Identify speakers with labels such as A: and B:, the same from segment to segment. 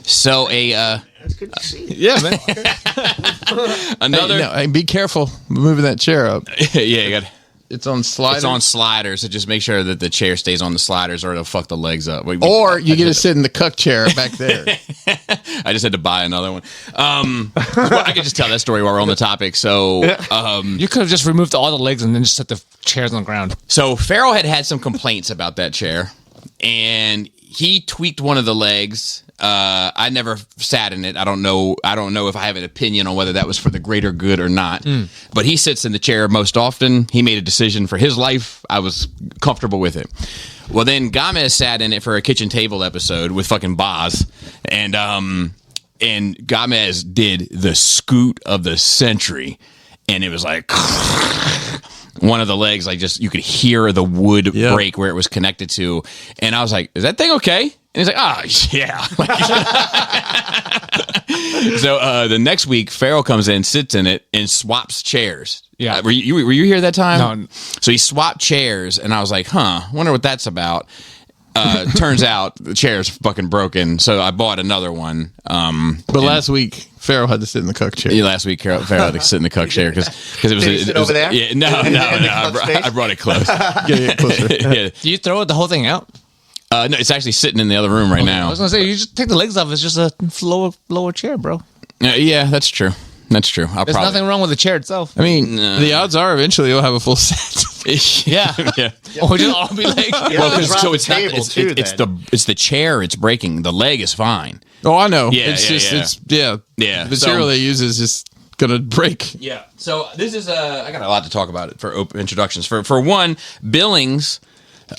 A: So
B: That's good to see.
C: Yeah, man.
A: another.
C: Hey, be careful moving that chair up.
A: Yeah, you got.
C: It's on sliders.
A: It's on sliders, so just make sure that the chair stays on the sliders, or it'll fuck the legs up.
C: Or you get to sit in the cuck chair back there.
A: I just had to buy another one. Well, I could just tell that story while we're on the topic. So,
D: You could have just removed all the legs and then just set the chairs on the ground.
A: so Farrell had some complaints about that chair, and he tweaked one of the legs. I never sat in it. I don't know if I have an opinion on whether that was for the greater good or not. But he sits in the chair most often. He made a decision for his life. I was comfortable with it. Well, then Gomez sat in it for a kitchen table episode with fucking Boz, and Gomez did the scoot of the century, and it was like one of the legs, like just you could hear the wood break where it was connected to, and I was like, "Is that thing okay?" And he's like, yeah. So the next week, Farrell comes in, sits in it, and swaps chairs.
D: Yeah.
A: Were you here that time?
D: No.
A: So he swapped chairs, and I was like, wonder what that's about. Turns out the chair's fucking broken, so I bought another one.
C: But last week, Farrell had to sit in the cuck chair.
A: Last week, Farrell had to sit in the cuck chair because it was.
B: Did he sit over there?
A: Yeah, no. I brought it close.
C: Get it closer.
A: Yeah.
D: Do you throw the whole thing out?
A: No, it's actually sitting in the other room right now.
D: I was going to say, you just take the legs off. It's just a lower chair, bro.
A: Yeah, that's true. That's true.
D: There's nothing wrong with the chair itself.
C: I mean, the odds are eventually you'll have a full set.
D: Yeah.
A: Yeah.
D: Or just all be like,
A: So it's not.
B: table,
A: It's
B: too,
A: it's the chair. It's breaking. The leg is fine.
C: Oh, I know.
A: Yeah,
C: it's
A: yeah,
C: just,
A: yeah.
C: The material they use is just going to break.
A: Yeah. So this is I got a lot to talk about it for open introductions. For one, Billings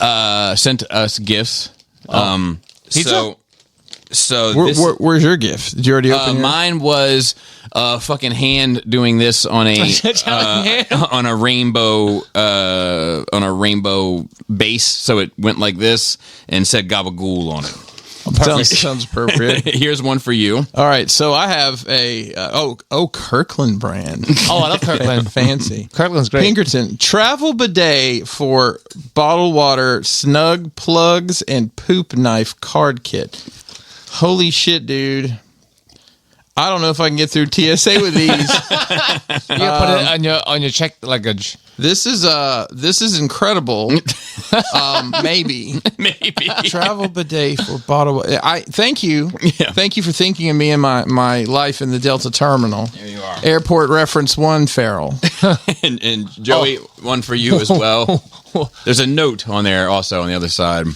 A: sent us gifts. So
C: Where's your gift? Did you already open yours?
A: mine was a fucking hand doing this on a on a rainbow base. So it went like this and said gabagool on it.
C: Sounds appropriate.
A: Here's one for you.
C: All right, so I have a Kirkland brand.
D: oh, I love Kirkland.
C: Fancy.
D: Kirkland's great.
C: Pinkerton travel bidet for bottled water, snug plugs, and poop knife card kit. Holy shit, dude! I don't know if I can get through TSA with these.
D: You gotta put it on your check luggage.
C: This is incredible. Maybe travel bidet for bottled. I thank you.
A: Yeah.
C: Thank you for thinking of me and my life in the Delta terminal.
A: There you are.
C: Airport reference 1, Farrell.
A: and Joey, one for you as well. There's a note on there also on the other side.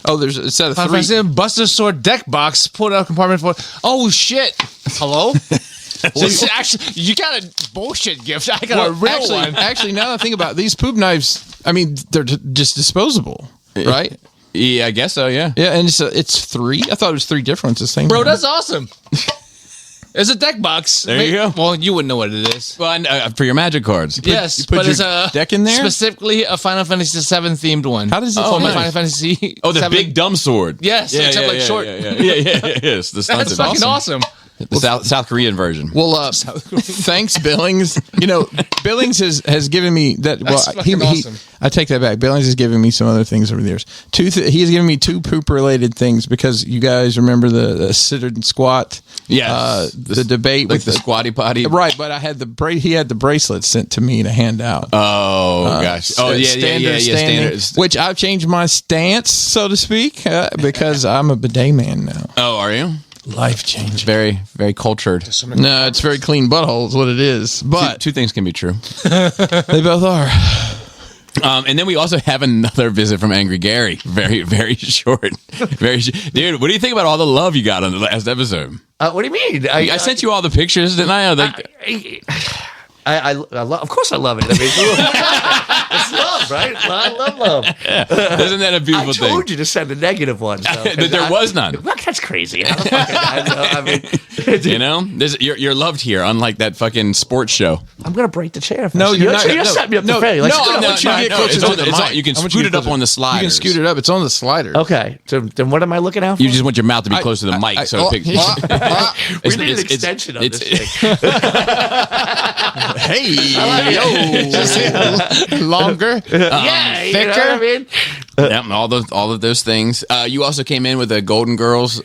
C: Oh, there's a set of
D: Final
C: 3.
D: Fantasy Buster Sword deck box. Pulled out compartment for. Oh shit! Hello. So actually, you got a bullshit gift. I got a real one.
C: Actually, now that I think about it, these poop knives, I mean, they're just disposable, right?
A: Yeah, I guess so. Yeah.
C: Yeah, and it's 3. I thought it was 3 different ones. The same.
D: Bro,
C: one.
D: that's awesome. It's a deck box.
A: There you go.
D: Well, you wouldn't know what it is.
A: Well, for your magic cards.
D: Yes,
C: you put
D: but
C: your
D: it's a
C: deck in there?
D: specifically a Final Fantasy VII themed one.
C: How does it
D: for
C: feel?
D: Final Fantasy?
A: Oh, the
D: 7?
A: big dumb sword.
D: Yes, except like short.
A: Yeah. Yes, the
D: That's
A: stunted.
D: fucking awesome.
A: The South Korean version.
C: Well, thanks, Billings. You know, Billings has given me that.
D: That's fucking awesome.
C: I take that back. Billings has given me some other things over the years. He has given me 2 poop-related things because you guys remember the sit and squat.
A: Yeah,
C: the debate
A: like
C: with
A: the squatty potty.
C: Right, but I had he had the bracelet sent to me to hand out.
A: Oh gosh. Oh yeah.
C: Standing, which I've changed my stance, so to speak, because I'm a bidet man now.
A: Oh, are you?
C: Life changing.
A: Very, very cultured.
C: No, it's very clean butthole is what it is. But
A: Two things can be true.
C: they both are.
A: And then we also have another visit from Angry Gary. Very, very short. Dude, what do you think about all the love you got on the last episode?
B: What do you mean?
A: I sent you all the pictures, didn't I?
B: I love, of course I love it. I mean, it's love, right? I love love.
A: Isn't that a beautiful
B: I
A: thing?
B: told you to send a negative one. So,
A: There was none.
B: Well, that's crazy. I mean,
A: You know, you're loved here, unlike that fucking sports show.
B: I'm gonna break the chair.
C: No, you're not.
B: You're setting me up to fail. Like,
A: You can scoot it up on the sliders.
C: You can scoot it up. It's on the slider.
B: Okay, so then what am I looking out for?
A: You just want your mouth to be close to the mic, so it picks.
B: We need an extension of this thing.
C: Hey, yo, longer,
B: Yeah, you know what I mean?
A: Yeah, all of those things. You also came in with a Golden Girls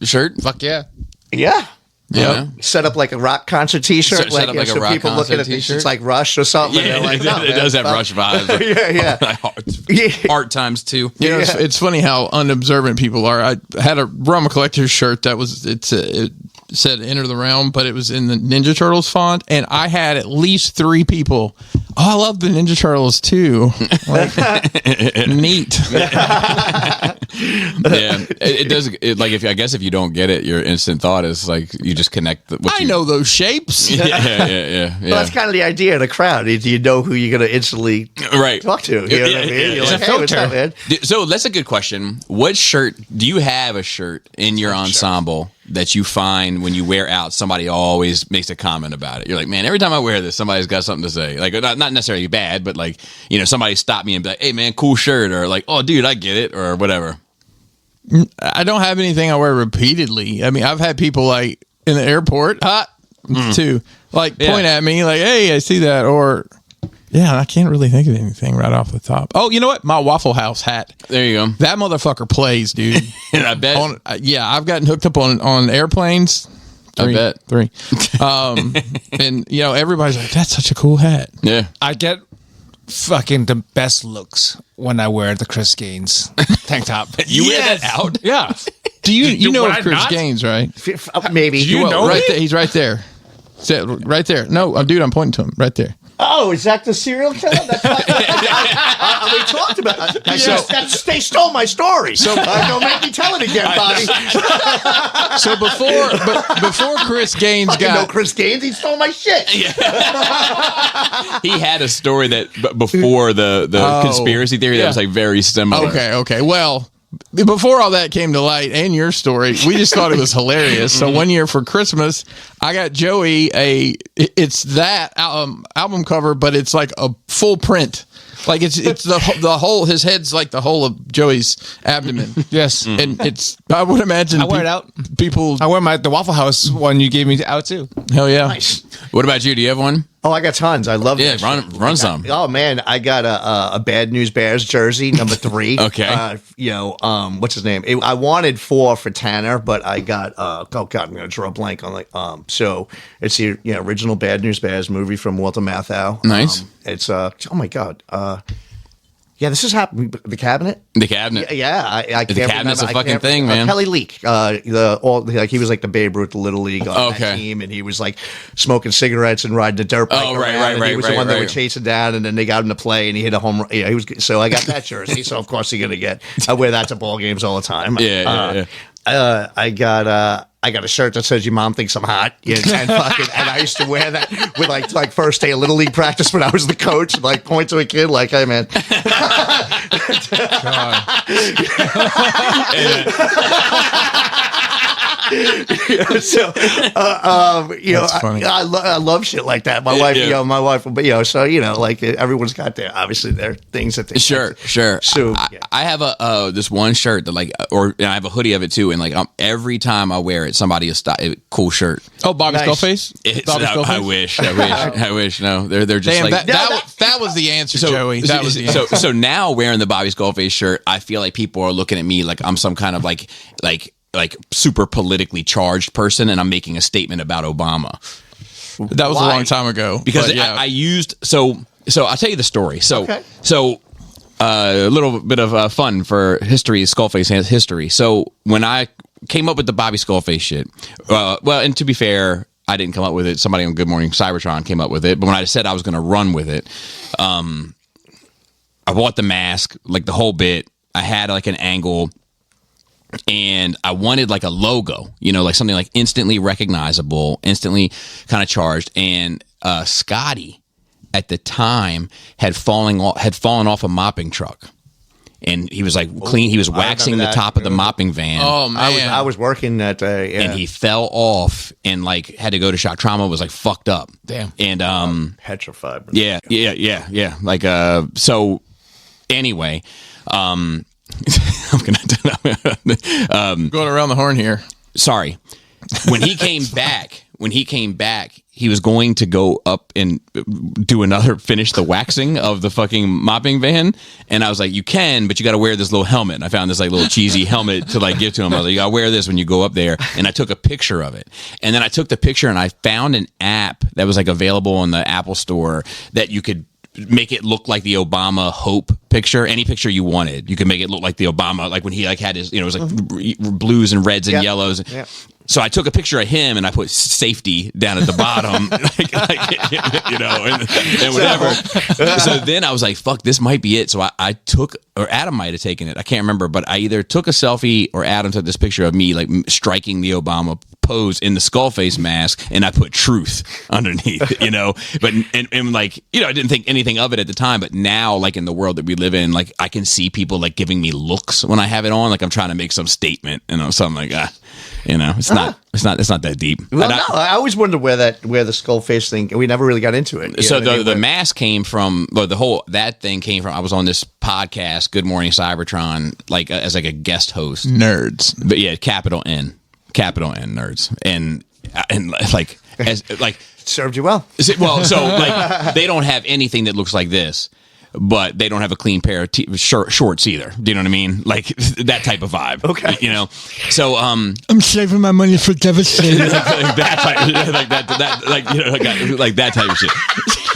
A: shirt.
D: Fuck yeah.
B: Yeah.
A: Yeah.
B: Set up like a rock concert T-shirt,
A: Set up like a rock
B: people
A: concert
B: looking at this,
A: T-shirt?
B: it's like Rush or something.
A: Yeah,
B: and they're like, no,
A: it
B: man,
A: does have
B: fuck.
A: Rush vibes.
B: Yeah.
A: Art times two.
C: You know, it's funny how unobservant people are. I had a Rum Collector's shirt that was it said "Enter the Realm," but it was in the Ninja Turtles font, and I had at least 3 people. Oh, I love the Ninja Turtles too. Like, neat.
A: Yeah, it does. Like if I guess if you don't get it, your instant thought is like you just connect.
C: I know those shapes.
A: Yeah.
B: Well, that's kind of the idea of the crowd. Is you know who you're going to instantly
A: Right.
B: talk to. You know what I mean? You're
D: It's
B: like,
D: a
B: hey, what's
D: filter.
B: up, man?
A: So that's a good question. What shirt do you have? A shirt in your ensemble that you find when you wear out, somebody always makes a comment about it. You're like, man, every time I wear this, somebody's got something to say. Like not necessarily bad, but like somebody stop me and be like, hey man, cool shirt, or like, oh dude, I get it, or whatever.
C: I don't have anything I wear repeatedly. I mean, I've had people like in the airport, too, like point at me, like, "Hey, I see that," or yeah, I can't really think of anything right off the top. Oh, you know what? My Waffle House hat.
A: There you go.
C: That motherfucker plays, dude.
A: I bet.
C: I've gotten hooked up on airplanes.
A: I bet.
C: 3. And everybody's like, "That's such a cool hat."
A: Yeah.
D: I get fucking the best looks when I wear the Chris Gaines tank top.
A: You wear that out?
D: Yeah.
C: Do you know
D: would
C: of
D: I
C: Chris
D: not?
C: Gaines, right?
B: Maybe.
D: you know
C: right
D: me?
C: there. He's right there. Right there. No, dude, I'm pointing to him. Right there.
B: Oh, is that the serial killer? That's we talked about it. They stole my story. So don't make me tell it again, Bobby.
C: So before Chris Gaines
B: You know
C: got
B: Chris Gaines, he stole my shit.
A: He had a story that before the conspiracy theory that was like very similar.
C: Okay. Well, before all that came to light and your story, we just thought it was hilarious. So one year for Christmas, I got Joey it's that album cover, but it's like a full print. Like it's the whole, his head's like the whole of Joey's abdomen.
D: Yes.
C: And I would imagine
D: I wear it out.
C: People,
D: I wear the Waffle House one you gave me out too.
C: hell yeah.
B: Nice.
A: What about you? Do you have one?
B: Oh, I got tons. I love
A: Yeah,
B: that.
A: run some.
B: Oh man, I got a Bad News Bears jersey, number 3.
A: Okay.
B: What's his name? I wanted 4 for Tanner, but I got oh god, I'm gonna draw a blank on so it's the original Bad News Bears movie from Walter Matthau.
A: Nice.
B: It's oh my god. Yeah, this is happening. The cabinet.
A: The cabinet.
B: Yeah, I
A: The
B: can't
A: cabinet's
B: remember.
A: a fucking thing, man.
B: Kelly Leak, he was like the Babe Ruth, the Little League on that team, and he was like smoking cigarettes and riding a dirt bike.
A: Right.
B: He was the one that
A: right.
B: were chasing down, and then they got him to play, and he hit a home run. Yeah, he was. So I got that jersey. So of course you're gonna get. I wear that to ball games all the time.
A: Yeah.
B: I got a shirt that says "Your mom thinks I'm hot," and I used to wear that with like first day of Little League practice when I was the coach, and like point to a kid like, "Hey man." So,
C: That's funny.
B: I love shit like that. My wife, my wife, but so like everyone's got their things that they
A: Sure.
B: So
A: I have this one shirt that and I have a hoodie of it too, and like every time I wear it, somebody is cool shirt.
C: Oh, Bobby
B: Nice.
C: Skullface? Bobby
A: I
C: Skullface?
A: I wish. No, they're just
C: Damn,
A: like
C: that was the answer, Joey. That was the answer.
A: So now wearing the Bobby Skullface shirt, I feel like people are looking at me like I'm some kind of like super politically charged person, and I'm making a statement about Obama.
C: That was
B: Why?
C: a long time ago.
A: Because
C: but yeah.
A: I used so I'll tell you the story. So
B: Okay.
A: A little bit of fun for history. Skullface has history. So when I came up with the Bobby Skullface shit, and to be fair, I didn't come up with it. Somebody on Good Morning Cybertron came up with it. But when I said I was going to run with it, I bought the mask, like the whole bit. I had like an angle. And I wanted like a logo, like something like instantly recognizable, instantly kind of charged. And Scotty at the time had fallen off a mopping truck, and he was like clean. He was waxing the
B: that.
A: top of the mopping van.
C: Oh man,
B: I was working that day,
A: and he fell off and like had to go to shock trauma. Was like fucked up.
C: Damn.
A: And
B: petrified.
A: yeah. Like so. Anyway, I'm gonna
C: going around the horn here.
A: sorry. When he came back, he was going to go up and finish the waxing of the fucking mopping van. And I was like, you can, but you got to wear this little helmet. And I found this like little cheesy helmet to like give to him. I was like, you got to wear this when you go up there. And I took a picture of it. And then I took the picture and I found an app that was like available in the Apple store that you could make it look like the Obama Hope picture. Any picture you wanted, you could make it look like the Obama, like when he like had his, it was like blues and reds and yellows. Yeah. So I took a picture of him and I put safety down at the bottom, and whatever. So then I was like, fuck, this might be it. So I took, or Adam might have taken it. I can't remember, but I either took a selfie or Adam took this picture of me like striking the Obama pose in the skull face mask, and I put truth underneath, but, and like, I didn't think anything of it at the time, but now like in the world that we live in, like I can see people like giving me looks when I have it on, like I'm trying to make some statement, so I'm like, it's not that deep.
B: Well, I always wondered where the skull face thing. We never really got into it.
A: So the mask came from, that thing came from. I was on this podcast, Good Morning Cybertron, like as like a guest host.
C: Nerds,
A: but yeah, capital N nerds, and like as like
B: served you well.
A: Well, so like they don't have anything that looks like this. But they don't have a clean pair of shorts either. Do you know what I mean? Like that type of vibe.
B: Okay.
A: So
C: I'm saving my money for Devastator.
A: like that type of shit.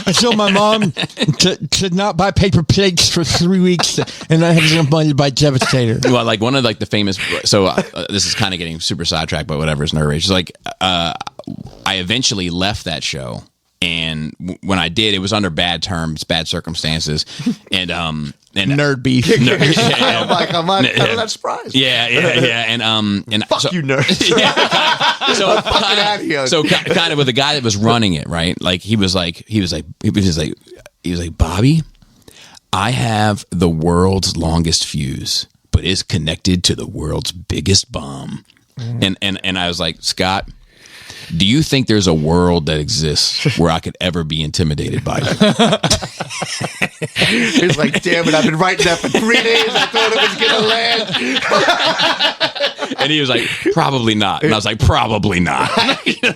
C: I told my mom to not buy paper plates for 3 weeks, and I had enough money to buy Devastator.
A: Well, like one of like the famous. So this is kind of getting super sidetracked, but whatever. It's nerd rage. It's like I eventually left that show. And when I did, it was under bad terms, bad circumstances, and
C: nerd beef.
B: I'm not surprised.
A: Yeah, and
B: fuck you, nerds.
A: So kind of with the guy that was running it, right? Like he was like, Bobby, I have the world's longest fuse, but it's connected to the world's biggest bomb, and I was like, Scott, do you think there's a world that exists where I could ever be intimidated by you?
B: He's like, damn it, I've been writing that for 3 days. I thought it was going to land.
A: And he was like, probably not. And I was like, probably not.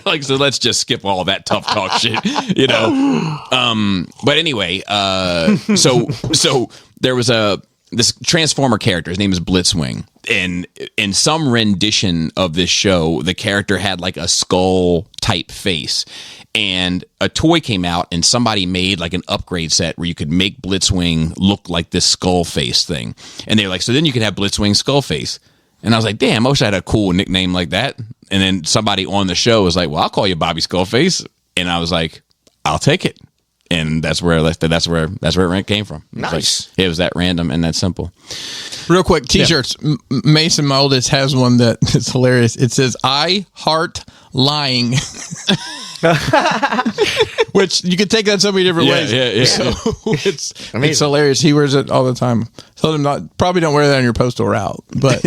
A: Like, so let's just skip all that tough talk shit, But anyway, so there was this Transformer character. His name is Blitzwing. And in some rendition of this show, the character had like a skull type face. And a toy came out and somebody made like an upgrade set where you could make Blitzwing look like this skull face thing. And they were like, so then you could have Blitzwing skull face. And I was like, damn, I wish I had a cool nickname like that. And then somebody on the show was like, well, I'll call you Bobby Skullface. And I was like, I'll take it. And that's where it came from.
B: Nice.
A: It was that random and that simple.
C: Real quick, T-shirts. Yeah. Mason, my oldest, has one that is hilarious. It says, I heart lying. Which you could take that so many different ways.
A: Yeah.
C: So it's hilarious. He wears it all the time. Told him probably don't wear that on your postal route, but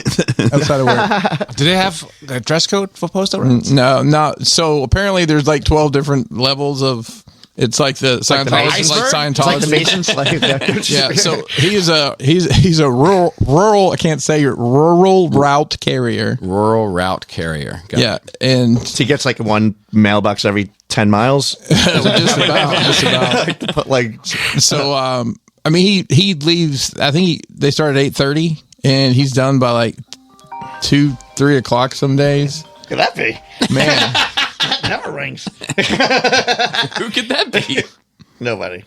C: outside of work.
D: Do they have a dress code for postal routes?
C: No. So apparently there's like 12 different levels of. It's like the Scientology,
B: like the Masons,
C: yeah. So he's a rural. I can't say rural route carrier.
A: Rural route carrier.
C: Got it. And
B: he gets like one mailbox every 10 miles.
C: just about. So. I mean, he leaves. I think they start at 8:30, and he's done by like 2-3 o'clock some days.
B: Could that be,
C: man?
B: That never rings.
A: Who could that be?
B: Nobody.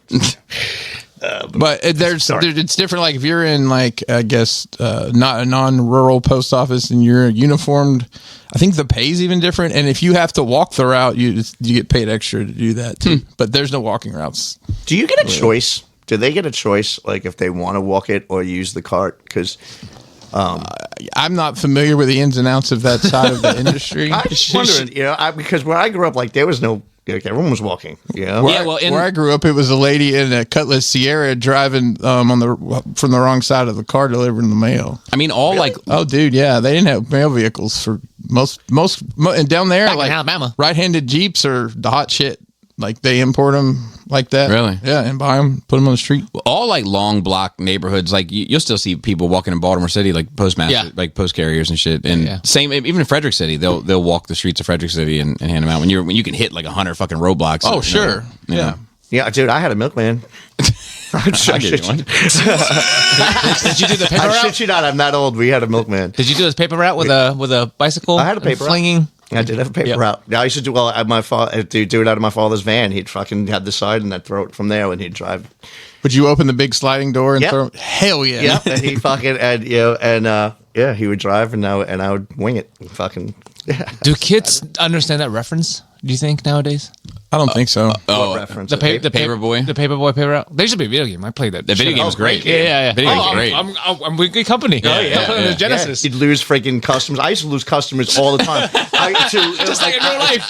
C: But it's different. Like if you're in like, I guess, not a non-rural post office and you're uniformed, I think the pay's even different. And if you have to walk the route, you get paid extra to do that too. But there's no walking routes.
B: Do you get a choice? Do they get a choice, like if they want to walk it or use the cart? Because
C: I'm not familiar with the ins and outs of that side of the industry.
B: I'm just wondering, because where I grew up, like there was no, like everyone was walking.
C: Where I grew up, it was a lady in a Cutlass Sierra driving from the wrong side of the car delivering the mail.
A: I mean,
C: oh, dude, yeah, they didn't have mail vehicles for most and down there,
D: back
C: like
D: in Alabama,
C: right-handed Jeeps are the hot shit. Like they import them like that.
A: Really?
C: Yeah, and buy them, put them on the street.
A: All like long block neighborhoods, like you'll still see people walking in Baltimore City, like postmaster, like post carriers and shit. And same, even in Frederick City, they'll walk the streets of Frederick City and hand them out when you can hit like 100 fucking roadblocks.
C: Oh, sure.
A: Yeah.
B: Yeah, dude, I had a milkman.
A: I give you one.
D: Did you do the paper
B: I
D: route?
B: shit you not, I'm not old. We had a milkman.
D: Did you do this paper route with a bicycle?
B: I had a paper route.
D: flinging.
B: I did have a paper route. I used to do do it out of my father's van. He'd fucking have the side and I'd throw it from there when he'd drive.
C: Would you open the big sliding door and
B: Yep.
C: throw? Hell yeah!
B: Yeah, and he fucking he would drive and I would wing it. Fucking yeah.
D: Do kids understand that reference? Do you think nowadays?
C: I don't think so.
B: What reference?
D: The
A: Paperboy?
D: the Paperboy paper route. There should be a video game. I played that.
A: The video
D: shit.
A: game was great.
D: Yeah.
A: Video game's great.
D: I'm with good company.
A: Oh, yeah.
D: I'm playing the Genesis.
B: You'd lose freaking customers. I used to lose customers all the time.
D: Just like in real life.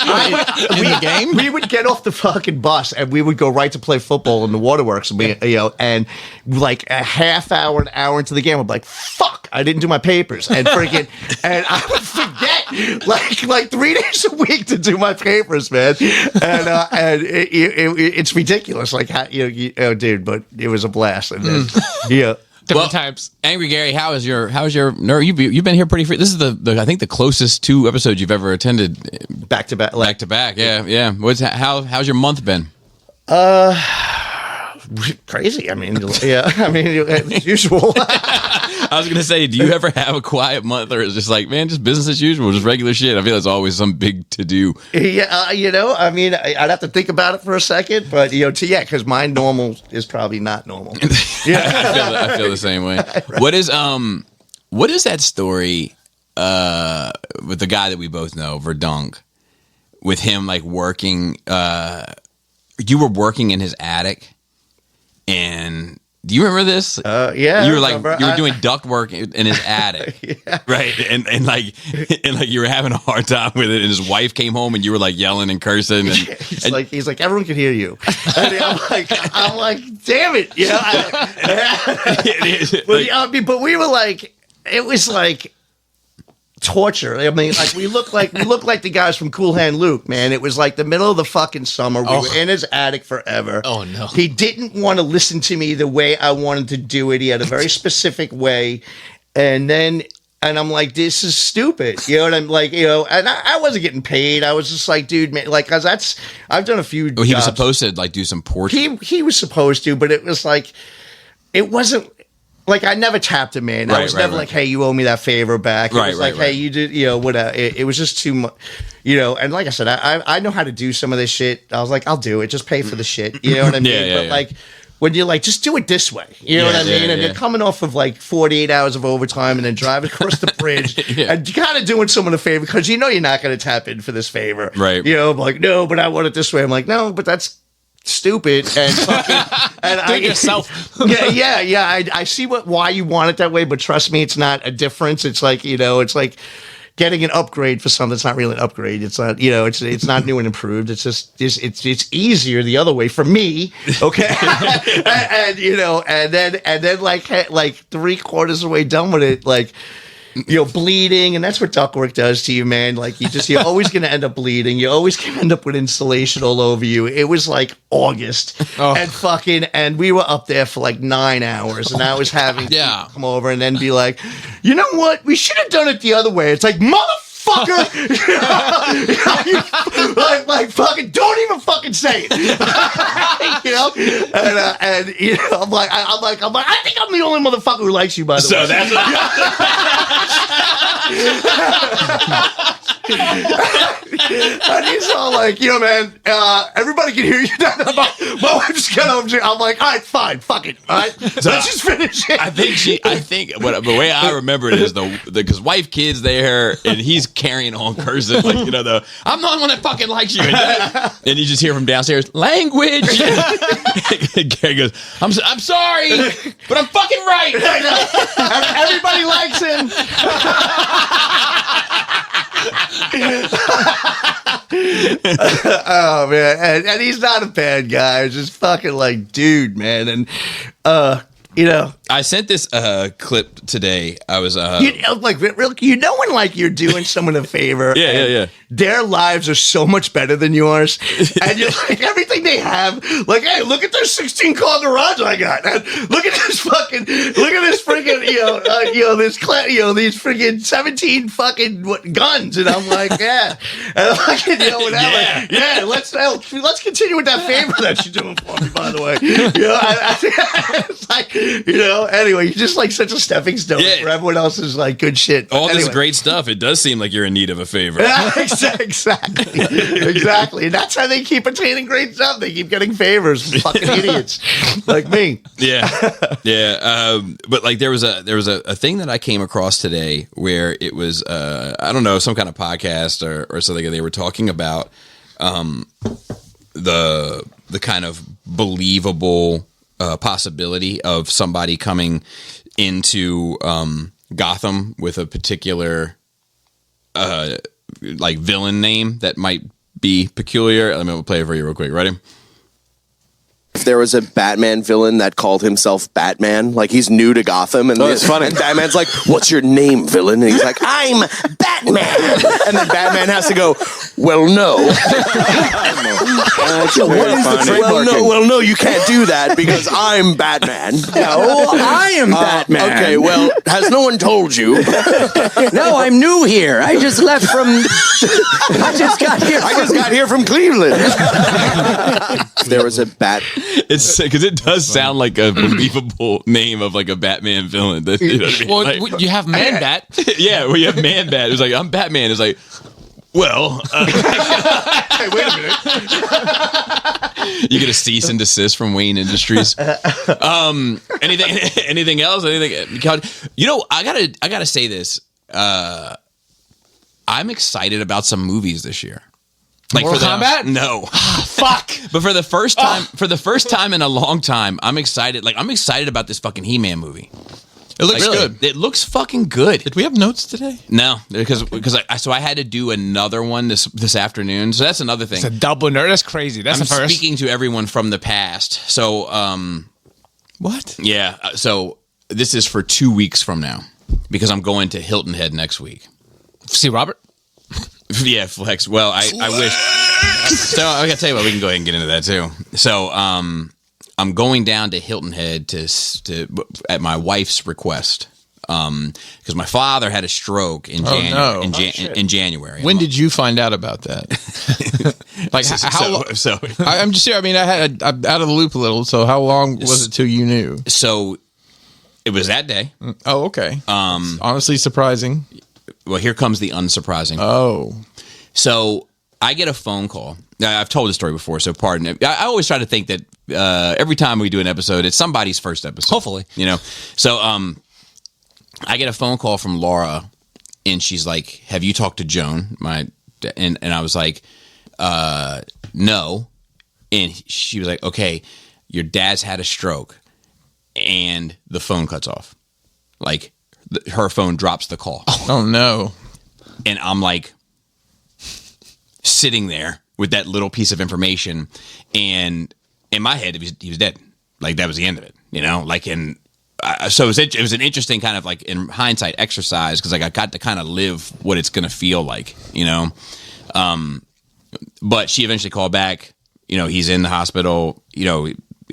C: In the game,
B: We would get off the fucking bus and we would go right to play football in the waterworks. And and like a half hour, an hour into the game, I'm like, fuck, I didn't do my papers. And freaking, and I would forget like 3 days a week to do my papers, man. And it's ridiculous. Like, how, dude, but it was a blast. And then,
D: Different times.
A: Angry Gary, how's your no? You've been here pretty free. This is the I think the closest 2 episodes you've ever attended
B: back to back.
A: back to back. Yeah. How's your month been?
B: Crazy. I mean, as usual.
A: I was gonna say, do you ever have a quiet month, or is it just like, man, just business as usual, just regular shit? I feel it's always some big to do.
B: Yeah, I mean, I'd have to think about it for a second, but because my normal is probably not normal.
A: Yeah, I feel the same way. What is that story with the guy that we both know, Verdunk, with him like working? You were working in his attic, and do you remember this?
B: Yeah,
A: you were like you were doing duct work in his attic, right? And like you were having a hard time with it, and his wife came home, and you were like yelling and cursing. And,
B: he's like everyone can hear you. And I'm like, damn it, but we were like, it was like torture. I mean, like we look like the guys from Cool Hand Luke, man. It was like the middle of the fucking summer. We were in his attic forever.
D: Oh no.
B: He didn't want to listen to me the way I wanted to do it. He had a very specific way. And I'm like, this is stupid. And I'm like, and I wasn't getting paid. I was just like, dude, man, like, cause I've done a few jobs.
A: He was supposed to like do some porch.
B: He was supposed to, but it was like, it wasn't, like, I never tapped him in. I was never like, hey, you owe me that favor back. It was like, hey, you did, whatever. It was just too much, and like I said, I know how to do some of this shit. I was like, I'll do it. Just pay for the shit. You know what I mean? But like, when you're like, just do it this way. You know what I mean? And you're coming off of like 48 hours of overtime and then driving across the bridge and kind of doing someone a favor because you're not going to tap in for this favor.
A: Right.
B: I'm like, no, but I want it this way. I'm like, no, but that's stupid and fucking and
D: Do it yourself.
B: I see why you want it that way, but trust me, it's not a difference. It's like it's like getting an upgrade for something that's not really an upgrade. It's not it's not new and improved. It's just it's easier the other way for me. Okay, and then like 3/4 of the way done with it, like. Bleeding, and that's what ductwork does to you, man. Like you're always going to end up bleeding. You're always going to end up with insulation all over you. It was like August, and we were up there for like 9 hours, and I was having to come over and then be like, you know what? We should have done it the other way. It's like, motherfucker, like fucking, don't even fucking say it. I'm like, I think I'm the only motherfucker who likes you, by the way.
A: So that's
B: And he's all like, man, everybody can hear you. My wife's I'm like, all right, fine, fuck it. All right, let's just finish it.
A: I think the way I remember it is because wife, kids there, and he's carrying on cursing like I'm the only one that fucking likes you, and you just hear from downstairs language. And Gary goes, I'm sorry, but I'm fucking right.
B: Everybody likes him. Oh man, and he's not a bad guy. It's just fucking like, dude, man, and
A: I sent this clip today. I was
B: when like you're doing someone a favor.
A: Yeah.
B: Their lives are so much better than yours, and you're like everything they have. Like, hey, look at this 16 car garage I got. And look at this freaking these freaking 17 fucking guns, and I'm like, yeah, and fucking whatever. Yeah, let's continue with that favor that you're doing for me. By the way, it's like Anyway, you're just like such a stepping stone for everyone else's like good shit.
A: All this great stuff. It does seem like you're in need of a favor.
B: Exactly. And that's how they keep attaining great stuff. They keep getting favors from fucking idiots like me.
A: Yeah. But like there was a thing that I came across today where it was I don't know, some kind of podcast or something, and they were talking about the kind of believable possibility of somebody coming into Gotham with a particular like villain name that might be peculiar. Let me play it for you real quick. Ready?
E: If there was a Batman villain that called himself Batman, like he's new to Gotham, and
F: it's funny.
E: And Batman's like, "What's your name, villain?" And he's like, "I'm Batman." And then Batman has to go, "Well, no." Well, no, you can't do that because I'm Batman.
F: No, I am Batman.
E: Okay, well, has no one told you?
F: No, I'm new here. I just left from. I just got here from Cleveland.
E: There was a
A: It's because it does sound like a believable name of like a Batman villain. That, you know what I mean?
D: Well,
A: like,
D: you have Man Bat.
A: Yeah, well, you have Man Bat. It's like, I'm Batman. It's like, well,
B: Hey, wait a minute.
A: you get a cease and desist from Wayne Industries. Anything else? Anything? You know, I gotta say this. I'm excited about some movies this year. Like
D: Mortal Kombat?
A: No.
D: Fuck.
A: But for the first time in a long time, I'm excited. Like, I'm excited about this fucking He-Man movie.
C: It looks good.
A: It looks fucking good.
C: Did we have notes today?
A: No, because I had to do another one this afternoon. So that's another thing.
D: It's a double nerd. That's crazy. That's
A: I'm
D: the first.
A: speaking to everyone from the past. So,
C: What?
A: yeah. So this is for 2 weeks from now because I'm going to Hilton Head next week.
D: See Robert?
A: Yeah, Flex. Well, I wish. So I gotta tell you what, we can go ahead and get into that too. So, I'm going down to Hilton Head to at my wife's request, because my father had a stroke in January.
C: When did you find out about that? Like how? I'm just here. I mean, I'm out of the loop a little. So how long was it till you knew?
A: So it was that day.
C: Oh, okay. It's honestly surprising.
A: Well, here comes the unsurprising.
C: Oh,
A: so I get a phone call. I've told this story before, so pardon it. I always try to think that every time we do an episode, it's somebody's first episode.
D: Hopefully.
A: You know? So I get a phone call from Laura, and she's like, have you talked to Joan? And I was like, no. And she was like, okay, your dad's had a stroke. And the phone cuts off. Like, her phone drops the call.
C: oh no.
A: And I'm like sitting there with that little piece of information, and in my head, he was dead. Like, that was the end of it, you know? Like, so it was an interesting kind of, like, in hindsight exercise, because like I got to kind of live what it's going to feel like, you know? But she eventually called back. You know, he's in the hospital, you know,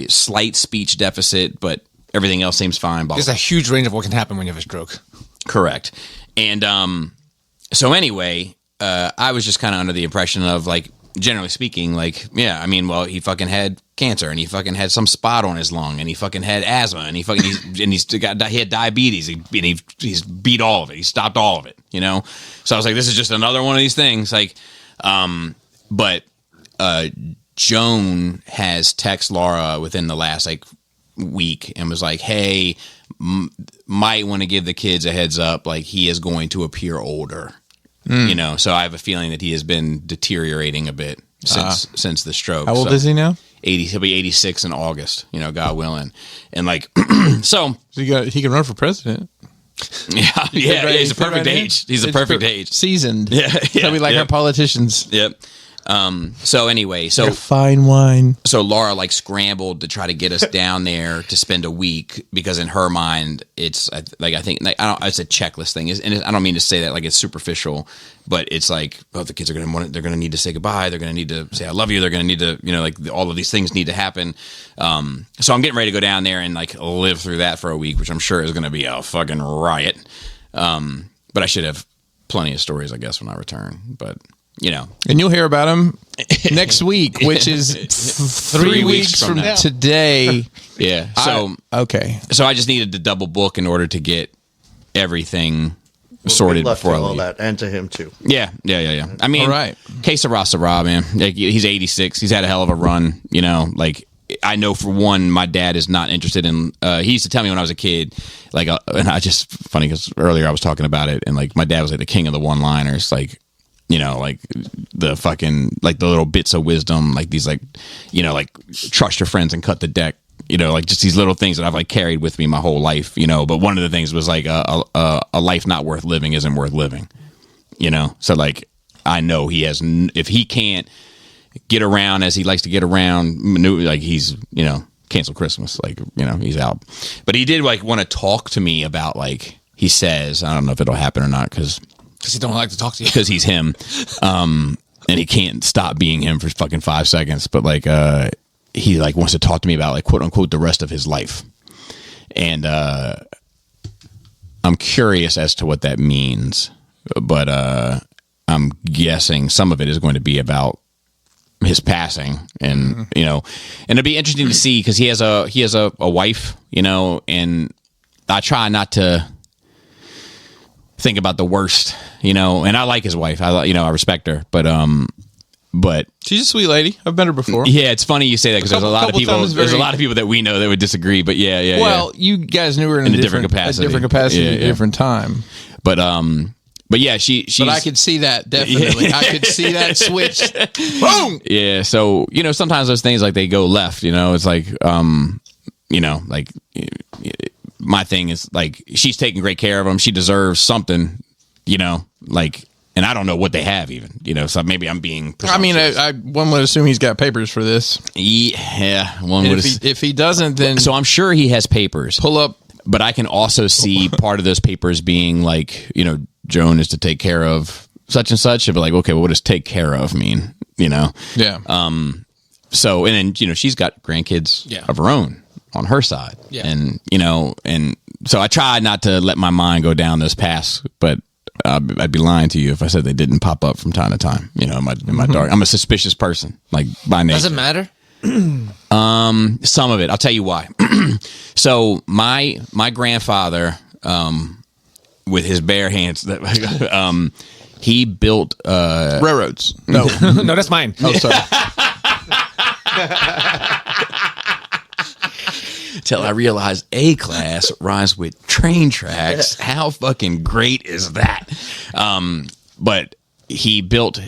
A: slight speech deficit, but everything else seems fine.
D: There's a huge range of what can happen when you have a stroke.
A: Correct. And so anyway, I was just kind of under the impression of, like, generally speaking, like, yeah, I mean, well, he fucking had cancer, and he fucking had some spot on his lung, and he fucking had asthma, and he had diabetes, he's beat all of it, he stopped all of it, you know? So I was like, this is just another one of these things, like, but Joan has texted Laura within the last, like, week and was like, hey, might want to give the kids a heads up, like, he is going to appear older. You know, so I have a feeling that he has been deteriorating a bit since the stroke.
C: How old is he now?
A: 80. He'll be 86 in August, you know, God willing. And like, so
C: he can run for president.
A: Yeah, he's a perfect age. He's a perfect age.
C: Seasoned.
A: Yeah.
C: So we like our politicians.
A: Yep. So anyway, so
C: Fine wine.
A: so Laura like scrambled to try to get us down there to spend a week because in her mind it's like I think like, I don't it's a checklist thing and I don't mean to say that like it's superficial, but it's like the kids are they're gonna need to say goodbye, they're gonna need to say I love you, they're gonna need to like all of these things need to happen. So I'm getting ready to go down there and like live through that for a week, which I'm sure is gonna be a fucking riot. But I should have plenty of stories I guess when I return, but.
C: And you'll hear about him next week, which is 3 weeks from today.
A: Yeah. So
C: okay.
A: So I just needed to double book in order to get everything sorted
B: Good luck
A: before I
B: to all
A: leave.
B: that, and to him too.
A: Yeah. I mean,
C: All right.
A: Que sera, man. Like, he's 86. He's had a hell of a run. Like I know for one, my dad is not interested in. He used to tell me when I was a kid, like, and I just funny because earlier I was talking about it, and like my dad was like the king of the one-liners, like. Like the fucking like the little bits of wisdom, like these like like trust your friends and cut the deck, like just these little things that I've like carried with me my whole life, but one of the things was like a life not worth living isn't worth living, so like I know he has if he can't get around as he likes to get around, like he's cancel Christmas, like he's out. But he did like want to talk to me about like he says, I don't know if it'll happen or not because
D: he don't like to talk to you.
A: Because he's him. And he can't stop being him for fucking 5 seconds. But like he like wants to talk to me about like quote unquote the rest of his life. And I'm curious as to what that means. But I'm guessing some of it is going to be about his passing and and it'd be interesting to see because he has a wife, and I try not to think about the worst, and I like his wife. I respect her, but
C: She's a sweet lady. I've met her before.
A: yeah, it's funny you say that because there's a lot of people. There's a lot of people that we know that would disagree. But yeah.
C: Well, you guys knew her in a different capacity. A different time.
A: But yeah, she's.
C: But I could see that definitely. I could see that switch. Boom.
A: Yeah. So sometimes those things like they go left. It's like like. My thing is like she's taking great care of him. She deserves something, like, and I don't know what they have even, so maybe I'm being.
C: I mean, one would assume he's got papers for this.
A: Yeah, one would.
C: If he doesn't, then
A: so I'm sure he has papers.
C: Pull up,
A: but I can also see part of those papers being like, Joan is to take care of such and such. But like, okay, well, what does take care of mean?
C: Yeah.
A: So and then she's got grandkids of her own. On her side, and and so I try not to let my mind go down this path, but I'd be lying to you if I said they didn't pop up from time to time. In my dark, I'm a suspicious person, like by nature.
D: Does it matter?
A: Some of it, I'll tell you why. So my grandfather, with his bare hands, he built
C: railroads.
A: No,
D: no, that's mine.
C: Oh, sorry.
A: Till I realized A-class rhymes with train tracks. How fucking great is that? But he built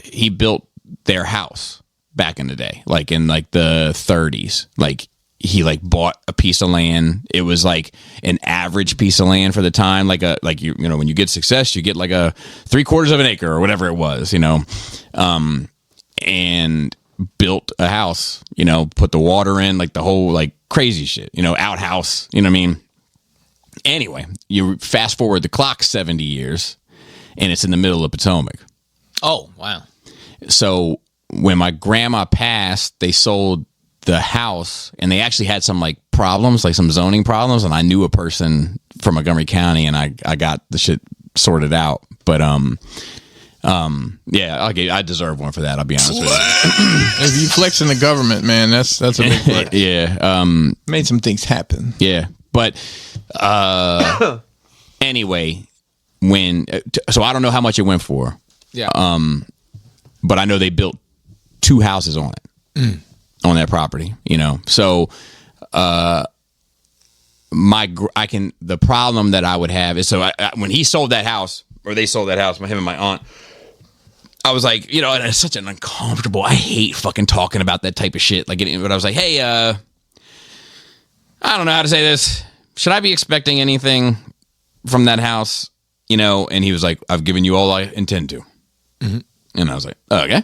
A: their house back in the day, like in like the 30s. Like he like bought a piece of land. It was like an average piece of land for the time. Like when you get success, you get like a 3/4 of an acre or whatever it was, and built a house, put the water in, like the whole like crazy shit, outhouse, what I mean? Anyway, you fast forward the clock 70 years and it's in the middle of Potomac.
D: Oh, wow.
A: So when my grandma passed, they sold the house and they actually had some like problems, like some zoning problems. And I knew a person from Montgomery County and I got the shit sorted out. But, yeah, I deserve one for that. I'll be honest with you.
C: If you flexing the government, man, that's a big flex.
A: Yeah.
C: Made some things happen.
A: Yeah. But anyway, so I don't know how much it went for.
D: Yeah.
A: But I know they built 2 houses on it, on that property, So the problem that I would have is when he sold that house, or they sold that house, him and my aunt, I was like, and it's such an uncomfortable. I hate fucking talking about that type of shit. Like, but I was like, hey, I don't know how to say this. Should I be expecting anything from that house? And he was like, I've given you all I intend to. Mm-hmm. And I was like, okay,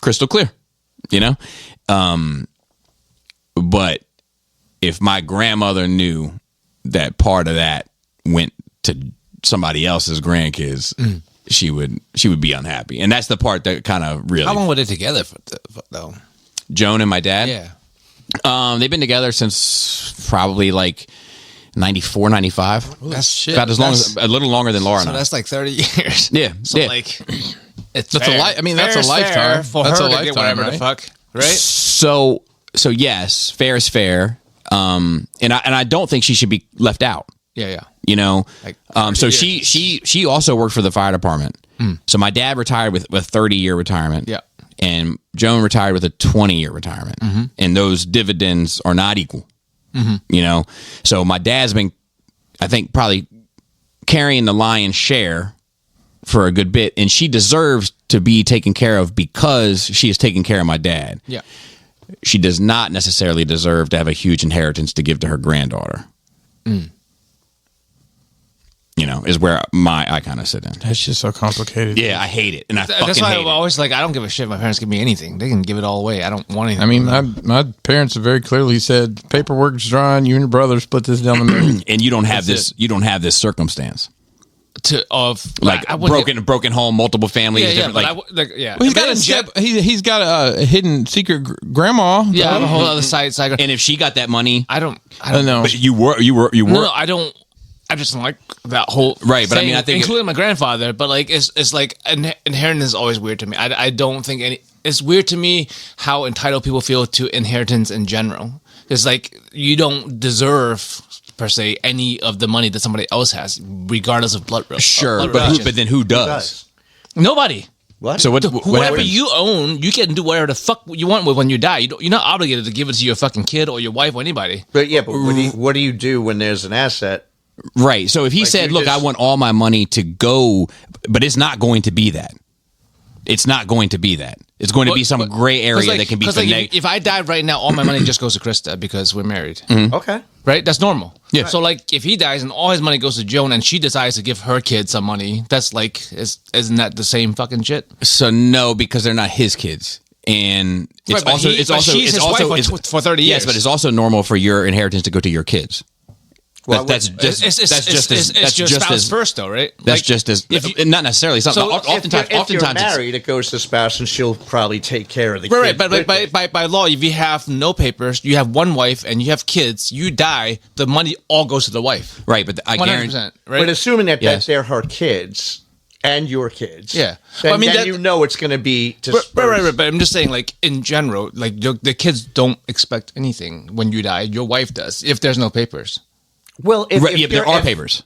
A: crystal clear, you know? But if my grandmother knew that part of that went to somebody else's grandkids, she would be unhappy. And that's the part that kind of really...
D: How long were they together for though?
A: Joan and my dad?
D: Yeah.
A: They've been together since probably like 94, 95.
D: That's shit.
A: About a little longer than Laura and
D: So
A: I.
D: that's like 30 years.
A: Yeah.
D: So
A: yeah.
D: like, it's
C: That's
D: fair.
C: a I mean, that's
D: Fair
C: a
D: is
C: lifetime.
D: fair for
C: That's
D: her
C: a
D: to
C: lifetime,
D: get whatever
C: right?
D: the fuck, right?
A: So yes, fair is fair. And I don't think she should be left out.
D: Yeah.
A: You know,
D: Like,
A: so
D: 30
A: she also worked for the fire department. So my dad retired with a 30-year retirement.
D: Yeah.
A: And Joan retired with a 20-year retirement. And those dividends are not equal. You know, so my dad's been, I think, probably carrying the lion's share for a good bit, and she deserves to be taken care of because she is taking care of my dad.
D: Yeah.
A: She does not necessarily deserve to have a huge inheritance to give to her granddaughter. You know, is where I kind of sit in.
C: That's just so complicated.
A: Yeah, I hate it, and I fucking
D: That's why
A: hate
D: I'm
A: it.
D: always like, I don't give a shit if my parents give me anything. They can give it all away. I don't want anything.
C: I mean, my parents have very clearly said paperwork's drawn. You and your brother split this down the middle.
A: And you don't have this. You don't have this circumstance. Like
D: I wouldn't
A: broken home, multiple families.
D: get- yeah,
A: different,
D: but
A: like,
D: yeah.
C: Well, he's
D: But
C: got
D: in
C: he's got a hidden secret grandma.
D: Yeah, I have a whole other side.
A: and if she got that money,
D: I don't
C: know.
A: but you were.
D: No, I don't. I just don't like that whole
A: Right, but I
D: thing,
A: mean, I think
D: including my grandfather. But like, it's like inheritance is always weird to me. I don't think any. It's weird to me how entitled people feel to inheritance in general. It's like you don't deserve per se any of the money that somebody else has, regardless of blood.
A: Sure,
D: blood
A: but
D: relation.
A: but then who does?
D: Nobody.
B: What?
A: So what
D: Whoever
A: happens?
D: you own, you can do whatever the fuck you want with when you die. You're not obligated to give it to your fucking kid or your wife or anybody.
B: But yeah, but what do you do when there's an asset?
A: Right. So if he
B: Like,
A: said,
B: you
A: "Look,
B: just-
A: I want all my money to go," but it's not going to be that. It's not going to be that. It's going to be some gray area that can be.
D: if I died right now, all my money just goes to Krista because we're married.
B: Okay.
D: Right? That's normal.
A: Yeah.
D: So like, if he dies and all his money goes to Joan and she decides to give her kid some money, that's like, isn't that the same fucking shit?
A: So no, because they're not his kids, and it's
D: Right, but
A: also
D: he-
A: it's
D: but
A: also
D: she's
A: it's
D: his
A: also
D: wife
A: it's-
D: for 30
A: Yes,
D: years.
A: but it's also normal for your inheritance to go to your kids.
B: Well,
A: That's just
D: It's
A: that's
D: your
A: just
D: spouse
A: as
D: first, though, right?
A: that's
D: Like,
A: just as
D: if you-
A: not necessarily. It's not,
D: So
A: oftentimes,
B: if you're
A: oftentimes it's-
B: married, it goes to spouse, and she'll probably take care of the
D: Right,
B: kid.
D: right, but by law, if you have no papers, you have one wife, and you have kids, you die, the money all goes to the wife.
A: right, but I
D: 100%,
A: guarantee.
D: right?
B: But assuming that
A: Yes.
B: they're her kids and your kids,
D: Yeah.
B: then,
D: Well, I mean,
B: then
D: that-
B: you know it's going to be
D: Right. But I'm just saying, like, in general, like, the kids don't expect anything when you die. Your wife does, if there's no papers.
B: Well, if,
A: Right,
B: if
A: yeah, there
B: you're-
A: are
B: if-
A: papers.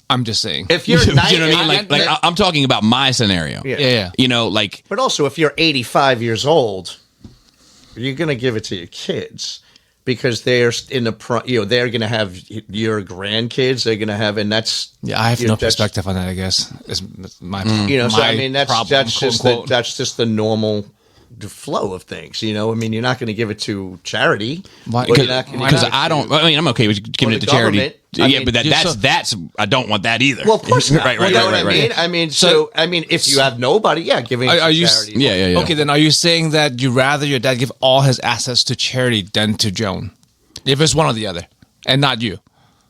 D: I'm just saying.
B: If you're
A: You know what I mean?
B: 90
A: Like I'm talking about my scenario.
B: Yeah.
D: Yeah.
A: You know, like
B: but also if you're 85 years old, you're going to give it to your kids because they're in the they're going to have your grandkids. They're going to have, and that's
D: Yeah, I have
B: you
D: no
B: know, that's-
D: perspective on that, I guess. It's my
B: You know, so
D: my
B: I mean that's
D: problem,
B: just
D: quote, unquote.
B: that's just the normal flow of things. You know, I mean, you're not going to give it to charity.
D: Why-
B: Or you're not gonna
A: because
B: give it
A: I
B: to-
A: don't. I mean, I'm okay with giving
B: Or
A: it to
B: the
A: charity.
B: government. I
A: Yeah,
B: mean,
A: but
D: just
A: that's I don't want that either.
B: Well, of course not.
A: right,
B: You know
A: right,
B: what
A: right,
B: I
A: right.
B: mean? I mean, so I mean, if you have nobody, yeah, giving it
D: Are
B: to
D: you-
B: charity.
A: Yeah.
D: Okay, then are you saying that you rather your dad give all his assets to charity than to Joan? If it's one or the other, and not you.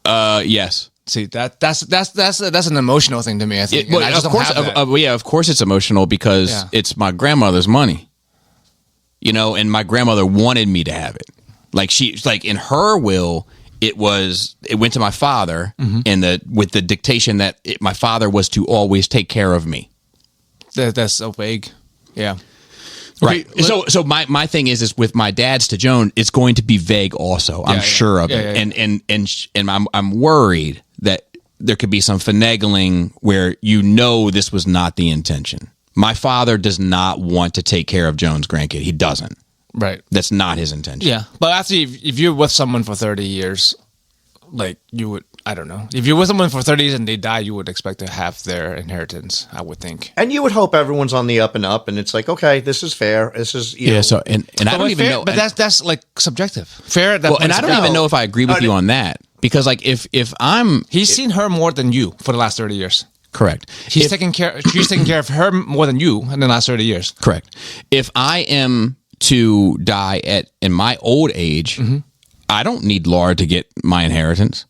A: Yes.
D: See, that's an emotional thing to me, I think.
A: Well,
D: and I just
A: of
D: don't
A: course,
D: have that.
A: yeah, of course, it's emotional because
D: Yeah.
A: it's my grandmother's money. You know, and my grandmother wanted me to have it. Like like in her will, it went to my father, and with the dictation that my father was to always take care of me.
D: That's so vague. Yeah.
A: Right. So my thing is with my dad's to Joan, it's going to be vague. Also, I'm sure of it, and I'm worried that there could be some finagling where this was not the intention. My father does not want to take care of Joan's grandkid. He doesn't.
D: Right.
A: That's not his intention.
D: Yeah. But after, if you're with someone for 30 years, like you would, I don't know. If you're with someone for 30 years and they die, you would expect to have their inheritance, I would think.
B: And you would hope everyone's on the up and up, and it's like, okay, this is fair. This is you know,
A: So and I don't even
D: fair,
A: know.
D: But that's like subjective. Fair. That
A: well, and I don't even know if I agree with you on that because like if I'm
D: He's seen her more than you for the last 30 years.
A: Correct.
D: She's taking care of her more than you in the last 30 years.
A: Correct. If I am to die in my old age, I don't need Laura to get my inheritance.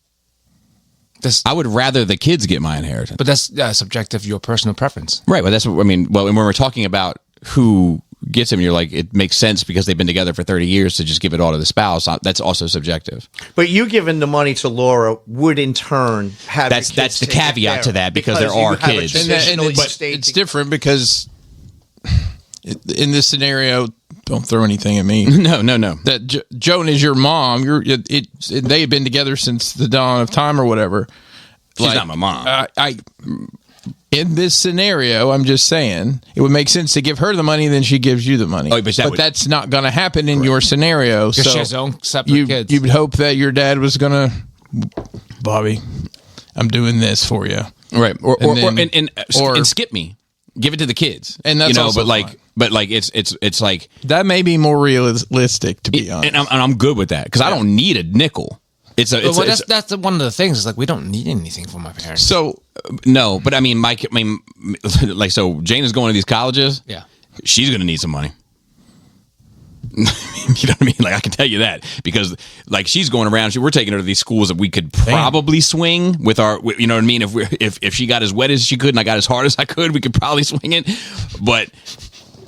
A: I would rather the kids get my inheritance.
D: But that's subjective, your personal preference.
A: Right. Well, that's what I mean. Well, when we're talking about who gets him, you're like, it makes sense because they've been together for 30 years to just give it all to the spouse. That's also subjective.
B: But you giving the money to Laura would in turn have
A: that's the caveat to that because there are kids.
C: It's different because in this scenario, don't throw anything at me.
A: No.
C: That Joan is your mom. They have been together since the dawn of time or whatever.
A: She's not my mom.
C: In this scenario, I'm just saying, it would make sense to give her the money, then she gives you the money.
A: Oh, but
C: that's not going to happen in your scenario.
D: Because
C: so
D: she has her own separate kids.
C: You would hope that your dad was going to, Bobby, I'm doing this for you.
A: Right. Or skip me. Give it to the kids.
C: And that's also fine.
A: But it's like
C: that may be more realistic, to be honest.
A: And I'm good with that because I don't need a nickel. That's
D: one of the things. It's like we don't need anything from my parents.
A: So no, but I mean, so Jane is going to these colleges.
D: Yeah,
A: she's going to need some money. You know what I mean? Like I can tell you that because like she's going around. We're taking her to these schools that we could probably swing with our. You know what I mean? If she got as wet as she could and I got as hard as I could, we could probably swing it. But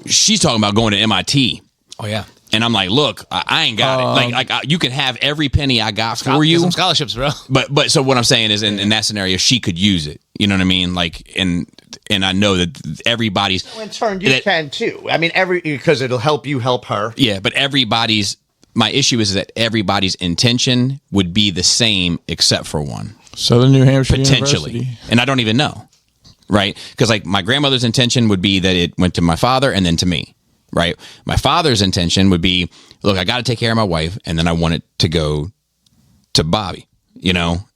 A: she's talking about going to MIT.
D: Oh yeah.
A: And I'm like, look, I ain't got it. Like you can have every penny I got for you.
D: Some scholarships, bro.
A: But so what I'm saying is, in that scenario, she could use it. You know what I mean? Like, and I know that everybody's.
B: So in turn, you can too. I mean, because it'll help you help her.
A: Yeah, but my issue is that everybody's intention would be the same except for one.
C: Southern New Hampshire
A: potentially,
C: University.
A: And I don't even know, right? Because like my grandmother's intention would be that it went to my father and then to me. Right. My father's intention would be, look, I got to take care of my wife, and then I want it to go to Bobby. You know,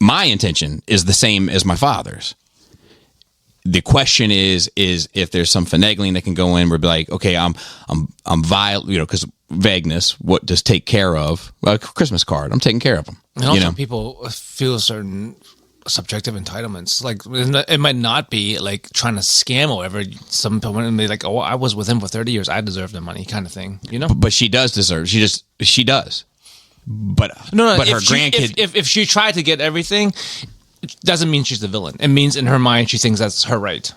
A: my intention is the same as my father's. The question is if there's some finagling that can go in, we'll be like, okay, I'm vile, you know, because vagueness. What does take care of? Well, a Christmas card. I'm taking care of them.
D: And also, people feel certain subjective entitlements. Like it might not be like trying to scam or whatever. Some people might be like, "Oh, I was with him for 30 years. I deserve the money," kind of thing. You know.
A: But she does deserve. She does. But
D: no.
A: But her grandkid.
D: If she tried to get everything, it doesn't mean she's the villain. It means in her mind she thinks that's her right.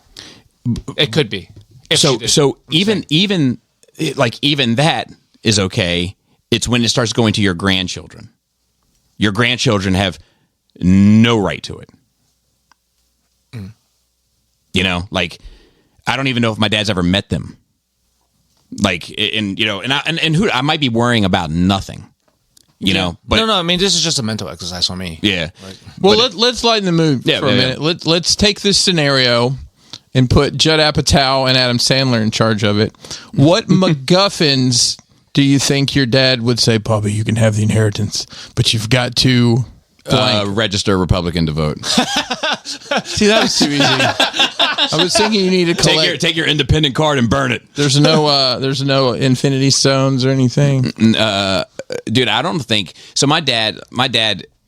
D: It could be.
A: So even that is okay. It's when it starts going to your grandchildren. Your grandchildren have no right to it. You know, like I don't even know if my dad's ever met them. Like, and you know, and who I might be worrying about nothing. You know, but
D: no. I mean, this is just a mental exercise for me.
A: Yeah.
C: Well, let's lighten the mood for a minute. Let's take this scenario and put Judd Apatow and Adam Sandler in charge of it. What MacGuffins do you think your dad would say, Bobby, you can have the inheritance, but you've got to
A: register Republican to vote.
C: See, that was too easy. I was thinking you need to collect.
A: Take your independent card and burn it.
C: There's no Infinity Stones or anything.
A: Dude, I don't think so. My dad,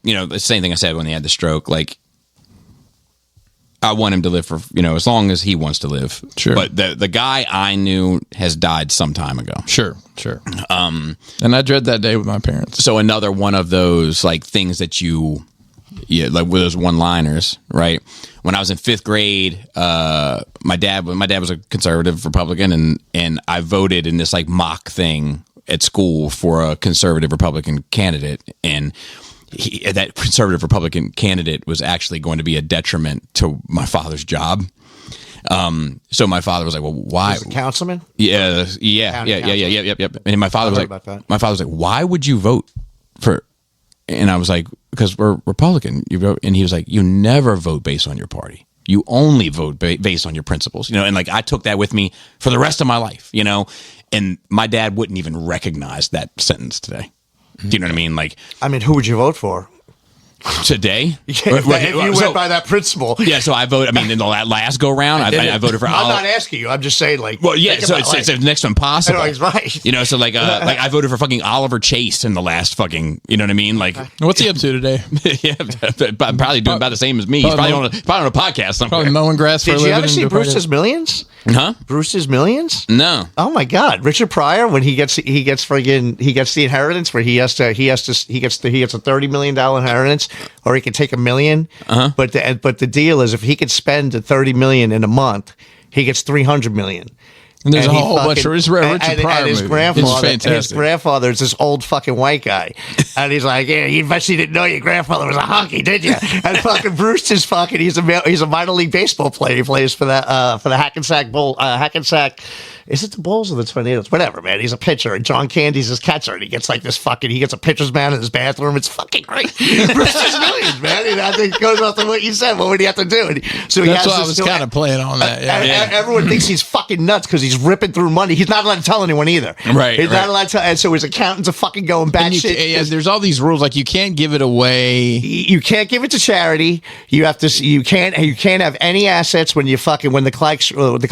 A: you know, the same thing I said when he had the stroke. Like, I want him to live for, you know, as long as he wants to live.
C: Sure.
A: But the guy I knew has died some time ago.
C: Sure. And I dread that day with my parents.
A: So another one of those like things that like with those one-liners, right? When I was in 5th grade, my dad was a conservative Republican, and I voted in this like mock thing at school for a conservative Republican candidate, and that conservative Republican candidate was actually going to be a detriment to my father's job. So my father was like, "Well, why?"
B: Was a councilman?
A: Yeah. And my father was like, "Why would you vote for?" And I was like, "Because we're Republican." You vote, and he was like, "You never vote based on your party. You only vote based on your principles." You know, and like I took that with me for the rest of my life. You know, and my dad wouldn't even recognize that sentence today. Do you know what I mean? Like,
B: I mean, who would you vote for?
A: Today?
B: If you went by that principle.
A: Yeah, so I voted. I mean, in the last go round, I voted for.
B: I'm not asking you. I'm just saying, like.
A: Well, yeah. So it's the next one possible.
B: No, he's right.
A: You know, so like I voted for fucking Oliver Chase in the last fucking. You know what I mean? Like,
C: What's he up to today?
A: yeah, probably doing about the same as me. He's probably on a podcast somewhere.
C: Probably mowing grass for a
B: Did
C: living.
B: you ever see Brewster's Millions?
A: Huh?
B: Brewster's Millions?
A: No.
B: Oh my God, Richard Pryor when he gets the inheritance where he gets a $30 million inheritance, or he can take $1 million. But the deal is if he could spend the $30 million in a month, he gets $300 million.
C: And there's
B: And
C: a
B: he
C: whole bunch of Richard Pryor
B: his
C: movies.
B: his grandfather is this old fucking white guy, and he's like, "Yeah, you bet you didn't know your grandfather was a honky, did you?" And fucking Brewster's fucking he's a minor league baseball player. He plays for the Hackensack Bull, Hackensack. Is it the Bulls or the Tornadoes? Whatever, man. He's a pitcher, and John Candy's his catcher, and he gets a pitcher's mound in his bathroom. It's fucking great. Brewster's Millions, man. And I think it goes off to what you said. What would he have to do? And so
C: That's why I was kind of playing on that. Yeah.
B: Everyone thinks he's fucking nuts because he's ripping through money. He's not allowed to tell anyone either.
A: Right.
B: He's not allowed to tell. And so his accountants are fucking going batshit.
C: Yeah, there's all these rules like you can't give it away.
B: You can't give it to charity. You have to. You can't have any assets when the clock strikes 12.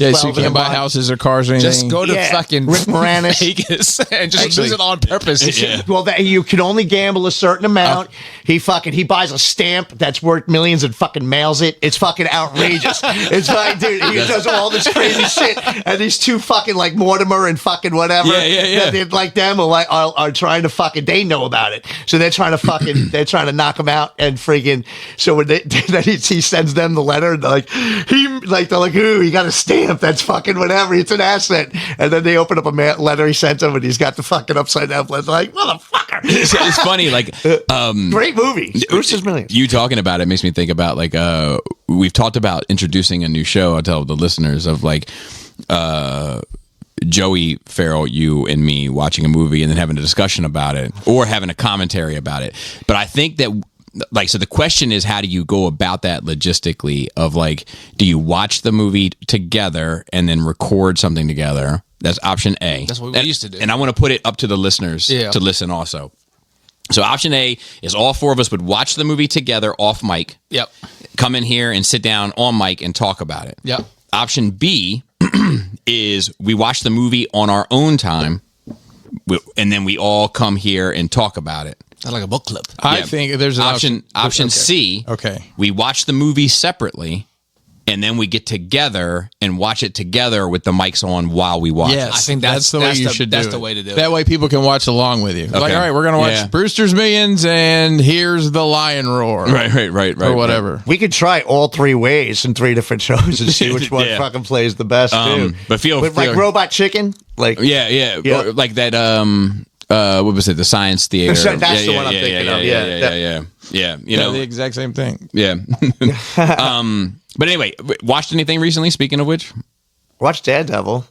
C: Yeah, so you can't buy houses or cars or anything.
D: Just go to fucking
B: Rick Moranis.
D: Vegas and just lose it on purpose.
A: Yeah.
B: Well, you can only gamble a certain amount. He buys a stamp that's worth millions and fucking mails it. It's fucking outrageous. It's like, dude, he does all this crazy shit, and these two fucking like Mortimer and fucking whatever.
A: Yeah.
B: That like them are trying to fucking. They know about it, so they're trying to knock him out and freaking. So when then he sends them the letter, and they're like, ooh, he got a stamp that's fucking whatever. It's an asset. And then they open up a letter he sent him, and he's got the fucking upside down letter. Like, motherfucker.
A: It's funny, like
B: Great movie. Brewster's Millions.
A: You talking about it makes me think about like we've talked about introducing a new show. I'll tell the listeners of like Joey Farrell, you and me watching a movie and then having a discussion about it or having a commentary about it. But I think that like, so the question is, how do you go about that logistically of like, do you watch the movie together and then record something together? That's option A.
D: That's what we used to do.
A: And I want to put it up to the listeners to listen also. So option A is all four of us would watch the movie together off mic.
D: Yep.
A: Come in here and sit down on mic and talk about it.
D: Yep.
A: Option B is we watch the movie on our own time, and then we all come here and talk about it.
D: That's like a book club.
C: I think there's an
A: Option
C: okay.
A: C.
C: Okay.
A: We watch the movie separately, and then we get together and watch it together with the mics on while we watch.
C: Yes,
A: it.
D: I think that's
C: the way
D: that's
C: you
D: the-
C: should
D: that's
C: do
D: the
C: it.
D: way to do it.
C: That way people can watch along with you. Like, all right, we're gonna watch Brewster's Millions, and here's the Lion Roar,
A: Right,
C: or whatever.
B: We could try all three ways in three different shows and see which one fucking plays the best too.
A: But
B: like Robot Chicken, like
A: yeah. Or like that. What was it? The Science Theater.
B: That's the one I'm thinking of.
A: Yeah. You know
C: the exact same thing.
A: Yeah. But anyway, watched anything recently? Speaking of which,
B: watch Daredevil.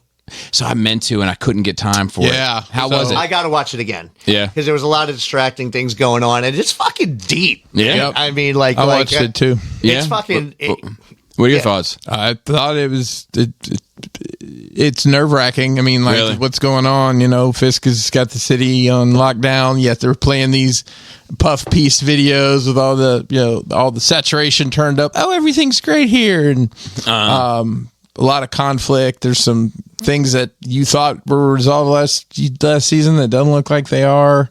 A: so I meant to, and I couldn't get time for it.
C: Yeah.
A: How
C: So-
A: was it?
B: I got to watch it again.
A: Yeah.
B: because there was a lot of distracting things going on, and it's fucking deep.
A: Yeah.
C: Yep.
B: I mean, like
C: I watched it too.
A: Yeah.
B: It's fucking.
A: What are your
B: yeah.
A: thoughts?
C: I thought it's nerve wracking. I mean, like
A: Really?
C: what's going on? You know, Fisk has got the city on lockdown. Yet they're playing these puff piece videos with all the saturation turned up. Oh, everything's great here, and a lot of conflict. There's some things that you thought were resolved last season that doesn't look like they are.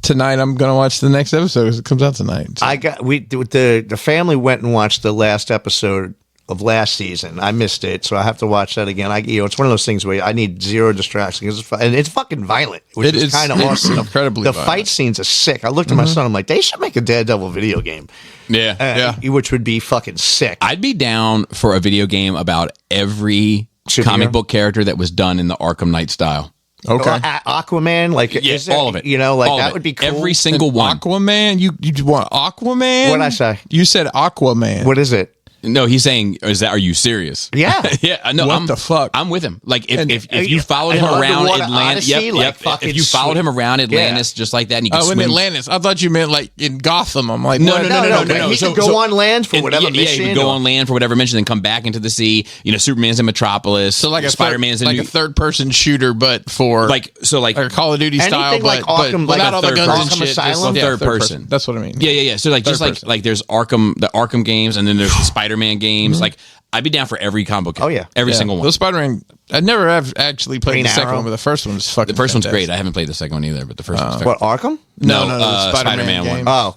C: Tonight I'm going to watch the next episode because it comes out tonight. So.
B: The family went and watched the last episode of last season. I missed it, so I have to watch that again. It's one of those things where I need zero distraction, and it's fucking violent, which is kind of awesome.
C: Incredibly
B: the
C: violent.
B: fight scenes are sick. I looked at my son. I'm like, they should make a Daredevil video game.
A: Yeah.
B: Which would be fucking sick.
A: I'd be down for a video game about every comic book character that was done in the Arkham Knight style.
C: Okay.
B: Aquaman, like
A: all of it.
B: Like that
A: of
B: would
A: it.
B: be cool.
A: Every single one.
C: Aquaman? You want Aquaman?
B: What'd I say?
C: You said Aquaman.
B: What is it?
A: No, he's saying, are you serious?
B: Yeah.
A: Yeah. No,
C: What the fuck?
A: I'm with him. Like if you followed him around
B: Underwater
A: Atlantis,
B: Odyssey, like, fucking
A: if you followed him around Atlantis
B: Yeah.
A: just like that, and you could
C: Oh, in
A: swim.
C: Atlantis. I thought you meant like in Gotham. I'm like,
A: No,
C: what?
A: no.
B: He could go on land for whatever mission.
A: Yeah, he would go on land for whatever mission, then come back into the sea. You know, Superman's in Metropolis.
C: So like a
A: Spider-Man's in
C: like
A: New-
C: a third person shooter, but for
A: like
C: a Call of Duty
B: Anything
C: style,
B: like
C: but
B: Arkham,
C: without
B: like
C: all the
A: third
C: guns and
B: person.
C: shit.
B: Arkham
C: just-
B: Asylum?
A: Third person.
C: That's what I mean.
A: Yeah. So like, just like there's the Arkham games, and then there's the Spider-Man games. Like, I'd be down for every comic book.
B: Oh, yeah.
A: every
C: Yeah.
A: single one.
C: Those Spider-Man. I never have actually played
B: Green
C: the second
B: Arrow.
C: one, but the first one was fucking.
A: The first one's
C: fantastic.
A: great. I haven't played the second one either, but the first one's
B: What, Arkham?
C: No,
A: No,
C: the
A: Spider-Man
C: game.
A: one.
B: Oh.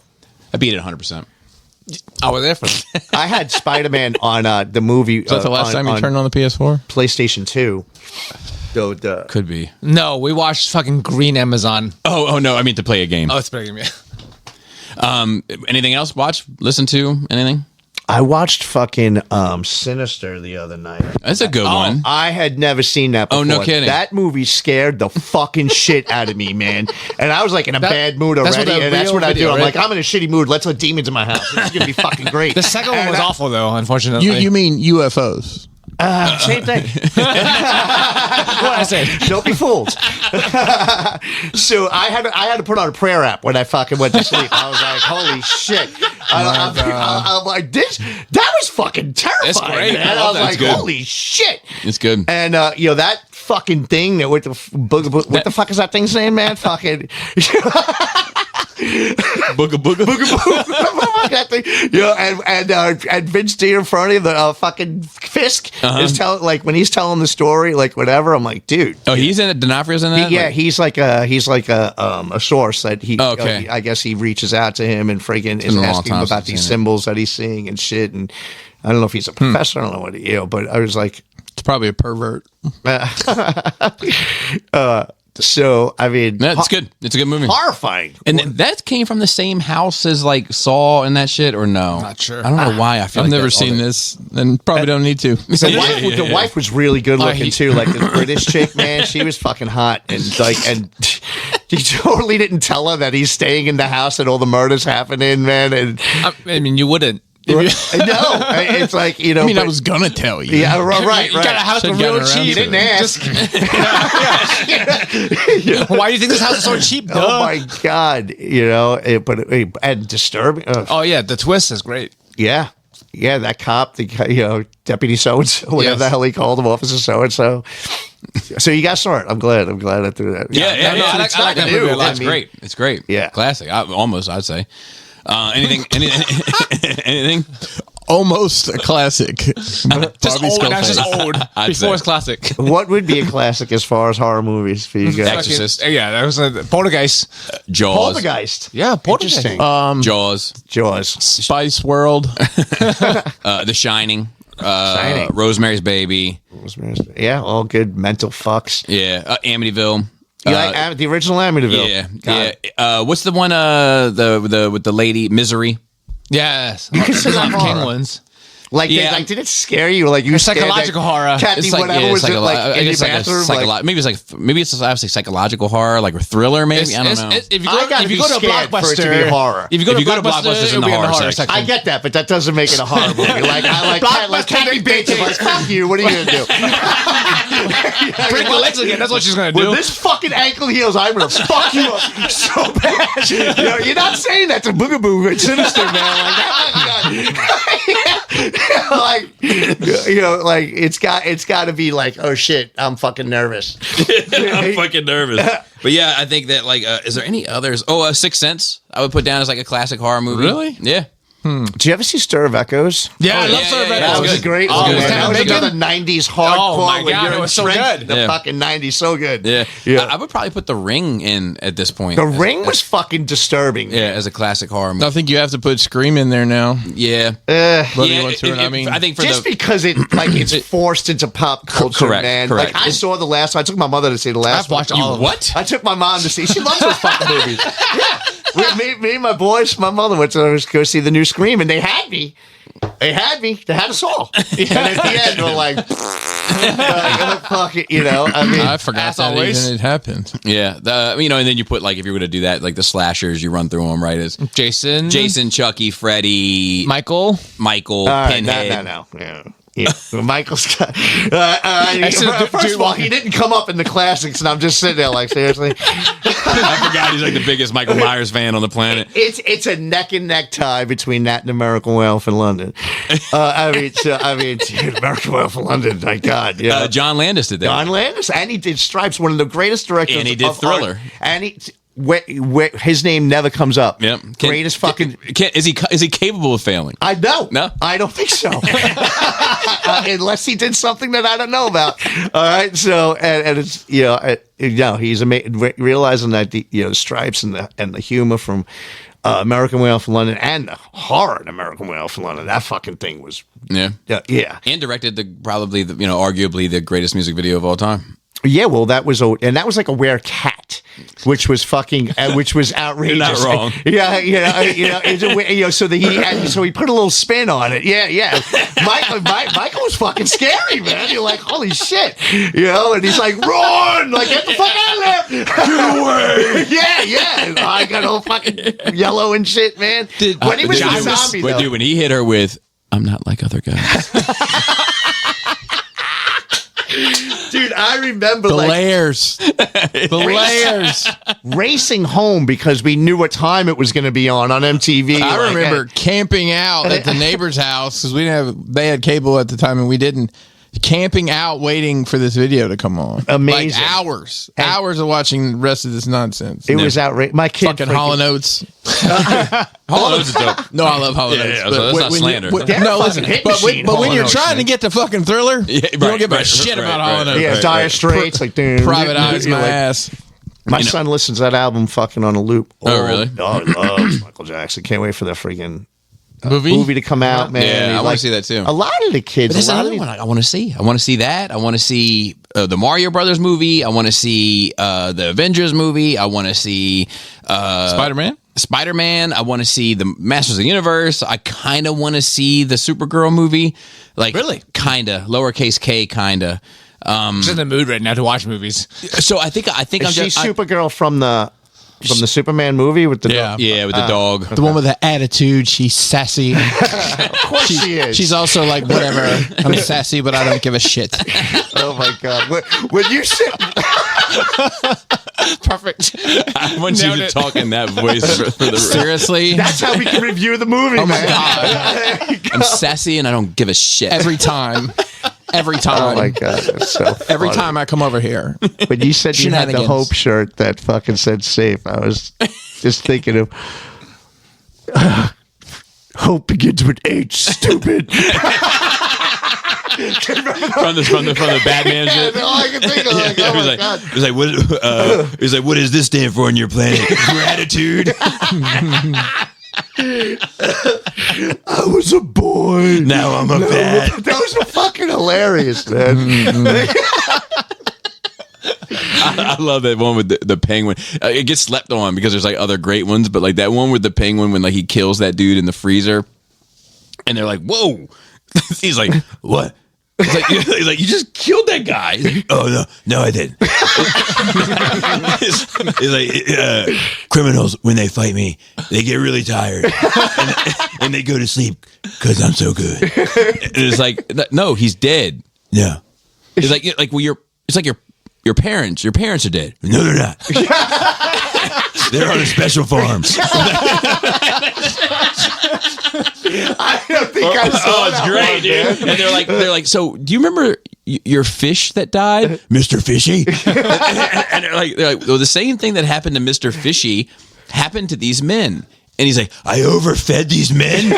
A: I beat it 100%.
D: I was there for that.
B: I had Spider-Man on the movie.
C: Is that the last time you turned on the PS4?
B: PlayStation 2. The
A: Could be.
D: No, we watched fucking Green Amazon.
A: Oh no! I mean to play a game.
D: Oh, it's better than me.
A: Anything else? Watch, listen to anything?
B: I watched fucking Sinister the other night.
A: That's a good one.
B: I had never seen that before.
A: Oh, no kidding.
B: That movie scared the fucking shit out of me, man. And I was like in a bad mood
D: that's
B: already.
D: what the
B: And that's
D: real
B: what I do.
D: video,
B: I'm
D: right?
B: like, I'm in a shitty mood. Let's let demons in my house. This is going to be fucking great.
D: The second one
B: And
D: was
B: I-
D: awful, though, unfortunately.
C: You mean UFOs?
B: Same thing.
D: What I say?
B: Don't be fooled. So I had to put on a prayer app when I fucking went to sleep. I was like, holy shit. I'm like, that was fucking terrifying.
D: It's great.
B: Man.
D: I
B: I
D: love
B: was
D: that.
B: like,
A: It's good.
B: holy shit.
A: It's good.
B: And that fucking thing that with the Bouga Boo, what the fuck is that thing's name, man? Fucking
A: Booga Booga.
B: that thing. And Vince D'Onofrio, the fucking Fisk, is telling, like, when he's telling the story, like whatever. I'm like, dude.
A: Oh, he's in it. D'Onofrio's in that.
B: Yeah, he's like a source that he.
A: Oh, okay.
B: I guess he reaches out to him and friggin' is
A: been a long
B: asking
A: time
B: him about
A: since I've
B: these
A: seen it.
B: symbols that he's seeing and shit. And I don't know if he's a professor. I don't know what but I was like,
C: It's probably a pervert.
B: so I mean,
A: That's good. It's a good movie.
B: horrifying.
A: And that came from the same house as like Saw and that shit, or no?
D: Not sure.
A: I don't know why. I feel
C: I've
A: like
C: never
A: that- all
C: seen
A: that-
C: this, and probably don't need to.
B: The wife was really good looking too, like the British chick, man. She was fucking hot, and he totally didn't tell her that he's staying in the house and all the murders happening, man. And
D: I mean, you wouldn't.
B: no, it's like
C: I mean, I
B: but-
C: was gonna tell you.
B: yeah, right.
D: You got a house for
C: Should've
D: real
C: gotten around
D: cheap.
C: to
B: You didn't ask.
D: Why do you think this house is so cheap? Duh.
B: Oh my god, and disturbing.
D: Oh yeah, the twist is great.
B: Yeah, that cop, deputy so and so, whatever
D: Yes.
B: the hell he called him, officer so and so. So you guys saw it. I'm glad I threw that.
A: Yeah,
D: No, I like that movie a lot.
A: It's great. It's great.
B: Yeah.
A: Classic. I'd say. Anything? Anything?
C: Almost a classic.
D: Just
C: Bobby
D: old. That's just
C: Skullface.
D: old.
A: I'd
D: Before
A: say.
D: it's classic.
B: What would be a classic as far as horror movies for you guys?
A: Exorcist.
D: Yeah, that was Poltergeist.
A: Jaws.
B: Poltergeist.
D: Yeah, Poltergeist.
B: Interesting.
A: Jaws.
B: Jaws.
C: Spice World.
A: The Shining.
B: Shining.
A: Rosemary's Baby.
B: Yeah, all good mental fucks.
A: Yeah. Amityville.
B: You like the original Amityville?
A: Yeah.
B: God.
A: Yeah. What's the one? The with the lady Misery.
D: Yes.
B: You consider that
D: King
B: horror?
D: ones.
B: Like,
A: Yeah.
B: did it scare you? Like you
D: It's
B: scared
D: psychological
B: that
D: horror.
B: Kathy, whatever was it like in your bathroom?
A: maybe it's obviously psychological horror, like a thriller. Maybe I don't know.
D: If you
B: I
D: go,
B: gotta
D: if you
B: be
D: go to
B: scared for it to be
D: Blockbuster,
B: horror.
D: If you go
A: If
D: to
A: you go to
D: Blockbuster,
A: Blockbuster, it's in
D: it'll
A: the
D: be in the
A: horror
D: horror
A: section.
D: section.
B: I get that, but that doesn't make it a horror movie. Like Kathy Bates is like, fuck you. What are you gonna do?
D: Break the legs again. That's what she's gonna do.
B: With this fucking ankle heels, I'm gonna fuck you up so bad. You're not saying that to Bouga Boo and Sinister, man. Like, like it's got to be like, oh shit, I'm fucking nervous.
A: I'm fucking nervous. But yeah, I think that like, is there any others? Oh, Sixth Sense. I would put down as like a classic horror movie.
C: Really?
A: Yeah.
B: Did you ever see Stir of Echoes?
D: Yeah, I love
A: yeah,
D: Sir
A: yeah,
D: Red.
A: yeah,
B: That was
A: good.
B: a great
A: Oh,
B: one.
A: good.
B: Man. That was
D: Bacon?
B: another 90s hardcore.
D: Oh, my
B: where
D: God,
B: you're
D: it was so
B: entrenched
D: good.
B: in the
A: Yeah.
B: fucking 90s. So good.
A: Yeah. I would probably put The Ring in at this point.
B: The Ring was fucking disturbing.
A: Yeah, as a classic horror movie.
C: I think you have to put Scream in there now.
A: Yeah.
C: Whether you
A: Yeah,
C: want to or not. I mean,
A: I think for
B: Just
A: the
B: because it's forced into pop culture,
A: correct,
B: man.
A: correct.
B: Like I saw the last one. I took my mother to see the last
D: I've watched
B: one.
D: all of them.
A: what?
B: I took my mom to see. She loves those fucking movies. Yeah. Me and my boys, my mother went to go see the new Scream, and they had me. They had us all. And at the end, we're like, Fuck it, you know. I mean,
C: I forgot
D: as
C: that
D: always.
C: even it happened.
A: Yeah, and then you put like if you're gonna do that, like the slashers, you run through them, right? As
D: Jason,
A: Chucky, Freddy,
D: Michael.
A: Pinhead.
B: no. Yeah, Michael's got. First of all, he didn't come up in the classics, and I'm just sitting there like, seriously.
A: I forgot he's like the biggest Michael Myers fan on the planet.
B: It's a neck and neck tie between that and American Werewolf in London. Dude, American Werewolf in London, my God. Yeah.
A: John Landis did that.
B: John Landis, and he did Stripes, one of the greatest directors.
A: And he did
B: of
A: Thriller.
B: art. And his name never comes up.
A: Yep.
B: Greatest fucking.
A: Is he capable of failing?
B: I know.
A: No?
B: I don't think so. Unless he did something that I don't know about. All right. So, and it's, he's amazing. Realizing that the Stripes and the humor from American Werewolf in London and the horror in American Werewolf in London, that fucking thing was.
A: Yeah.
B: Yeah.
A: And directed arguably the greatest music video of all time.
B: Yeah, well, that was like a Werecat, which was which was outrageous.
A: You're not wrong.
B: So he put a little spin on it. Yeah. Michael was fucking scary, man. You're like, holy shit, and he's like, run, like get the fuck out of there, get away. Yeah. I got all fucking yellow and shit, man. When he was a zombie, though.
A: Dude, when he hit her with, I'm not like other guys.
B: Dude, I remember
C: The layers.
B: racing home because we knew what time it was going to be on MTV.
C: I remember camping out at the neighbor's house because they had cable at the time and we didn't. Camping out waiting for this video to come on.
B: Amazing.
C: Like hours of watching the rest of this nonsense.
B: It was outrageous. My kid
C: Fucking Hall & Oates.
A: Hall & Oates is dope.
C: No, I love Hall & Oates.
A: Yeah, so that's not slander.
C: No, listen, but when you're trying to get to fucking Thriller, you don't give a shit about Hall & Oates.
B: Yeah, Dire Straits, like dude,
C: Private Eyes, my ass.
B: My son listens to that album fucking on a loop.
A: Oh, really?
B: Oh, he loves Michael Jackson. Can't wait for that freaking
C: Movie
B: to come out, man.
A: Yeah, I want to see that too.
B: A lot of the kids.
A: There's another one I want to see. I want to see that. I want to see the Mario Brothers movie. I want to see the Avengers movie. I want to see Spider-Man. I want to see the Masters of the Universe. I kind of want to see the Supergirl movie. Like, really? Kind of. Lowercase k, kind of.
D: I'm just in the mood right now to watch movies.
A: So I think
B: Is she Supergirl from the Superman movie with the dog?
A: Yeah, with the dog.
C: The one with the attitude. She's sassy.
B: Of course she is.
C: She's also like, whatever. I'm sassy, but I don't give a shit.
B: Oh my God! When you said
D: Perfect.
A: I want you to talk in that voice for the
C: Seriously?
B: that's how we can review the movie,
C: Oh my
B: man.
C: God.
A: I'm sassy and I don't give a shit.
C: Every time.
B: Oh my God! That's so
C: Every
B: funny.
C: time I come over here.
B: When you said you had the
C: Shenanigans.
B: Hope shirt that fucking said safe, I was just thinking of Hope begins with H. Stupid.
A: from the Batman shit.
B: That's all I can think of. Like, oh my God.
A: He's like, what does this stand for on your planet? Gratitude.
B: I was a boy.
A: Now I'm a bat.
B: Those were fucking hilarious, man.
A: I love that one with the penguin. It gets slept on because there's like other great ones, but like that one with the penguin when like he kills that dude in the freezer, and they're like, "Whoa!" He's like, "What?" He's like, you just killed that guy. He's like, oh no, I didn't. He's like, criminals when they fight me, they get really tired and they go to sleep because I'm so good. And it's like, no, he's dead. No, it's like it's like your parents. Your parents are dead. No, they're not. They're on a special farm.
B: I don't think I saw
A: it's
B: that
A: great,
B: one,
A: dude.
B: man.
A: And they're like, so do you remember your fish that died, Mr. Fishy? and they're like, well, the same thing that happened to Mr. Fishy happened to these men. And he's like, I overfed these men.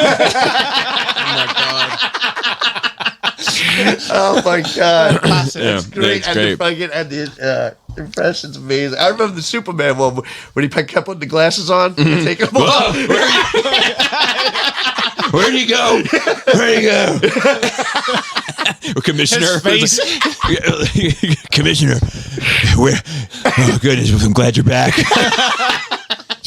B: Oh my God.
A: Yeah,
B: That's great.
A: that's great.
B: The impression's amazing. I remember the Superman one when he kept putting the glasses on and take them off.
A: Where'd he go? Where'd he go? Commissioner.
D: His
A: Commissioner. Where? Oh, goodness. I'm glad you're back.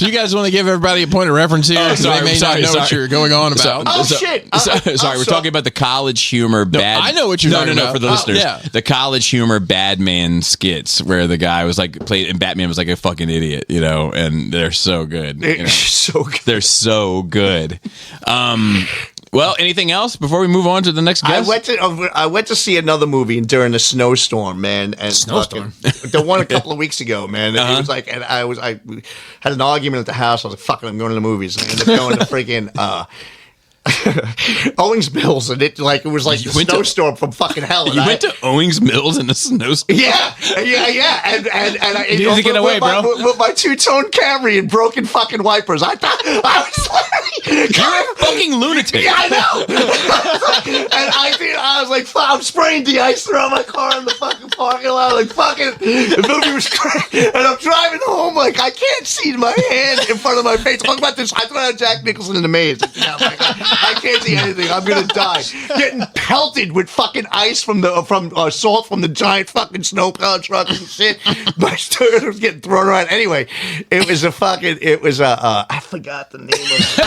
C: So you guys want to give everybody a point of reference here?
A: Oh, sorry,
C: They may
A: sorry,
C: not know what
A: sorry.
C: you're going on about.
B: Oh, shit.
A: Sorry, we're talking about the college humor bad.
C: I know what you're talking
A: No,
C: about.
A: for the
C: Oh,
A: listeners.
C: yeah.
A: The college humor bad man skits where the guy was like played and Batman was like a fucking idiot, you know, and they're so good. You know?
B: So good.
A: They're so good. Well, anything else before we move on to the next guest?
B: I went to see another movie during a snowstorm, man. And
D: Snowstorm?
B: the one a couple of weeks ago, man. It was like, and I had an argument at the house. I was like, "Fuck it, I'm going to the movies." And I ended up going to freaking Owings Mills, and it was like a snowstorm from fucking hell. And
A: You went to Owings Mills in a snowstorm?
B: Yeah, and I
D: You need to get away, bro.
B: With my two-tone Camry and broken fucking wipers. I thought I was like,
A: You're a fucking lunatic.
B: yeah, I know. And I was like, I'm spraying de-ice throughout my car in the fucking parking lot. Like, fucking, the movie was great. And I'm driving home, like, I can't see my hand in front of my face. Talk about this. I thought I had Jack Nicholson in the maze. Yeah, I'm like, I can't see anything. I'm gonna die. Getting pelted with fucking ice from salt from the giant fucking snowplow truck and shit. My sticker was getting thrown around. Anyway, it was I forgot the name of it.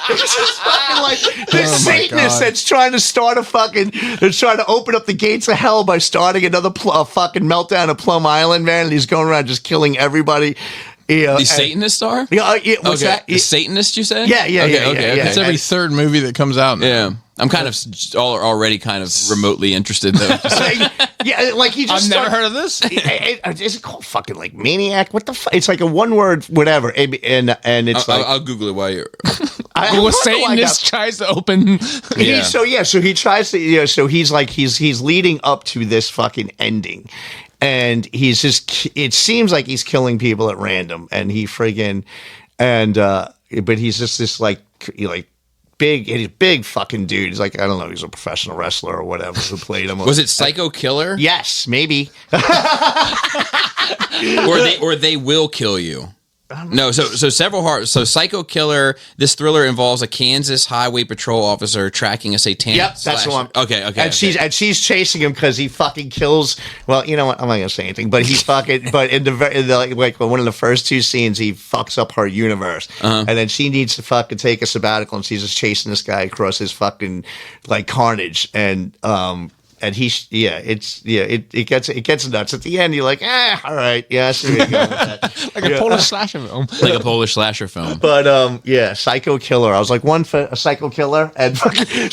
B: It was just fucking like this Satanist that's trying to start that's trying to open up the gates of hell by starting another fucking meltdown of Plum Island, man. And he's going around just killing everybody. Yeah,
A: The Satanist star?
B: Yeah, what's that?
A: The Satanist, you said?
B: Yeah.
C: It's every third movie that comes out now.
A: Yeah. I'm kind of already kind of remotely interested, though.
B: Yeah, like he just.
D: I've never heard of this.
B: Is it called fucking like Maniac? What the fuck? It's like a one word whatever, and it's like
A: I'll Google it while you're.
D: Well, Satanist tries to open.
A: Yeah.
B: So he tries to. So he's like he's leading up to this fucking ending. And he's just, it seems like he's killing people at random. And he friggin', but he's just this like big fucking dude. He's like, I don't know, he's a professional wrestler or whatever who played him.
A: Was it Psycho Killer?
B: Yes, maybe.
A: Or they will kill you. No, so Psycho Killer. This thriller involves a Kansas Highway Patrol officer tracking a satanic.
B: Yep, that's the one.
A: Okay.
B: And she's chasing him because he fucking kills. Well, you know what? I'm not gonna say anything. But he fucking. But in like one of the first two scenes, he fucks up her universe, and then she needs to fucking take a sabbatical, and she's just chasing this guy across his fucking like carnage, and it gets nuts at the end. You're like, all right, yeah, I see where you're going with that.
D: Like a Polish slasher film.
A: like a Polish slasher film.
B: But Psycho Killer. I was like, one for a Psycho Killer and fucking then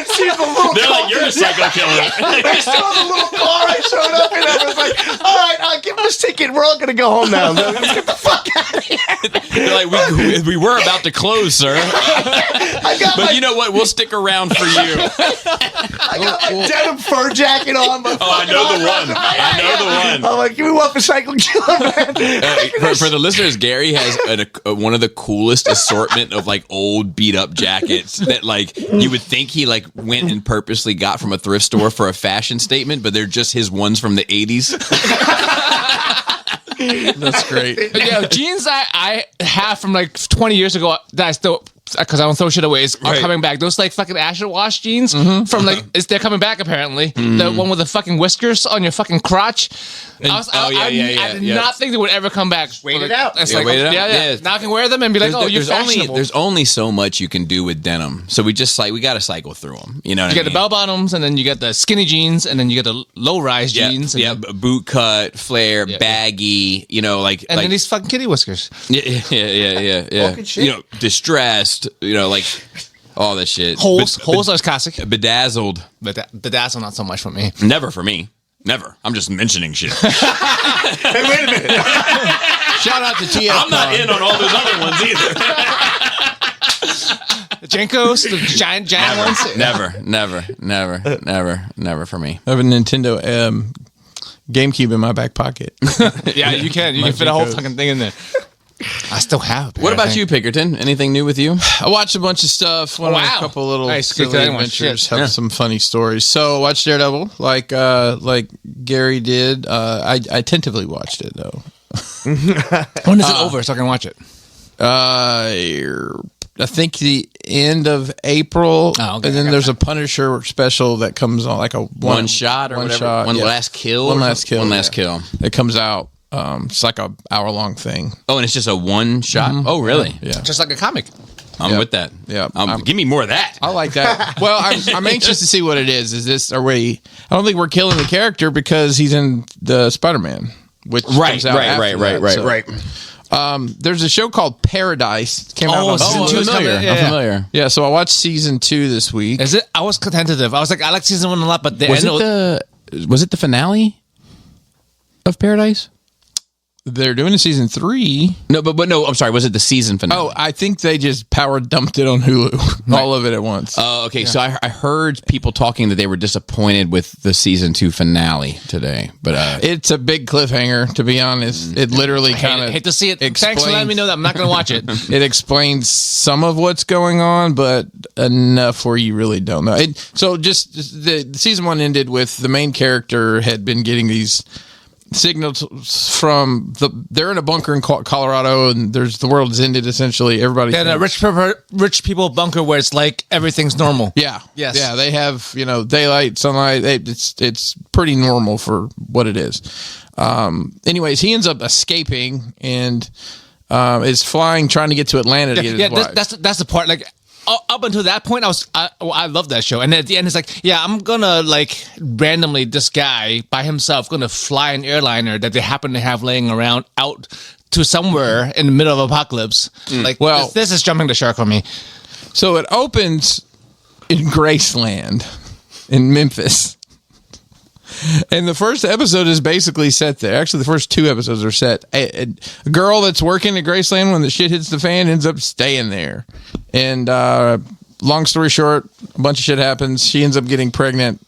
B: see the little
A: They're
B: car.
A: like, you're a Psycho Killer.
B: They saw the little car I showed up in. I was like, all right, I'll give him this ticket. We're all gonna go home now. Let's get the fuck out of here.
A: They're like, we were about to close, sir. But you know what? We'll stick around for you.
B: I got my denim fur jacket on.
A: I know the one. I know the one.
B: I'm like, give me one for Psycho Killer, man.
A: For the listeners, Gary has one of the coolest assortment of like old beat up jackets that like you would think he like went and purposely got from a thrift store for a fashion statement, but they're just his ones from the 80s.
C: That's great.
D: Yeah, jeans I have from like 20 years ago that I still, because I don't throw shit away, are coming back. Those like fucking acid wash jeans from like, they're coming back apparently. The one with the fucking whiskers on your fucking crotch. I did not think they would ever come back.
B: Wait it out.
D: It's
A: Yeah,
D: like,
A: wait it out.
D: yeah.
A: Yeah.
D: Now I can wear them and be like, you're fashionable.
A: There's only so much you can do with denim. So we got to cycle through them. You know what I
D: You
A: mean?
D: get the bell bottoms, and then you get the skinny jeans, and then you get the low rise jeans.
A: Yeah,
D: and then,
A: boot cut, flare, baggy, you know, like
D: then these fucking kitty whiskers.
A: Yeah.
B: Fucking shit.
A: You know, distressed, you know, like all that shit.
D: Holes are classic.
A: Bedazzled.
D: But that's not so much for me.
A: Never for me. Never. I'm just mentioning shit.
B: Hey, wait a minute.
C: Shout out to TF.
A: I'm not in on all those other ones either.
D: The Jenkos, the giant ones.
A: Never for me.
C: I have a Nintendo GameCube in my back pocket.
D: Yeah, you can. You can fit a whole fucking thing in there. I still have.
A: What about you, Pickerton? Anything new with you?
C: I watched a bunch of stuff. Went on
D: Wow.
C: a couple little
D: Nice.
C: silly
D: Good thing.
C: adventures.
D: Shit.
C: Have some funny stories. So watched Daredevil, like Gary did. I tentatively watched it though.
D: When is it over so I can watch it?
C: I think the end of April,
D: Oh, okay.
C: and then there's a Punisher special that comes on, like a
A: One shot or
C: one
A: whatever.
C: shot,
A: One
C: yeah.
A: last kill.
C: One
A: or
C: last
A: something?
C: kill.
A: One
C: yeah.
A: last kill.
C: It comes out It's like a hour-long thing.
A: Oh, and it's just a one shot. Oh, really?
C: Yeah.
D: Just like a comic.
A: I'm with that.
C: Yeah.
A: Give me more of that.
C: I like that. Well, I'm anxious to see what it is. Is this, are we, I don't think we're killing the character because he's in the Spider-Man, which comes out after that, so. There's a show called Paradise. Came out on
D: season 2 is coming.
A: I'm familiar.
C: Yeah, so I watched season 2 this week.
D: Is it? I was tentative. I was like, I like season 1 a lot, but
A: Was it the finale of Paradise?
C: They're doing a season 3.
A: No, but no. I'm sorry. Was it the season finale?
C: Oh, I think they just power dumped it on Hulu, all of it at once.
A: Oh, okay. So I heard people talking that they were disappointed with the season 2 finale today, but
C: it's a big cliffhanger, to be honest. It literally kind of
D: hate to see it. Thanks for letting me know that. I'm not going to watch it.
C: It explains some of what's going on, but enough where you really don't know. So just the season 1 ended with the main character had been getting these signals from they're in a bunker in Colorado, and the world has ended essentially. Everybody
D: in a rich people bunker where it's like everything's normal.
C: Yeah.
D: Yes.
C: Yeah. They have daylight, sunlight. It's pretty normal for what it is. Anyways, he ends up escaping and is flying, trying to get to Atlanta to get his wife.
D: That's the part. Like up until that point, I love that show, and at the end, it's like, yeah, I'm gonna like randomly this guy by himself gonna fly an airliner that they happen to have laying around out to somewhere in the middle of apocalypse. Like, well, this is jumping the shark on me.
C: So it opens in Graceland in Memphis. And the first episode is basically set there. Actually, the first 2 episodes are set. A girl that's working at Graceland, when the shit hits the fan, ends up staying there. And long story short, a bunch of shit happens. She ends up getting pregnant.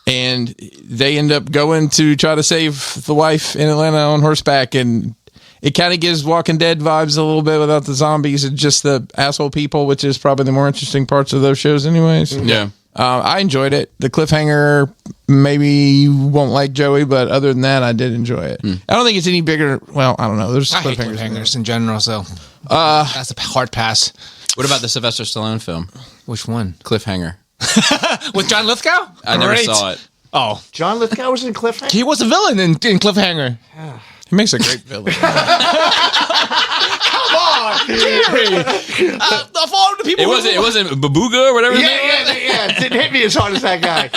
C: And they end up going to try to save the wife in Atlanta on horseback. And it kind of gives Walking Dead vibes a little bit without the zombies and just the asshole people, which is probably the more interesting parts of those shows anyways.
A: Yeah.
C: I enjoyed it. The cliffhanger, maybe you won't like Joey, but other than that, I did enjoy it. I don't think it's any bigger. Well, I don't know. There's
D: I hate cliffhangers in general, so that's a hard pass.
A: What about the Sylvester Stallone film?
D: Which one?
A: Cliffhanger.
D: With John Lithgow?
A: I never saw it.
D: Oh.
B: John Lithgow was in Cliffhanger?
D: He was a villain in Cliffhanger.
C: He makes a great villain.
D: Come on, Jerry. Of all the people,
A: it wasn't Bouga or whatever.
B: Yeah. It didn't hit me as hard as that guy.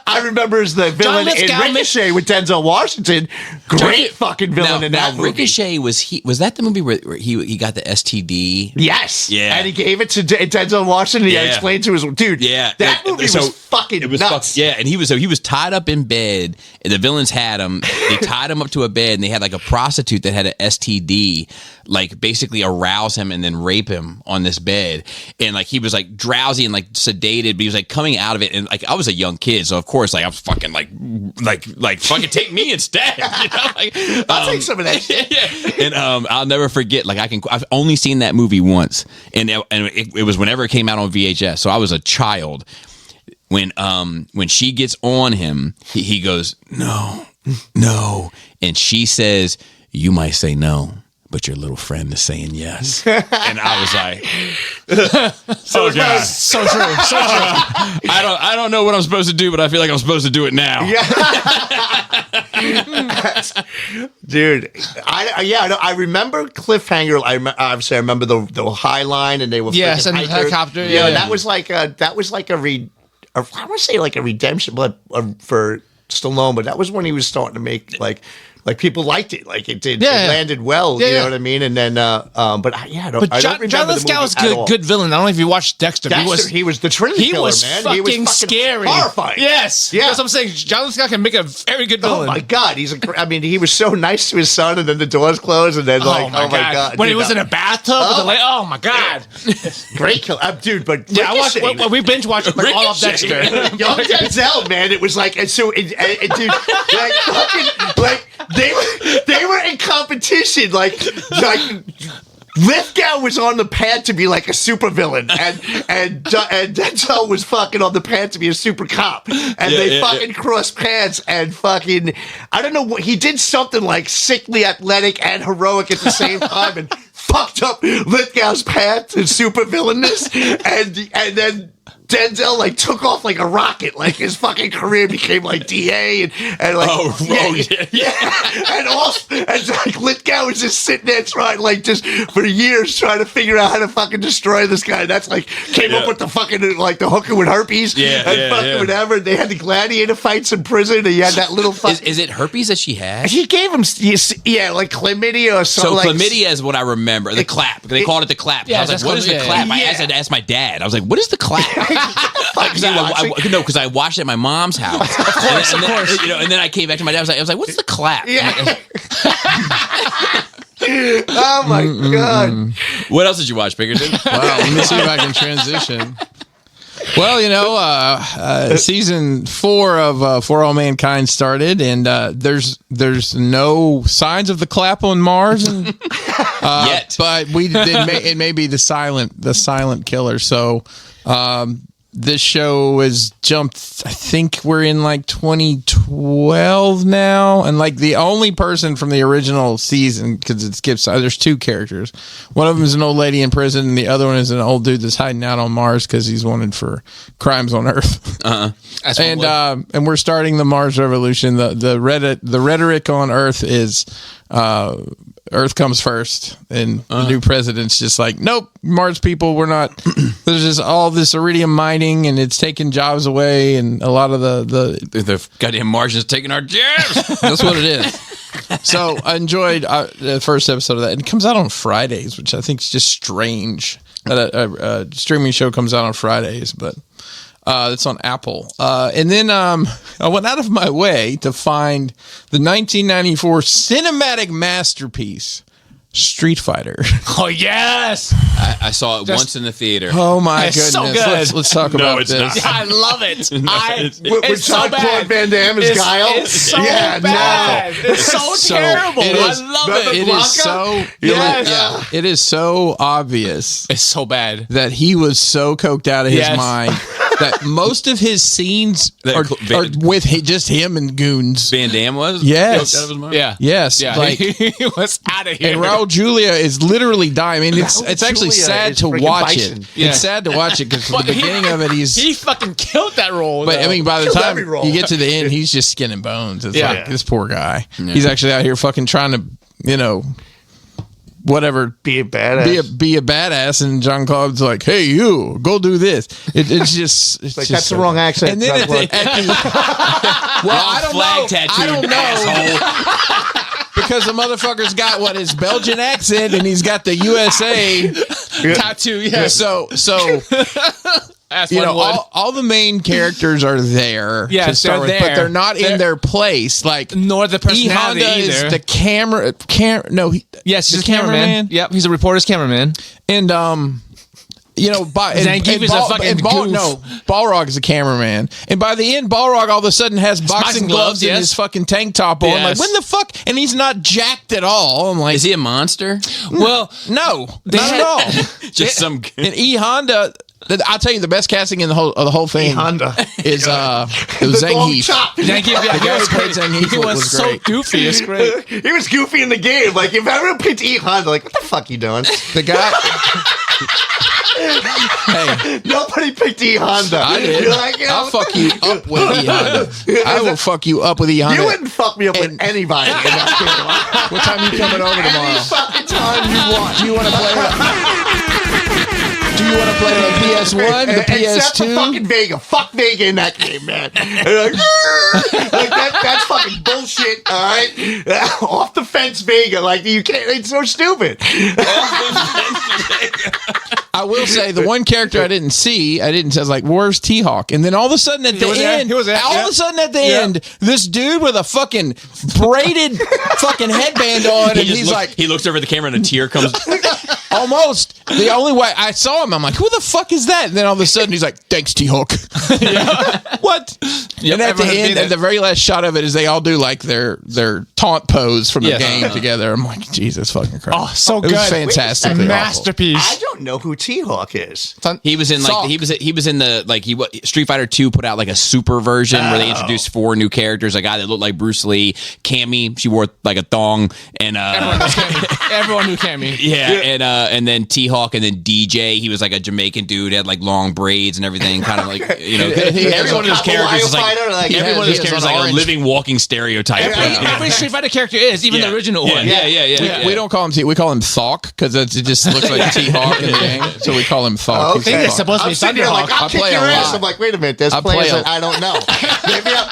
B: I remember as the villain in Ricochet with Denzel Washington. Great fucking villain in that movie.
A: Ricochet was that the movie where he got the STD?
B: Yes.
A: Yeah.
B: And he gave it to Denzel Washington. He explained to his dude.
A: Yeah.
B: That movie was fucking nuts.
A: And he was tied up in bed, and the villains had him. They tied him up to a bed, and they had like a prostitute that had an STD, like basically arouse him and then rape him on this bed. And like he was like drowsy and like sedated, but he was like coming out of it. And like I was a young kid, so of course like I was fucking like fucking take me instead. You know? Like,
B: I'll take some of that shit.
A: Yeah. And I'll never forget. Like I've only seen that movie once, and it was whenever it came out on VHS. So I was a child. When she gets on him, he goes, no, and she says, you might say no, but your little friend is saying yes. And I was like,
D: so true.
A: I don't know what I'm supposed to do, but I feel like I'm supposed to do it now.
B: Yeah. Dude, I remember Cliffhanger. Obviously I remember the High Line, and they were
D: and the helicopter.
B: Yeah, that was like a I want to say like a redemption, but for Stallone. But that was when he was starting to make like people liked it, like it did. It landed well, you know what I mean. And then, I don't remember
D: John Lithgow was good villain. I don't know if you watched Dexter.
B: He was the Trinity Killer, man.
D: He was
B: fucking
D: scary,
B: horrifying.
D: Yes,
B: yeah.
D: That's what I'm saying. John Lithgow can make a very good villain.
B: Oh my god, he was so nice to his son, and then the doors closed, and then oh my god,
D: when he was in a bathtub with the oh my god,
B: great killer, dude. But
D: we binge watched all of Dexter.
B: Young Denzel, man, it was like, and so, dude, like fucking like. They were in competition, like Lithgow was on the path to be like a supervillain, and Denzel was fucking on the path to be a super cop, and they crossed paths, and fucking I don't know what he did, something like sickly athletic and heroic at the same time, and fucked up Lithgow's path to supervillainness, and then Denzel like took off like a rocket, like his fucking career became like DA and like and like Lithgow was just sitting there trying like just for years trying to figure out how to fucking destroy this guy. That's like came up with the fucking like the hooker with herpes and fucking whatever. They had the gladiator fights in prison and he had that little fucking
A: Is it herpes that she had?
B: he gave him like chlamydia or something.
A: So
B: like,
A: chlamydia is what I remember. The clap. They called it the clap.
D: Yeah,
A: I was like, what is the clap? I had to ask my dad. I was like, what is the clap? Because I watched it at my mom's house. Of course. And then I came back to my dad. I was like, what's the clap?
B: Yeah. Oh my god!
A: What else did you watch, Pinkerton?
C: Wow, let me see if I can transition. Well, season 4 of For All Mankind started, and there's no signs of the clap on Mars, and,
A: Yet,
C: but it may be the silent killer. So this show has jumped. I think we're in like 2012 now, and like the only person from the original season, because it skips. There's 2 characters. One of them is an old lady in prison, and the other one is an old dude that's hiding out on Mars because he's wanted for crimes on Earth. And we're starting the Mars Revolution. The rhetoric on Earth is. Earth comes first, and the new president's just like, nope, Mars people, we're not. There's just all this iridium mining, and it's taking jobs away, and a lot of
A: the goddamn Martians taking our jobs.
C: That's what it is. So I enjoyed the first episode of that. And it comes out on Fridays, which I think is just strange that a streaming show comes out on Fridays, but it's on Apple. And then I went out of my way to find the 1994 cinematic masterpiece, Street Fighter.
D: Oh, yes.
A: I saw it once in the theater.
C: Oh, my
D: It's
C: goodness.
D: so good.
C: Let's talk about
A: it's
C: this.
A: not.
D: I love it.
B: With
D: It's so
B: Jean-Claude
D: bad.
B: Van Damme as Guile.
D: It's so
B: Yeah,
D: bad.
B: no.
D: It's so
C: So,
D: terrible.
C: it is-
D: I love
B: Remember
D: it.
C: It is so
D: Yes.
C: it is so obvious
D: It's so bad.
C: that he was so coked out of his
D: Yes.
C: mind that most of his scenes
A: That
C: are
A: Van-
C: with just him and goons.
A: Van Damme was?
C: Yes.
A: Out of his mind?
D: Yeah.
C: Yes,
D: Yeah.
C: like
D: He was out of here.
C: and Raul Julia is literally dying. I mean, it's
B: Raul
C: actually
B: Julia
C: sad
B: is
C: to
B: freaking
C: watch
B: Bison.
C: it.
D: Yeah.
C: It's sad to watch it because from
D: But
C: the beginning of it,
D: he fucking killed that role.
C: But
D: though.
C: I mean, by the
B: Killed
C: time
B: every role.
C: you get to the end, he's just skin and bones. It's
D: Yeah.
C: like this poor guy. He's actually out here fucking trying to, whatever,
B: Be a badass.
C: be a badass, and John Claude's like, "Hey, you go do this." It's just
B: like,
C: just
B: that's the wrong accent.
C: And then
B: Jean-Claude.
C: well, I don't
A: flag
C: know.
A: tattoo,
C: I don't know.
A: asshole.
C: Because the motherfucker's got his Belgian accent, and he's got the USA
D: tattoo. Yeah.
C: So
D: That's
C: all the main characters are there.
D: Yes,
C: to start
D: they're
C: with, but
D: there.
C: they're not in
D: They're-
C: their place. Like
D: nor the
C: E.
D: personality
C: Honda
D: either.
C: is the camera.
D: Yes, he's
C: the
D: a cameraman. Yep, he's a reporter's cameraman.
C: and
D: Zangief is a fucking goof.
C: Balrog is a cameraman, and by the end, Balrog all of a sudden has boxing gloves and
D: yes.
C: his fucking tank top on.
D: Yes.
C: Like, when the fuck? And he's not jacked at all. I'm like,
A: Is he a monster?
D: Well,
C: no, not at all.
A: Just some.
C: And E. Honda. I'll tell you, the best casting in the whole thing
B: Honda.
C: is it was
B: The long
C: Zangief.
B: chop.
D: Zangief, yeah,
C: The guy who played Zangief
D: he was so
C: great.
D: goofy. It's great.
B: He was goofy in the game. Like, if everyone picked E. Honda, like, what the fuck you doing?
C: The guy. Hey,
B: Nobody picked E. Honda.
C: I did.
B: You're like,
C: I'll fuck you up with E. Honda. I will fuck you up with E. Honda.
B: You wouldn't fuck me up with anybody in that game.
C: What time you coming over
B: Any
C: tomorrow?
B: fucking time you want.
C: Do you want to play? Do you want to play the PS1, the
B: Except for
C: PS2?
B: fucking Vega. Fuck Vega in that game, man. And like that's fucking bullshit, all right? Off the fence Vega. Like, you can't, it's so stupid.
C: I will say the one character I didn't see, I was like, where's T-Hawk? And then all of a sudden at the
D: was there.
C: end,
D: He was there.
C: all
D: Yeah.
C: of a sudden at the end, this dude with a fucking braided fucking headband on, and he's like,
A: he looks over at the camera and a tear comes.
C: almost the only way I saw him, I'm like, who the fuck is that? And then all of a sudden he's like, thanks, T-Hawk. What?
D: Yep,
C: and at the
D: everyone
C: end,
D: did it.
C: at the very last shot of it is they all do like their taunt pose from the
D: Yes.
C: game together. I'm like, Jesus fucking Christ.
D: Oh, so
C: it was
D: good.
C: fantastically awful.
D: Masterpiece.
B: I don't know who T-Hawk is.
A: He was in
C: Salk.
A: he was in the Street Fighter 2 put out like a super version where they introduced 4 new characters. A guy that looked like Bruce Lee, Cammy, she wore like a thong, and
D: Everyone knew Cammy.
A: yeah, and and then T-Hawk, and then DJ. He was like a Jamaican dude, had like long braids and everything, kind of like every one of his characters is like every one of his characters is like a living, walking stereotype.
D: Every Street Fighter character is, even the original one.
A: Yeah.
C: We don't call him T. We call him Thawk because it just looks like T-Hawk in the game. So we call him Thawk.
B: Okay.
D: It's supposed to be
B: I'm
D: Thunderhawk.
B: I'll kick your ass. I'm like, wait a minute. There's players that I don't know.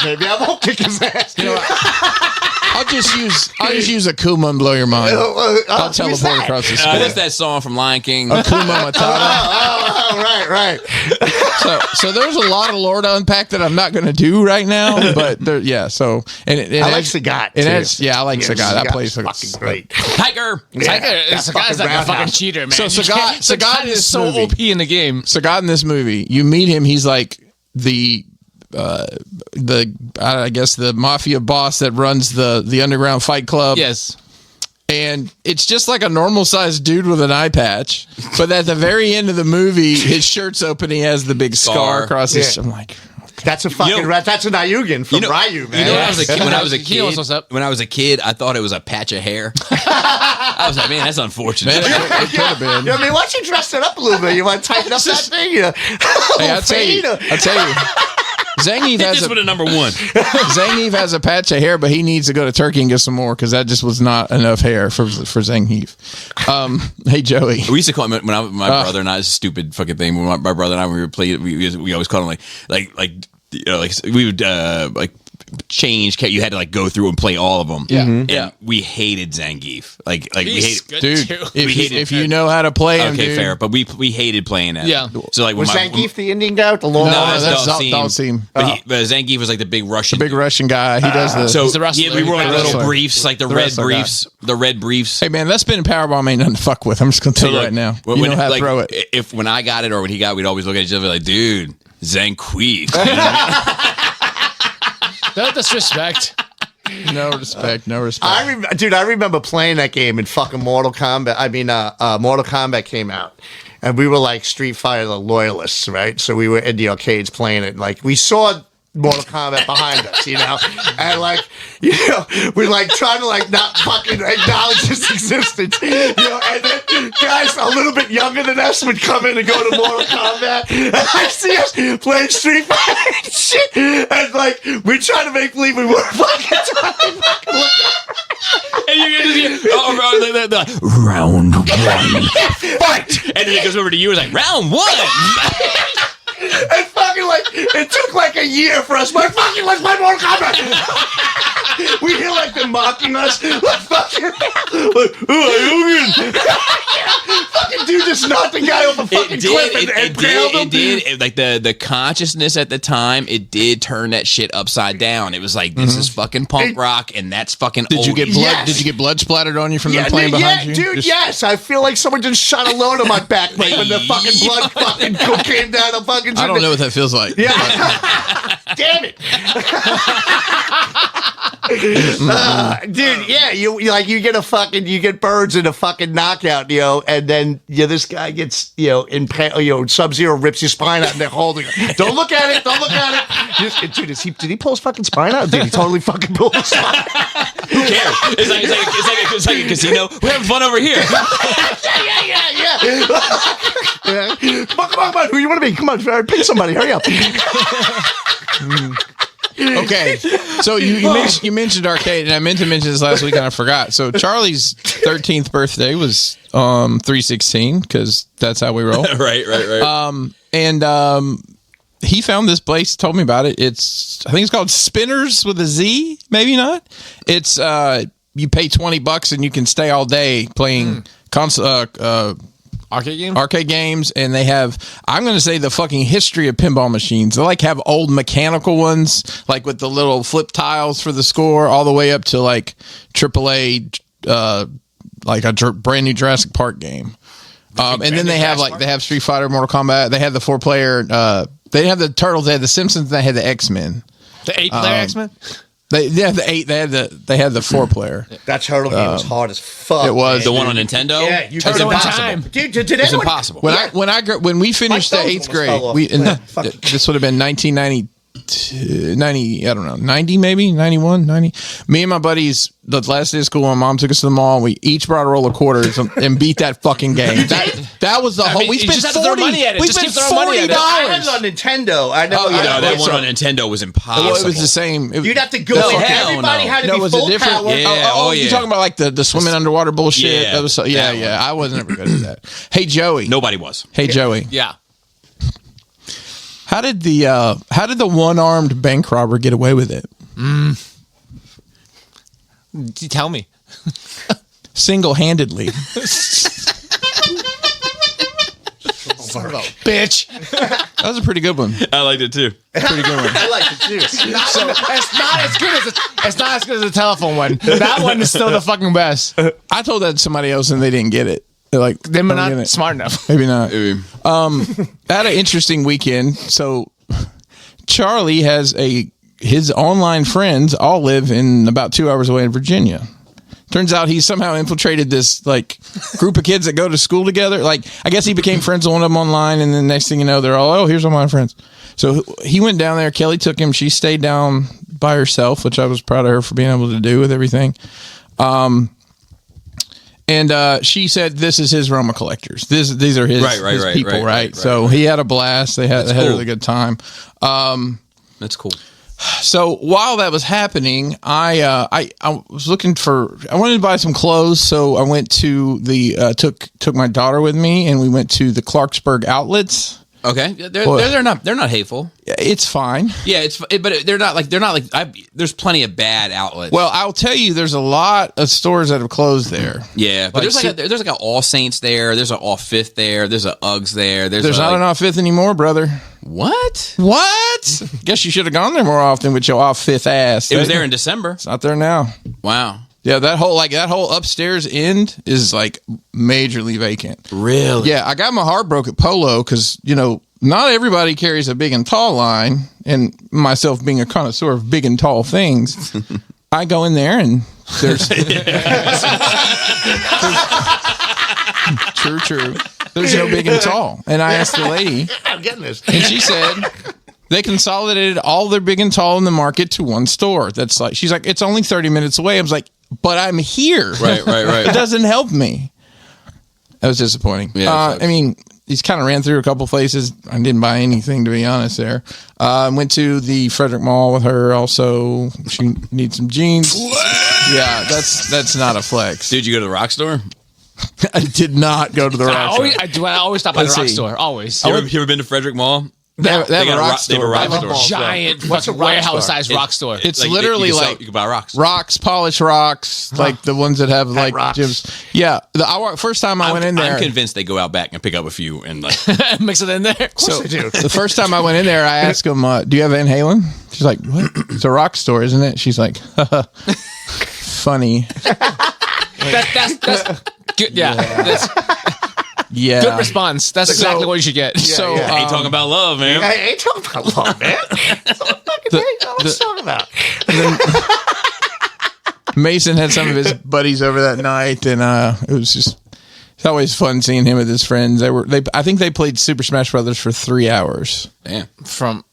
B: Maybe I won't kick his ass.
C: I'll just use Akuma and blow your mind. I'll teleport across the screen.
A: That's that song from Lion King.
C: Akuma Matata.
B: Right.
C: So there's a lot of lore to unpack that I'm not going to do right now, but So
B: I like Sagat.
C: I like Sagat. That plays
B: fucking great.
A: Tiger.
D: Sagat's like a fucking cheater, man.
C: So Sagat
D: is so OP in the game.
C: Sagat in this movie, you meet him. He's like the I guess the mafia boss that runs the underground fight club.
D: Yes.
C: And it's just like a normal sized dude with an eye patch. But at the very end of the movie, his shirt's open. He has the big scar across his. I'm like,
B: that's a fucking that's an Ayugan from Ryu, man.
A: You know, when I was a kid, I thought it was a patch of hair. I was like, man, that's unfortunate.
C: Man, it could have been.
B: I mean, once you dress it up a little bit, you want to tighten up that thing.
C: Hey, I'll tell you. Zangief has
A: with a number one.
C: Zangief has a patch of hair, but he needs to go to Turkey and get some more because that just was not enough hair for Zangief. Hey, Joey.
A: We used to call him when my brother and I. It's a stupid fucking thing. When my brother and I we always called him like we would change. You had to like go through and play all of them.
C: Yeah,
A: and we hated Zangief. Like we hated,
C: dude. If you know how to play him,
A: okay,
C: dude.
A: fair. But we hated playing that.
D: Yeah.
A: So like
B: was Zangief the Indian guy with the long?
C: No, that's Dalsim.
A: But Zangief was like the big Russian
C: guy. He does the.
A: So
D: he's the wrestler.
A: we wore like little
C: wrestler.
A: briefs, like the red briefs.
C: Guy.
A: The red briefs.
C: Hey man, that spinning powerbomb ain't nothing to fuck with. I'm just gonna tell you right now. You know how to throw it.
A: When I got it or when he got, we'd always look at each other like, dude, Zangief.
D: No disrespect.
C: No respect.
B: I remember playing that game in fucking Mortal Kombat. I mean, Mortal Kombat came out, and we were like Street Fighter loyalists, right? So we were in the arcades playing it. And, like, we saw Mortal Kombat behind us, and like, we're like trying to like not fucking acknowledge its existence, and then guys a little bit younger than us would come in and go to Mortal Kombat, and I see us playing Street Fighter and shit, and like we're trying to make believe we were fucking trying to fucking look.
A: And you get the round one fight, and then it goes over to you. It's like round one.
B: And fucking like, it took like a year for us. Like, fucking, let's play Mortal Kombat. We hear like them mocking us. Like, fucking, like, fucking dude just knocked the guy off a fucking cliff and impaled him.
A: It did. Like the consciousness at the time, it did turn that shit upside down. It was like, this is fucking punk rock, and that's fucking.
C: Did you get blood?
B: Yes.
C: Did you get blood splattered on you from them playing behind you?
B: Dude, yes. I feel like someone just shot a load on my back, like when the fucking blood fucking came down the fucking.
C: I don't know what that feels like.
B: Yeah. Damn it. Dude, yeah, you get birds in a fucking knockout, and then this guy gets, Sub-Zero rips your spine out and they're holding it. Don't look at it. Dude, did he pull his fucking spine out? Did he totally fucking pull his spine out?
A: Who cares? It's like a casino. We're having fun over here.
B: Yeah. Come on. Who you want to be? Come on, pick somebody. Hurry up.
C: Okay, so you mentioned arcade, and I meant to mention this last week, and I forgot. So Charlie's 13th birthday was 3/16 because that's how we roll.
A: Right.
C: And he found this place, told me about it. I think it's called Spinners with a Z, maybe not. It's you pay $20 and you can stay all day playing arcade games, and they have, I'm going to say, the fucking history of pinball machines. They like have old mechanical ones, like with the little flip tiles for the score, all the way up to like AAA, like a brand new Jurassic Park game. And then they have Street Fighter, Mortal Kombat. They have the 4-player. They have the Turtles. They had the Simpsons. They had the X-Men.
D: The 8-player X-Men.
C: They had the 8. They had the 4-player.
B: That turtle game was hard as fuck.
C: It was
A: the one on Nintendo.
B: Yeah,
A: it's impossible.
B: Dude,
A: it's impossible.
C: When we finished the 8th grade, this would have been 1992. 90, I don't know, 90 maybe, 91, 90. Me and my buddies, the last day of school, my mom took us to the mall. And we each brought a roll of quarters and beat that fucking game. That was the whole. We spent
D: just have to throw money at it.
C: We
D: Just
C: spent
D: keep throwing money at it.
B: I had
C: $40.
B: it on Nintendo. I know.
A: No, that one on Nintendo was impossible.
C: Well, it was the same.
B: You'd have to go.
A: No,
B: in.
A: hell
B: Everybody
A: no.
B: had to
C: No,
B: be
C: was
B: full
C: it different?
B: power.
A: Yeah.
C: Oh,
A: Oh, yeah.
C: you're talking about like the swimming underwater bullshit.
A: Yeah,
C: That was so,
A: that one.
C: I was never good at that. Hey Joey.
A: Nobody was.
C: Hey Joey.
D: Yeah.
C: How did the one-armed bank robber get away with it?
D: You tell me.
C: Single-handedly.
D: Bitch.
C: That was a pretty good one.
A: I liked it too.
C: Pretty good one.
B: I like it too.
D: It's not as good as the telephone one. That one is still the fucking best.
C: I told that to somebody else and they didn't get it. They're like,
D: They're
C: "Don't
D: not
C: get it."
D: smart enough.
C: Maybe not.
A: Maybe.
C: I had an interesting weekend. So Charlie has his online friends all live in about 2 hours away in Virginia. Turns out he somehow infiltrated this like group of kids that go to school together. Like, I guess he became friends with one of them online, and then next thing you know, they're all, oh, here's all my friends. So he went down there. Kelly took him. She stayed down by herself, which I was proud of her for being able to do with everything. And she said, "This is his Roma collectors. These are his, his people, right? So he had a blast. They had a really good time.
A: That's cool.
C: So while that was happening, I was looking I wanted to buy some clothes. So I went to took my daughter with me, and we went to the Clarksburg outlets.
A: Okay, they're not hateful.
C: It's fine.
A: Yeah, but they're not like there's plenty of bad outlets.
C: Well, I'll tell you, there's a lot of stores that have closed there.
A: Yeah, but there's like an All Saints there. There's an All Fifth there. There's an Uggs there. There's
C: not an off Fifth anymore, brother.
A: What?
C: What? Guess you should have gone there more often with your off Fifth ass.
A: It was there in December.
C: It's not there now.
A: Wow.
C: Yeah, that whole upstairs end is like majorly vacant.
A: Really?
C: Yeah, I got my heart broke at Polo because, not everybody carries a big and tall line, and myself being a connoisseur of big and tall things, I go in there and there's true. There's no big and tall. And I asked the lady,
B: I'm getting this.
C: and she said they consolidated all their big and tall in the market to one store. She's like, it's only 30 minutes away. I was like, but I'm here.
A: Right.
C: It doesn't help me. That was disappointing.
A: Yeah,
C: I mean, he's kind of ran through a couple places. I didn't buy anything, to be honest, there. Went to the Frederick Mall with her also. She needs some jeans. Yeah, that's not a flex.
A: Dude, you go to the Rock store?
C: I did not go to the Rock store.
D: I always stop by the
C: Let's
D: Rock
C: see.
D: store. Always.
A: You ever been to Frederick Mall?
C: They have a Rock
A: They have a
C: store.
A: Rock
D: They have a
A: store.
D: giant
B: What's a
D: fucking
B: rock
D: warehouse-sized rock store.
C: It's
A: Like,
C: literally
A: you
C: like
A: can buy rocks.
C: rocks, polished rocks, like the ones that have like
B: rocks.
C: gyms. Yeah, first time I went in there.
A: I'm convinced they go out back and pick up a few and like.
D: Mix it in there.
C: So the first time I went in there, I asked him, "Do you have Van Halen?" She's like, "What? It's a rock store, isn't it?" She's like, "Funny."
D: That's good. Yeah. That's
C: Yeah.
D: good response. That's exactly what you should get.
C: So
A: Ain't talking about love, man.
B: I ain't talking about love, man. That's what I'm talking about.
C: Mason had some of his buddies over that night, and it was just. It's always fun seeing him with his friends. I think they played Super Smash Brothers for 3 hours.
A: Damn.
D: From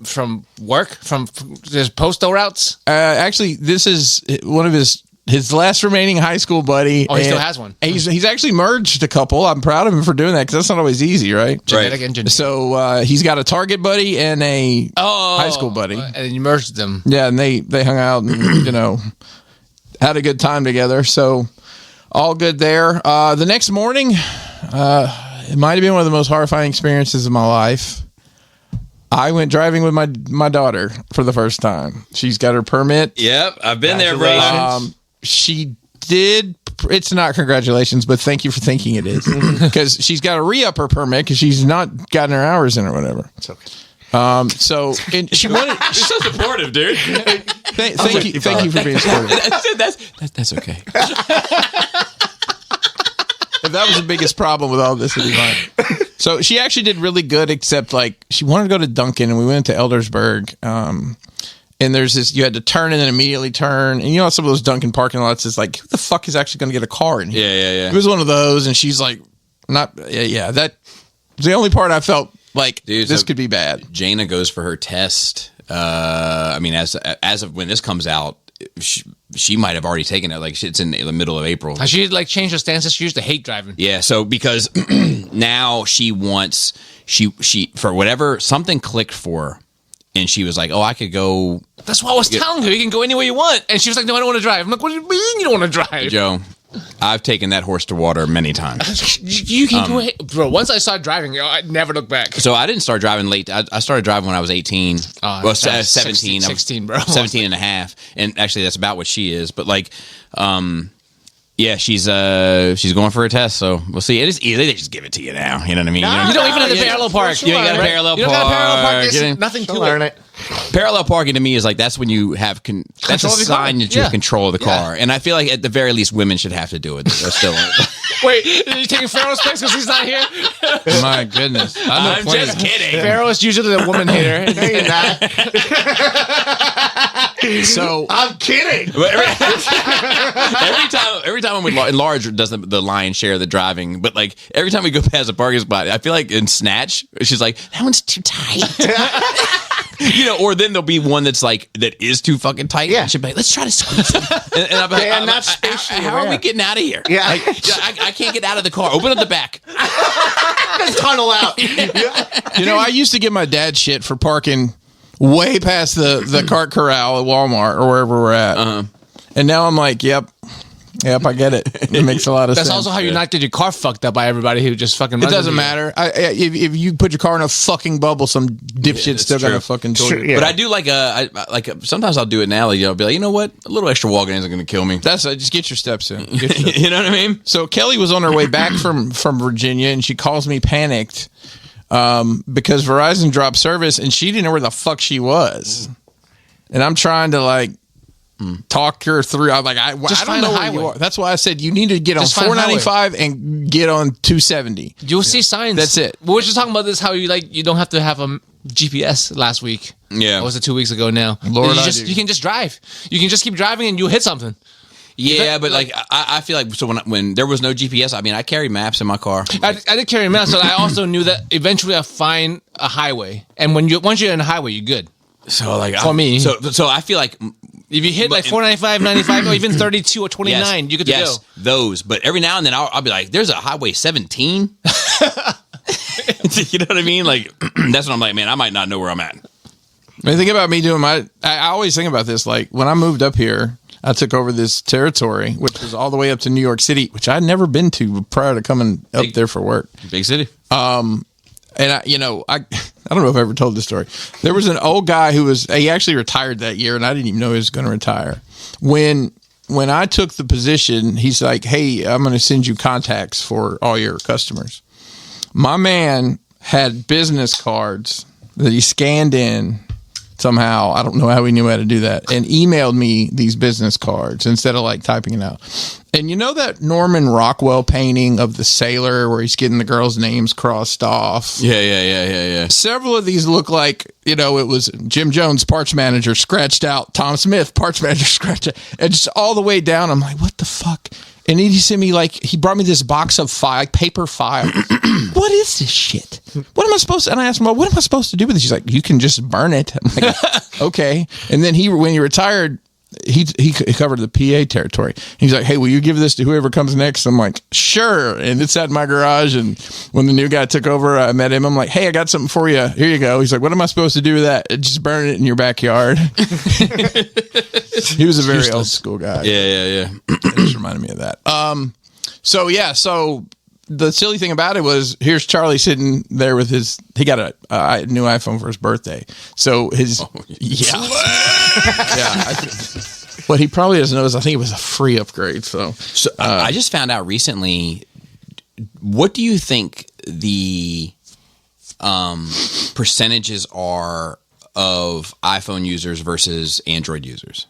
D: work, from there's postal routes.
C: Actually, this is one of his last remaining high school buddy.
D: Oh, he still has one.
C: And he's actually merged a couple. I'm proud of him for doing that because that's not always easy, right?
D: Genetic engineering.
C: So he's got a Target buddy and a high school buddy.
D: And you merged them.
C: Yeah, and they hung out and had a good time together. So all good there. The next morning, it might have been one of the most horrifying experiences of my life. I went driving with my daughter for the first time. She's got her permit.
A: Yep, I've been there, bro.
C: She did. It's not congratulations, but thank you for thinking it is because she's got to re-up her permit because she's not gotten her hours in or whatever.
B: It's okay.
C: So and she wanted.
A: You're so supportive, dude.
C: Thank you for being supportive.
A: That's okay.
C: If that was the biggest problem with all this, it'd be fine. So she actually did really good, except like she wanted to go to Duncan, and we went to Eldersburg. And there's this, you had to turn and then immediately turn. And some of those Duncan parking lots is like, who the fuck is actually going to get a car in here?
A: Yeah.
C: It was one of those, and she's like, that was the only part I felt Like,
A: Dude,
C: this
A: so-
C: could be bad.
A: Jaina goes for her test. I mean, as of when this comes out, she might have already taken it. Like, it's in the middle of April.
D: Has she like changed her stances? She used to hate driving.
A: Yeah, so because now she wants she for whatever something clicked for her, and she was like, "Oh, I could go."
D: That's what I was telling her. You can go anywhere you want. And she was like, "No, I don't want to drive." I'm like, "What do you mean you don't want to drive?"
A: Joe, I've taken that horse to water many times.
D: You can go ahead. Bro, once I started driving, I never looked back.
A: So I didn't start driving late. I started driving when I was 18. Well, 17.
D: 16, bro.
A: 17 and a half. And actually, that's about what she is. But like, yeah, she's going for a test. So we'll see. It is easy. They just give it to you now. You know what I mean?
D: You don't even have the parallel park.
A: You got a parallel
D: You don't got a parallel park.
A: park.
D: There's nothing to
B: Learn
D: it.
B: it.
A: Parallel parking to me is like that's when you have that's a
D: Control of the car.
A: sign that you
D: Yeah.
A: have control of the car, and I feel like at the very least women should have to do it. They're still.
D: Wait, are you taking Pharaoh's place because he's not here?
C: My goodness. I know
A: I'm
C: plenty.
A: just kidding.
D: Pharaoh is usually the woman hater.
B: No, you're not.
C: So
B: I'm kidding.
A: every time we Enlarge does the lion's share of the driving, but like every time we go past a parking spot, I feel like in Snatch, she's like, "That one's too tight." You know, or then there'll be one that's like that is too fucking tight.
B: Yeah.
A: And she'll be like, "Let's try to squeeze it." And I'm like,
B: Yeah, not spatially
A: how are we
B: aware.
A: getting out of here?
B: Yeah.
A: I can't get out of the car. Open up the back.
B: Tunnel out.
C: You know, I used to give my dad shit for parking way past the cart corral at Walmart or wherever we're at. And now I'm like, yep, I get it. It makes a lot of
D: That's
C: sense.
D: also how you not get your car fucked up by everybody who just fucking
C: It
D: runs
C: doesn't
D: into you.
C: matter. If you put your car in a fucking bubble, some dipshit's
A: that's
C: still
A: true.
C: gonna fucking tow
B: Sure,
C: you.
B: yeah.
A: But I do sometimes I'll do it now. Like, I'll be like, you know what? A little extra walking isn't going to kill me.
C: That's just get your steps in. Get your steps.
A: You know what I mean?
C: So Kelly was on her way back from Virginia, and she calls me panicked because Verizon dropped service, and she didn't know where the fuck she was. And I'm trying to like talk her through. I'm like, I don't
D: find
C: know
D: a
C: where
D: highway.
C: you are. That's why I said you need to get on
D: Just find a
C: 495 and get on 270.
D: You'll see signs.
C: That's it.
D: We were just talking about this, how you don't have to have a GPS last week.
A: Yeah.
D: Or was it 2 weeks ago now?
C: Lord, I do.
D: you can just drive. You can just keep driving and you'll hit something.
A: Yeah, but like I feel like so when there was no GPS, I mean I carry maps in my car.
D: I did carry maps, but I also knew that eventually I'll find a highway. And once you're in a highway, you're good.
A: So like
D: For me.
A: so I feel like
D: If you hit like 495, 95, or even 32 or 29,
A: yes,
D: you get to go.
A: those. But every now and then I'll be like, there's a highway 17. You know what I mean? Like that's what I'm like, man. I might not know where I'm at.
C: I mean, think about me doing I always think about this. Like when I moved up here, I took over this territory, which was all the way up to New York City, which I'd never been to prior to coming up there for work.
A: Big city.
C: And I don't know if I ever told this story. There was an old guy he actually retired that year, and I didn't even know he was going to retire. When I took the position, he's like, "Hey, I'm going to send you contacts for all your customers." My man had business cards that he scanned in somehow. I don't know how he knew how to do that, and emailed me these business cards instead of like typing it out. And you know that Norman Rockwell painting of the sailor where he's getting the girls' names crossed off?
A: Yeah.
C: Several of these look like, it was Jim Jones, parts manager, scratched out. Tom Smith, parts manager, scratched out. And just all the way down, I'm like, what the fuck? And he sent me he brought me this box of paper files. What is this shit? What am I supposed to? And I asked him, well, what am I supposed to do with this? He's like, you can just burn it. I'm like, okay. And then when he retired, he covered the PA territory. He's like, hey, will you give this to whoever comes next? I'm like, sure. And it's at my garage. And when the new guy took over, I met him. I'm like, hey, I got something for you. Here you go. He's like, what am I supposed to do with that? Just burn it in your backyard. He was a very old school guy.
A: Yeah.
C: It just reminded me of that. So the silly thing about it was, here's Charlie sitting there with he got a new iPhone for his birthday. So what he probably doesn't know is I think it was a free upgrade. So
A: I just found out recently. What do you think the percentages are of iPhone users versus Android users?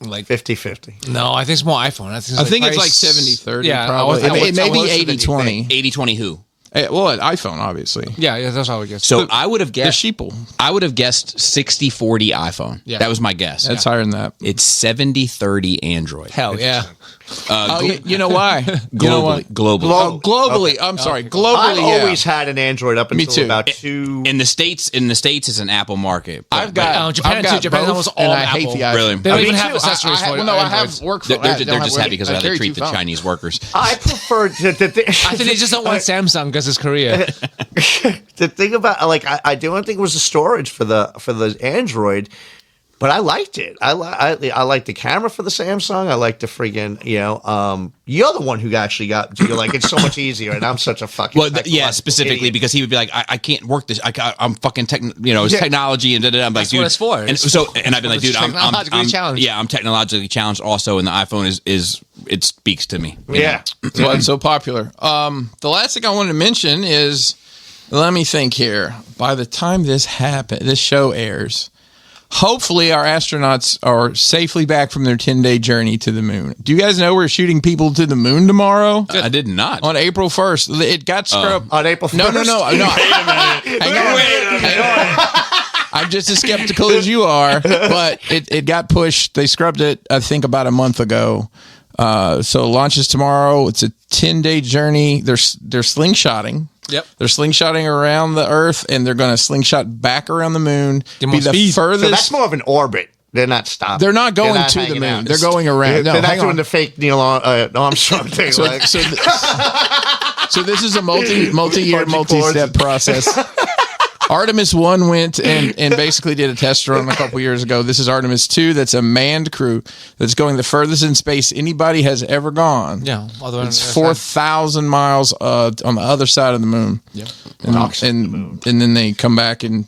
D: Like
B: 50-50.
D: No, I think it's more iPhone. I think
C: it's
D: probably
C: like 70-30.
D: Yeah,
C: probably. It may be 80-20.
A: 80-20 who?
C: Well, iPhone, obviously.
D: Yeah, that's how it gets.
A: So I would have
C: The
A: guessed
C: sheeple.
A: I would have guessed 60-40 iPhone.
D: Yeah.
A: That was my guess.
C: That's higher than that.
A: It's 70-30 Android.
D: Hell yeah.
C: You know why? You know why?
A: Globally.
C: Oh, globally. I'm sorry. Globally,
B: I've
C: yeah.
B: always had an Android up until
C: too.
B: about 2.
A: In the states, it's an Apple market. But-
C: I've got
D: Japan
C: I've got
D: too. Japan's
C: both,
D: almost
C: and
D: all
C: I hate
D: Apple.
C: the iPhone.
A: Really?
D: They don't
B: Me
D: even have
B: too.
D: accessories for
C: well, no, I
D: Androids.
C: have work
A: They're,
C: phone.
A: they're just happy because of how they treat the
C: phone.
A: Chinese workers.
B: I prefer the
D: I think they just don't want Samsung because it's Korea.
B: the thing about like I don't think it was the storage for the Android, but I liked it. I like the camera for the Samsung. I like the friggin' you're the one who actually got. You're like it's so much easier, and I'm such a fucking
A: Well, specifically
B: idiot.
A: because he would be like, I can't work this. I'm fucking it's technology and da-da-da. I'm like,
D: That's
A: dude,
D: what it's for.
A: And so, and I've been like, dude, I'm
D: technologically challenged.
A: Yeah, I'm technologically challenged also, and the iPhone is it speaks to me. you
B: Yeah.
A: know?
C: That's why it's so popular. The last thing I wanted to mention is, let me think here. By the time this show airs, hopefully our astronauts are safely back from their 10-day journey to the moon. Do you guys know we're shooting people to the moon tomorrow?
A: I did not.
C: On April 1st. It got scrubbed.
B: On April 1st.
C: No. Wait a minute. Hang on. I'm just as skeptical as you are, but it got pushed. They scrubbed it, I think, about a month ago. So it launches tomorrow. It's a 10-day journey. They're slingshotting.
D: Yep.
C: They're slingshotting around the Earth, and they're going to slingshot back around the moon.
D: Get
C: Be
D: more
C: the
D: speed.
C: furthest.
B: So that's more of an orbit. They're not stopping.
C: They're not going
B: not
C: to the
B: hanging
C: moon.
B: out.
C: They're going around. No,
B: They're not
C: hang
B: doing
C: on.
B: the fake Neil Armstrong thing.
C: So,
B: like.
C: so this is a multi-year,
B: Bungee
C: multi-step
B: cords.
C: process. Artemis 1 went and basically did a test run a couple years ago. This is Artemis 2. That's a manned crew that's going the furthest in space anybody has ever gone.
D: Yeah.
C: It's 4,000 miles on the other side of the moon.
D: Yeah.
C: And then they come back and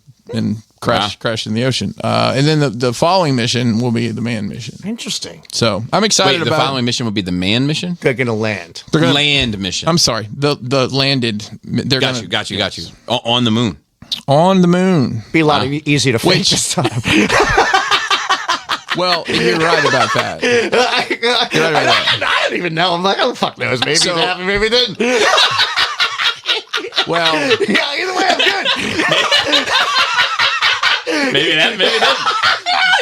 C: crash in the ocean. And then the following mission will be the manned mission.
B: Interesting.
C: So I'm excited
A: Wait, the
C: about
A: following mission would be the man mission?
B: They're going to land.
C: They're gonna,
A: Land mission.
C: I'm sorry. The landed. They're
A: Got you. On the moon.
C: on the moon.
B: Be a lot easier to fake
C: Which-
B: this time.
C: Well, you're right about that.
B: I don't even know. I'm like, oh, the fuck knows. Maybe
C: So-
B: it happened, maybe it didn't.
C: Well,
B: Yeah, either way, I'm good.
A: Maybe that.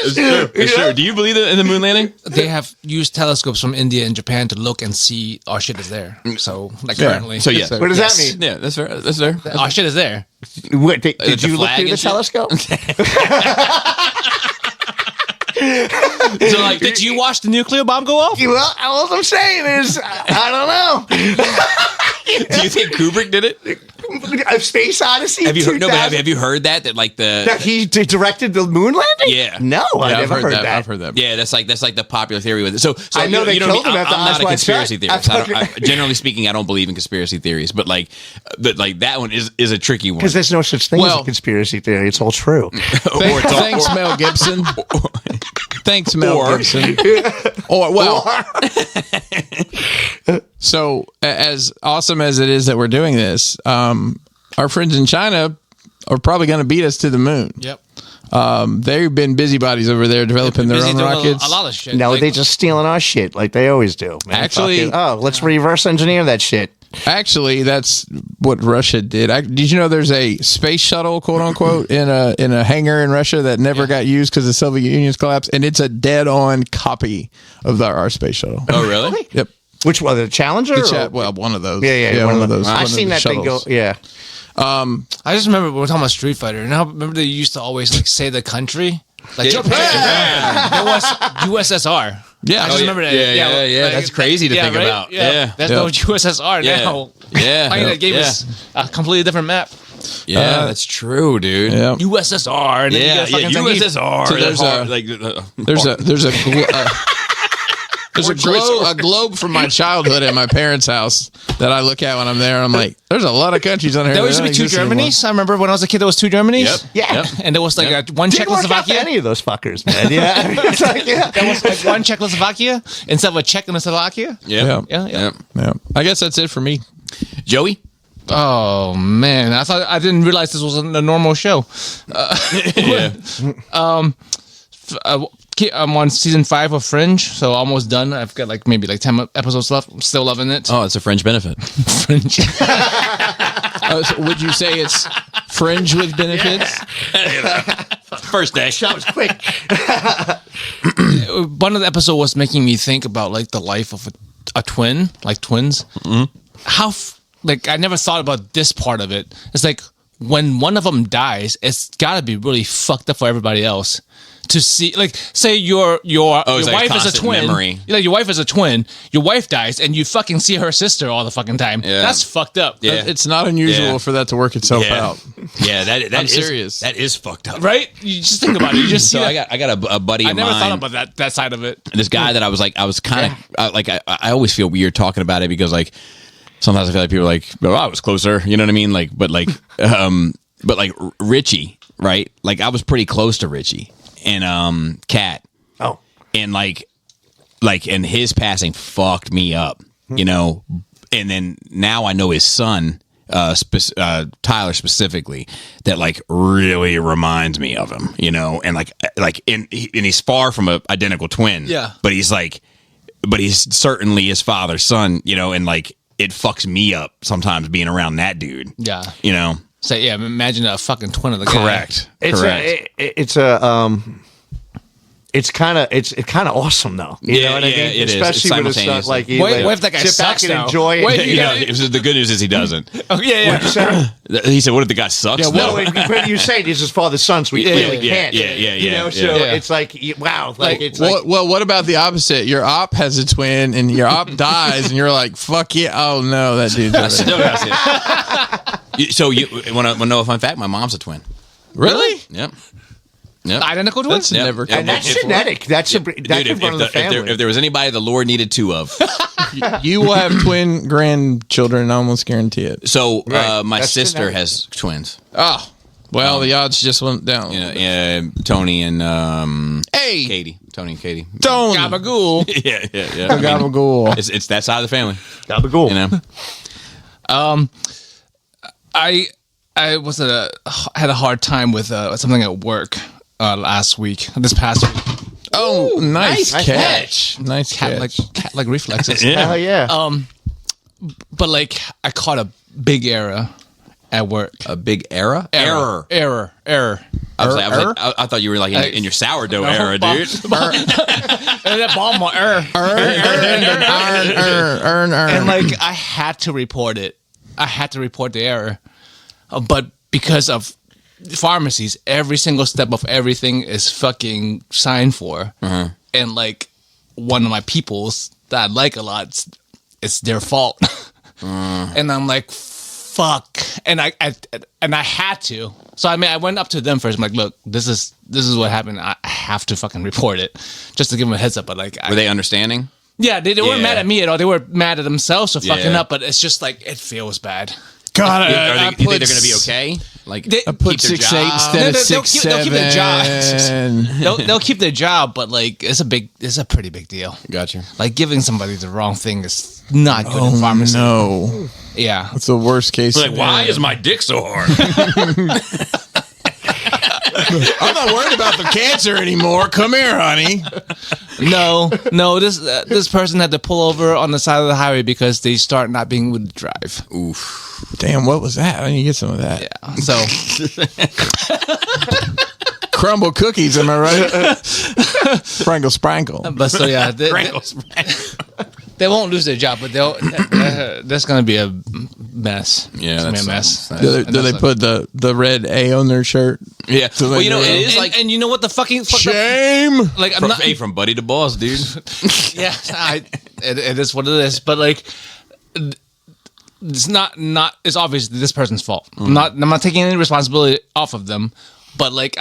A: It's true. It's true. Do you believe in the moon landing?
D: They have used telescopes from India and Japan to look and see our shit is there. So, currently.
A: So yes.
B: What does that mean?
A: Yeah, that's fair. That's fair.
D: Our shit is there.
B: What, did
A: the
B: you look
A: flag
B: through the
A: and shit?
B: telescope?
D: So, like, did you watch the nuclear bomb go off?
B: Well, all I'm saying is, I don't know.
A: Do you think Kubrick did it?
B: A Space Odyssey.
A: Have you heard? No, but
B: 2000
A: have you heard that like the?
B: that he directed the moon landing?
A: Yeah.
B: No, I
C: yeah,
B: never heard that.
C: I've heard that.
A: Yeah, that's like the popular theory with it. So
B: I know they
A: you
B: killed him
A: I'm,
B: at the
A: I'm not
B: Eyes
A: a
B: Wide
A: conspiracy
B: Shut.
A: theorist. Generally speaking, I don't believe in conspiracy theories, but like that one is a tricky one.
B: Because there's no such thing as
C: Well-
B: a conspiracy theory. It's all true.
C: Thanks, Mel Gibson. Thanks, Mel Gibson. Or well, so as awesome as it is that we're doing this, our friends in China are probably going to beat us to the moon.
D: Yep.
C: They've been busybodies over there developing their own
D: doing
C: rockets.
D: a lot of shit.
B: No,
D: Like,
B: they just stealing our shit like they always do. Man.
C: Actually-
B: let's reverse engineer that shit.
C: Actually, that's what Russia did. Did you know there's a space shuttle, quote unquote, in a hangar in Russia that never got used because the Soviet Union's collapse, and it's a dead-on copy of our space shuttle.
A: Oh, really?
C: Yep.
B: Which one? The Challenger?
C: Well, one of those.
B: Yeah,
C: one of those.
B: I've
C: one of
B: seen
C: the
B: that thing go.
C: shuttles.
B: Yeah.
D: I just remember we were talking about Street Fighter. And I remember they used to always like say the country, like
A: Japan.
D: There was USSR.
C: Yeah.
D: I just remember that.
A: Yeah.
D: like-
A: That's crazy to think
D: right?
A: about. Yeah.
D: That's
C: Yeah.
D: no USSR
A: Yeah.
D: now.
A: Yeah.
D: Planet gave
A: Yeah.
D: us a completely different map.
A: Yeah, that's true, dude.
C: Yeah.
D: USSR. And then you
A: Yeah,
D: get a fucking thing.
A: USSR.
C: So there's
A: Hard,
C: a-
A: like
C: There's a globe from my childhood at my parents' house that I look at when I'm there. And I'm like, there's a lot of countries on here.
D: There
C: that
D: used to be
C: don't
D: two
C: exist anymore.
D: Germanys. I remember when I was a kid, there was two Germanys.
A: Yep.
B: Yeah.
D: And there was like one
B: Didn't work out for
D: Czechoslovakia.
B: any of those fuckers, man. Yeah. It's like, yeah.
D: There was like one Czechoslovakia instead of a Czech and a Slovakia.
A: Yeah.
D: Yeah.
C: Yeah. I guess that's it for me.
A: Joey?
D: Oh man, I didn't realize this was a normal show.
A: Yeah.
D: I'm on season 5 of Fringe, so almost done. I've got like maybe like 10 episodes left. I'm still loving it.
A: Oh, it's a fringe benefit.
D: Fringe.
C: So would you say it's fringe with benefits?
A: First day.
B: That was quick.
D: One of the episodes was making me think about like the life of a a twin, like twins, how like I never thought about this part of it. It's like when one of them dies, it's got to be really fucked up for everybody else to see. Like, say your wife is a twin. Memory. Like your wife is a twin. Your wife dies, and you fucking see her sister all the fucking time. Yeah. That's fucked up.
C: Yeah. It's not unusual for that to work itself out.
A: Yeah, I'm
C: serious.
A: That is fucked up,
D: right? You just think about it. You just
A: so I got a buddy.
D: I never thought about that side of it.
A: This guy that I was kind of like I always feel weird talking about it because like sometimes I feel like people are like, oh, I was closer. You know what I mean? Like, but like Richie, right? Like I was pretty close to Richie and Cat.
B: Oh,
A: and like and his passing fucked me up, you know. And then now I know his son. Tyler specifically, that like really reminds me of him, you know, and and he's far from a identical twin, but he's certainly his father's son, you know, and like it fucks me up sometimes being around that dude, you know.
D: So imagine a fucking twin of the guy.
A: Correct.
B: It's kind of awesome though. You know what I mean?
A: It
B: especially
A: is.
B: when it's not like you
D: what if that guy
B: sit
D: sucks
B: back and
D: now?
B: enjoy it.
A: The good news is he doesn't.
D: Oh yeah.
A: He said, "What if the guy sucks?"
B: No, but you say this is father's son, so we clearly can't. You know, so it's like wow, like it's like.
C: Well, what about the opposite? Your op has a twin, and your op dies, and you're like, "Fuck yeah!" Oh no, that dude's
A: So you want to know a fun fact? My mom's a twin.
C: Really?
A: Yep.
D: Identical twins?
C: That's never.
B: And that's genetic. That's that could run in the family.
A: If there was anybody the Lord needed two of,
C: you will have twin grandchildren. I almost guarantee it.
A: So my sister has twins.
C: Oh, well, the odds just went down.
A: Yeah, Tony and Katie. Tony and Katie.
C: Tony.
D: Gabagool.
A: yeah.
C: Gabagool.
A: It's that side of the family.
B: Gabagool.
A: You know.
D: I had a hard time with something at work this past week.
C: Oh, nice catch. Nice catch.
D: Cat like reflexes.
B: Hell yeah.
D: But like I caught a big error at work.
A: A big error.
D: Error.
A: I thought you were like in your sourdough era, dude.
D: That bomb error. And like I had to report it. I had to report the error, but because of pharmacies, every single step of everything is fucking signed for, and like one of my peoples that I like a lot, it's their fault, and I'm like, fuck, and I had to. So I mean, I went up to them first. I'm like, look, this is what happened. I have to fucking report it, just to give them a heads up. But like,
A: were they understanding?
D: Yeah, they weren't mad at me at all. They were mad at themselves for fucking up. But it's just like it feels bad.
C: God,
A: do you think they're going to be okay? Like,
C: I put 6'8" instead of 6'7".
D: They'll keep their job. They'll keep their job, but like it's a pretty big deal.
A: Gotcha.
D: Like giving somebody the wrong thing is not good in pharmacy.
C: No,
D: yeah,
C: it's the worst case.
A: Like, why is my dick so hard?
C: I'm not worried about the cancer anymore. Come here, honey.
D: No. This person had to pull over on the side of the highway because they start not being able to drive.
A: Oof.
C: Damn, what was that? I need to get some of that.
D: Yeah. So
C: crumble cookies, am I right? Sprankle.
D: But so yeah, they won't lose their job, but that's gonna be a mess.
A: Yeah,
D: that's a mess.
C: Do they put the red A on their shirt?
A: Yeah. Well, you know, it is like,
D: and you know what the fucking
C: shame.
D: Like
A: from buddy to boss, dude.
D: Yeah, it is what it is. But like, it's not. It's obviously this person's fault. I'm not taking any responsibility off of them. But like,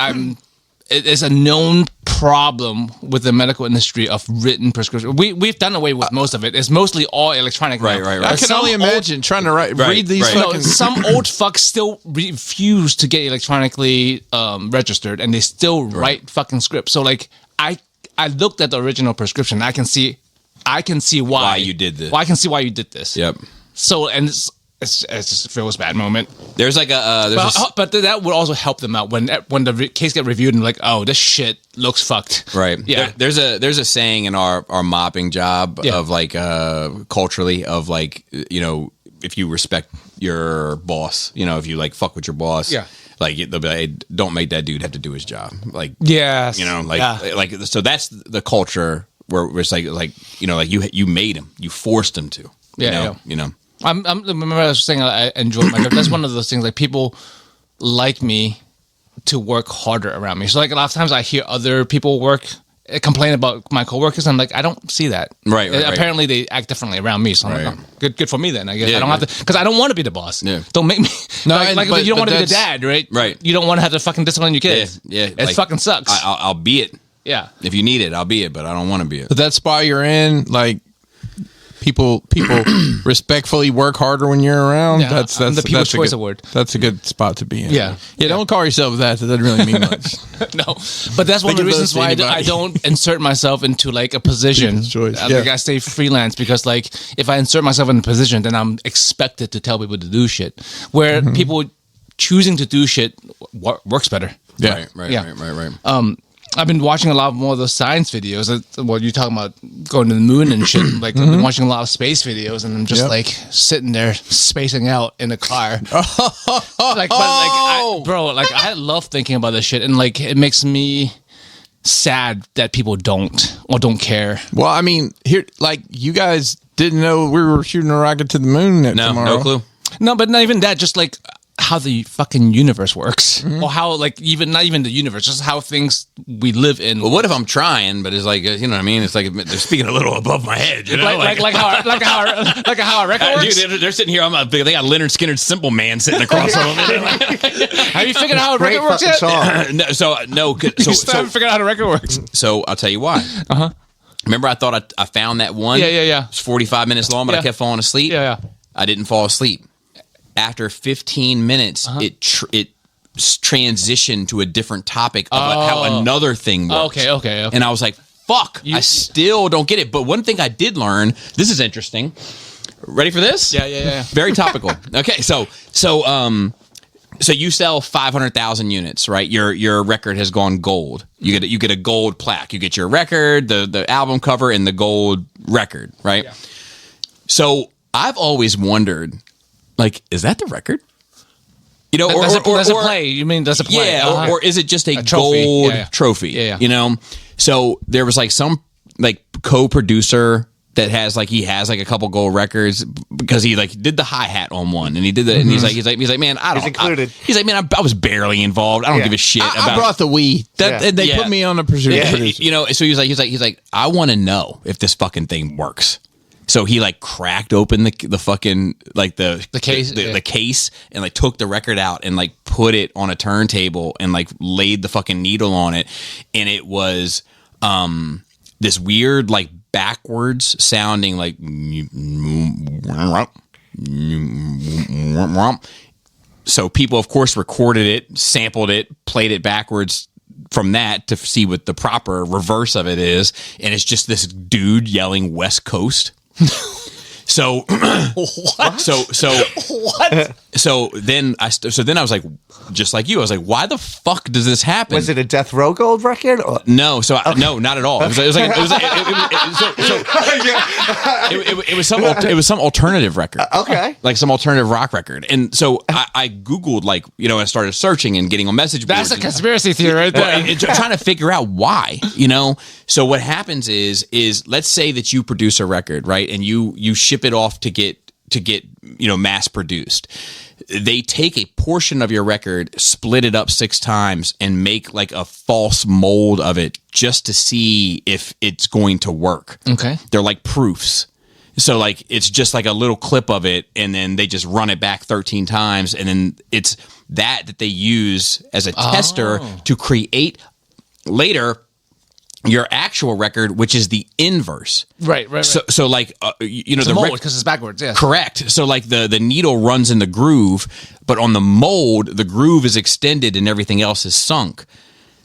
D: it's a known problem with the medical industry of written prescription. We've done away with most of it. It's mostly all electronic.
A: Right.
C: I can only imagine trying to read these.
D: Fucking... some old fucks still refuse to get electronically registered, and they still write fucking scripts. So like, I looked at the original prescription. I can see why
A: you did this.
D: Well, I can see why you did this.
A: Yep.
D: So and it's just feels bad moment.
A: There's like
D: but that would also help them out when the case get reviewed and like, oh, this shit looks fucked.
A: Right.
D: Yeah.
A: There's a saying in our mopping job of like culturally of like, you know, if you respect your boss, you know, if you like fuck with your boss, like they'll be like, hey, don't make that dude have to do his job. Like,
D: yes,
A: you know, like so that's the culture where it's like like you made him, you forced him to. You know.
D: Remember I was saying I enjoy my job. That's one of those things, like, people like me to work harder around me. So like a lot of times I hear other people complain about my coworkers. I'm like, I don't see that.
A: Right.
D: Apparently they act differently around me. So I'm like, oh, good for me then. I guess
A: Yeah,
D: I don't have to, because I don't want to be the boss.
A: Yeah.
D: Don't make me.
C: No,
D: you don't want to be the dad, right?
A: Right.
D: You don't want to have to fucking discipline your kids.
A: Yeah.
D: It fucking sucks.
A: I'll be it.
D: Yeah.
A: If you need it, I'll be it, but I don't want to be it.
C: But that spot you're in, like, people respectfully work harder when you're around.
D: Yeah,
C: That's
D: the People's
C: a
D: Choice
C: good,
D: Award.
C: That's a good spot to be in.
D: Yeah.
C: Don't call yourself that. That doesn't really mean much.
D: No, but that's one of the
C: Think of
D: reasons
C: those to
D: why I
C: anybody.
D: don't insert myself into like a position.
C: People's choice,
D: Like,
C: yeah.
D: I stay freelance because, like, if I insert myself in a position, then I'm expected to tell people to do shit. Where people choosing to do shit works better.
C: Yeah.
A: Right.
D: I've been watching a lot more of those science videos. Well, you're talking about going to the moon and shit. Like, I've been watching a lot of space videos, and I'm just
C: Yep.
D: like sitting there spacing out in the car. I love thinking about this shit, and like it makes me sad that people don't care.
C: Well, I mean, here, like, you guys didn't know we were shooting a rocket to the moon tomorrow.
A: No clue.
D: No, but not even that. Just like how the fucking universe works, or how, like, not even the universe, just how things we live in.
A: Well, what if I'm trying, but it's like, you know what I mean? It's like they're speaking a little above my head, you know?
D: like how a record works.
A: Dude, they're sitting here. They got Leonard Skinner's Simple Man sitting across from them.
D: Have you figured out how a
B: Great
D: record works
B: fucking
D: yet?
B: song.
D: You still haven't figured out how a record works.
A: So I'll tell you why. Remember, I thought I found that one.
D: Yeah.
A: It's 45 minutes long, but I
D: Yeah.
A: kept falling asleep.
D: Yeah.
A: I didn't fall asleep. After 15 minutes, it transitioned to a different topic of how another thing works.
D: Okay.
A: And I was like, fuck, I still don't get it. But one thing I did learn, this is interesting. Ready for this?
D: Yeah.
A: Very topical. Okay, so you sell 500,000 units, right? Your record has gone gold. You get a gold plaque. You get your record, the album cover, and the gold record, right? Yeah. So I've always wondered, like, is that the record? You know,
D: That's a play. You mean that's a play?
A: Yeah, or is it just a
D: trophy.
A: gold
D: Yeah.
A: trophy?
D: Yeah.
A: You know, so there was like some like co-producer that has like a couple gold records because he like did the hi-hat on one and he did the and he's like man, I don't.
B: He's included.
A: He's like, man, I was barely involved. I don't give a shit about.
C: I brought the Wii. They
A: Yeah.
C: put me on a producer.
A: You know, so he's like, I want to know if this fucking thing works. So he like cracked open the fucking like the
D: case,
A: the case and like took the record out and like put it on a turntable and like laid the fucking needle on it, and it was this weird like backwards sounding like so people of course recorded it, sampled it, played it backwards from that to see what the proper reverse of it is, and it's just this dude yelling West Coast. So
D: What? What?
A: So then I was like, just like you, I was like, why the fuck does this happen?
B: Was it a Death Row Gold record? Or?
A: No, no, not at all. It was some alternative record.
B: Okay.
A: Like some alternative rock record. And so I Googled, like, you know, I started searching and getting on message boards.
D: That's a conspiracy theory right there.
A: And trying to figure out why, you know? So what happens is let's say that you produce a record, right? And you ship it off to get, you know, mass produced. They take a portion of your record, split it up 6 times, and make like a false mold of it just to see if it's going to work.
D: Okay.
A: They're like proofs. So like it's just like a little clip of it, and then they just run it back 13 times, and then it's that they use as a tester to create later your actual record, which is the inverse.
D: Right.
A: So like you know,
D: It's
A: the
D: a mold
A: record.
D: because it's backwards. Yeah.
A: Correct. So like the needle runs in the groove, but on the mold, the groove is extended and everything else is sunk.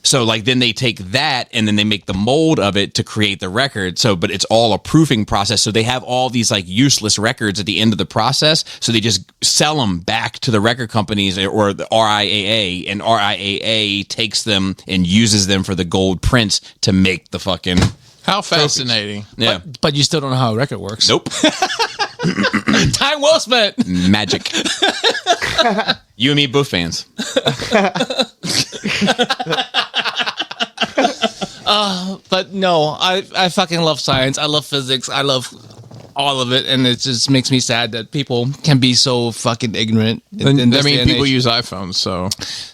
A: So like then they take that and then they make the mold of it to create the record. So, but it's all a proofing process. So they have all these like useless records at the end of the process. So they just sell them back to the record companies or the RIAA, and RIAA takes them and uses them for the gold prints to make the fucking.
C: How fascinating.
A: Yeah.
D: But you still don't know how a record works.
A: Nope.
D: Time well spent.
A: Magic. You and me both fans.
D: But No, I fucking love science. I love physics. I love all of it, and it just makes me sad that people can be so fucking ignorant.
C: I mean, people use iPhones, so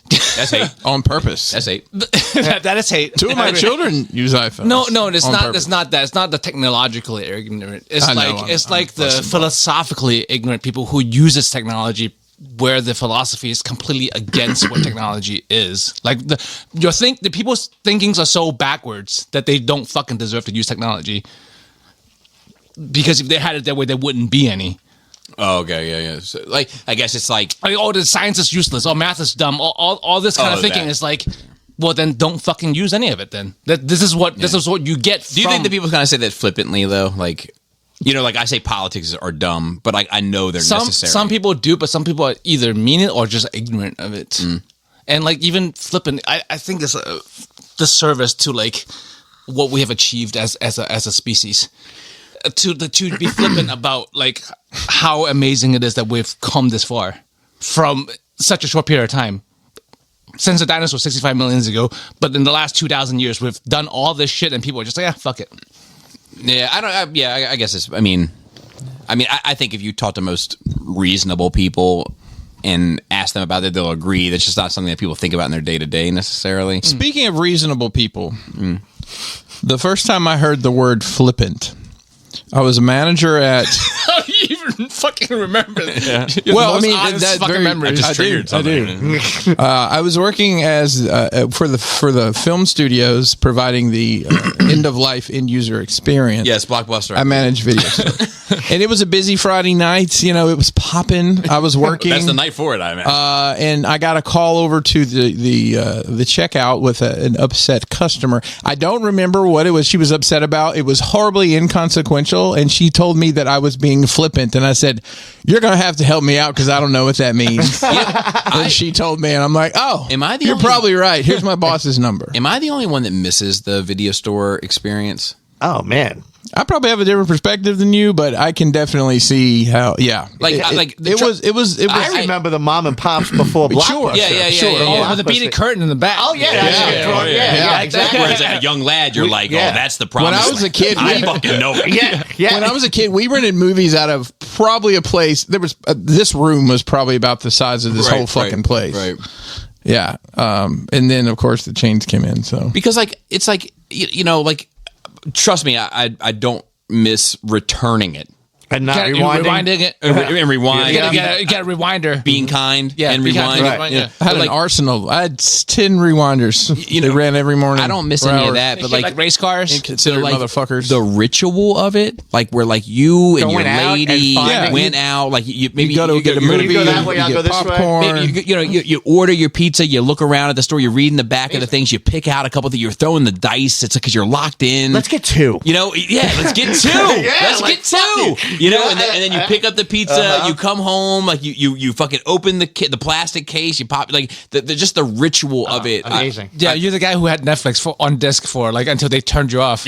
A: That's hate.
C: on purpose.
A: That's hate.
D: That is hate.
C: Two of my children use iPhones.
D: No, it's
C: on
D: not.
C: purpose.
D: It's not that. It's not the technologically ignorant. It's
C: I know,
D: like
C: I'm
D: the
C: busting
D: philosophically ignorant people who use this technology where the philosophy is completely against what technology is. Like the people's thinkings are so backwards that they don't fucking deserve to use technology. Because if they had it that way, there wouldn't be any.
A: Oh, okay, yeah. So, like, I guess it's like,
D: The science is useless. Oh, math is dumb. All this kind of thinking is like, well, then don't fucking use any of it. Then this is what you get.
A: Do you think that people kind of say that flippantly though? Like, like I say politics are dumb, but I know they're necessary.
D: Some people do, but some people either mean it or just ignorant of it. And like even flippant, I think it's a disservice to like what we have achieved as a species. To be flippant about like how amazing it is that we've come this far from such a short period of time. Since the dinosaurs 65 million years ago, but in the last 2,000 years, we've done all this shit, and people are just like, fuck it.
A: Yeah, I guess it's. I think if you talk to most reasonable people and ask them about it, they'll agree. That's just not something that people think about in their day to day necessarily.
C: Speaking of reasonable people, the first time I heard the word flippant, I was a manager at.
D: How do you even fucking remember that?
C: Well, I mean, that very. I do. I was working as for the film studios, providing the end of life end user experience.
A: Yes, Blockbuster.
C: I managed video store. And it was a busy Friday night. It was popping. I was working.
A: That's the night for it, I imagine.
C: And I got a call over to the checkout with an upset customer. I don't remember what it was she was upset about. It was horribly inconsequential, and she told me that I was being flippant, and I said, "You're going to have to help me out because I don't know what that means." And she told me, and I'm like, "Oh, you're probably right. Here's my boss's number."
A: Am I the only one that misses the video store experience?
B: Oh man.
C: I probably have a different perspective than you, but I can definitely see how. Yeah,
B: It was. I remember the mom and pops before Blockbuster.
A: Yeah.
D: With the beaded curtain in the back.
B: Oh yeah, exactly.
A: Whereas as a young lad, you're like, that's the problem.
C: When I was a kid,
A: I fucking know it.
B: Yeah.
C: When I was a kid, we rented movies out of probably a place. There was this room was probably about the size of this whole fucking place.
A: Right.
C: Yeah. And then of course the chains came in. So
A: because it's like trust me, I don't miss returning it.
B: And not
D: rewinding it.
A: And rewind.
D: You got a rewinder.
A: Being kind and
D: be
A: rewind.
D: kind,
B: Right.
D: yeah.
C: I had an arsenal. I had 10 rewinders. They ran every morning.
A: I don't miss any of that, but
D: Like race cars.
C: Inconsiderate motherfuckers.
A: The ritual of it, like where like you and
B: Going
A: your
B: out
A: lady
B: and finding-
A: went out, like you maybe
C: you go to get a movie,
B: go that way,
C: you
B: I'll
C: get
B: go this way.
C: popcorn.
A: Maybe you order your pizza, you look around at the store, you're reading the back of the things, you pick out a couple that you're throwing the dice. It's because you're locked in.
B: Let's get two.
A: Let's get two. Let's get two. And then you pick up the pizza, you come home, like you fucking open the plastic case, you pop like just the ritual of it.
B: Amazing.
D: You're the guy who had Netflix on disc for like until they turned you off.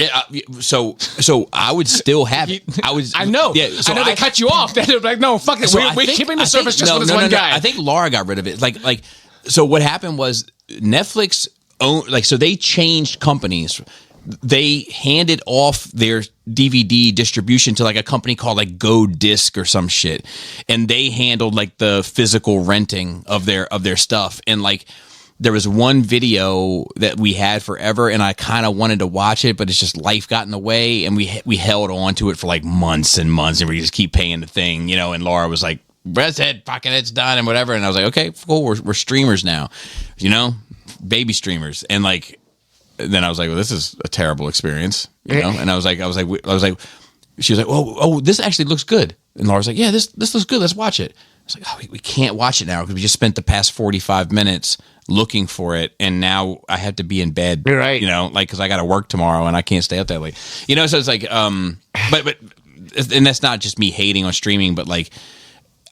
A: So I would still have it.
D: I know.
A: Yeah.
D: So I know they cut you off. They're like, no, fuck it. We're keeping the service just for this one guy.
A: I think Laura got rid of it. So what happened was Netflix so they changed companies. They handed off their DVD distribution to like a company called like Go Disc or some shit, and they handled like the physical renting of their stuff. And like there was one video that we had forever, and I kind of wanted to watch it, but it's just life got in the way, and we held on to it for like months and months, and we just keep paying the thing, And Laura was like, "That's it, fucking it's done," and whatever. And I was like, "Okay, cool, we're streamers now, baby streamers," and like. Then I was like, well, this is a terrible experience, And I was like, she was like, oh, this actually looks good. And Laura's like, yeah, this looks good. Let's watch it. I was like, oh, we can't watch it now because we just spent the past 45 minutes looking for it, and now I have to be in bed,
B: right?
A: Because I got to work tomorrow and I can't stay up that late, So it's like, but and that's not just me hating on streaming, but like,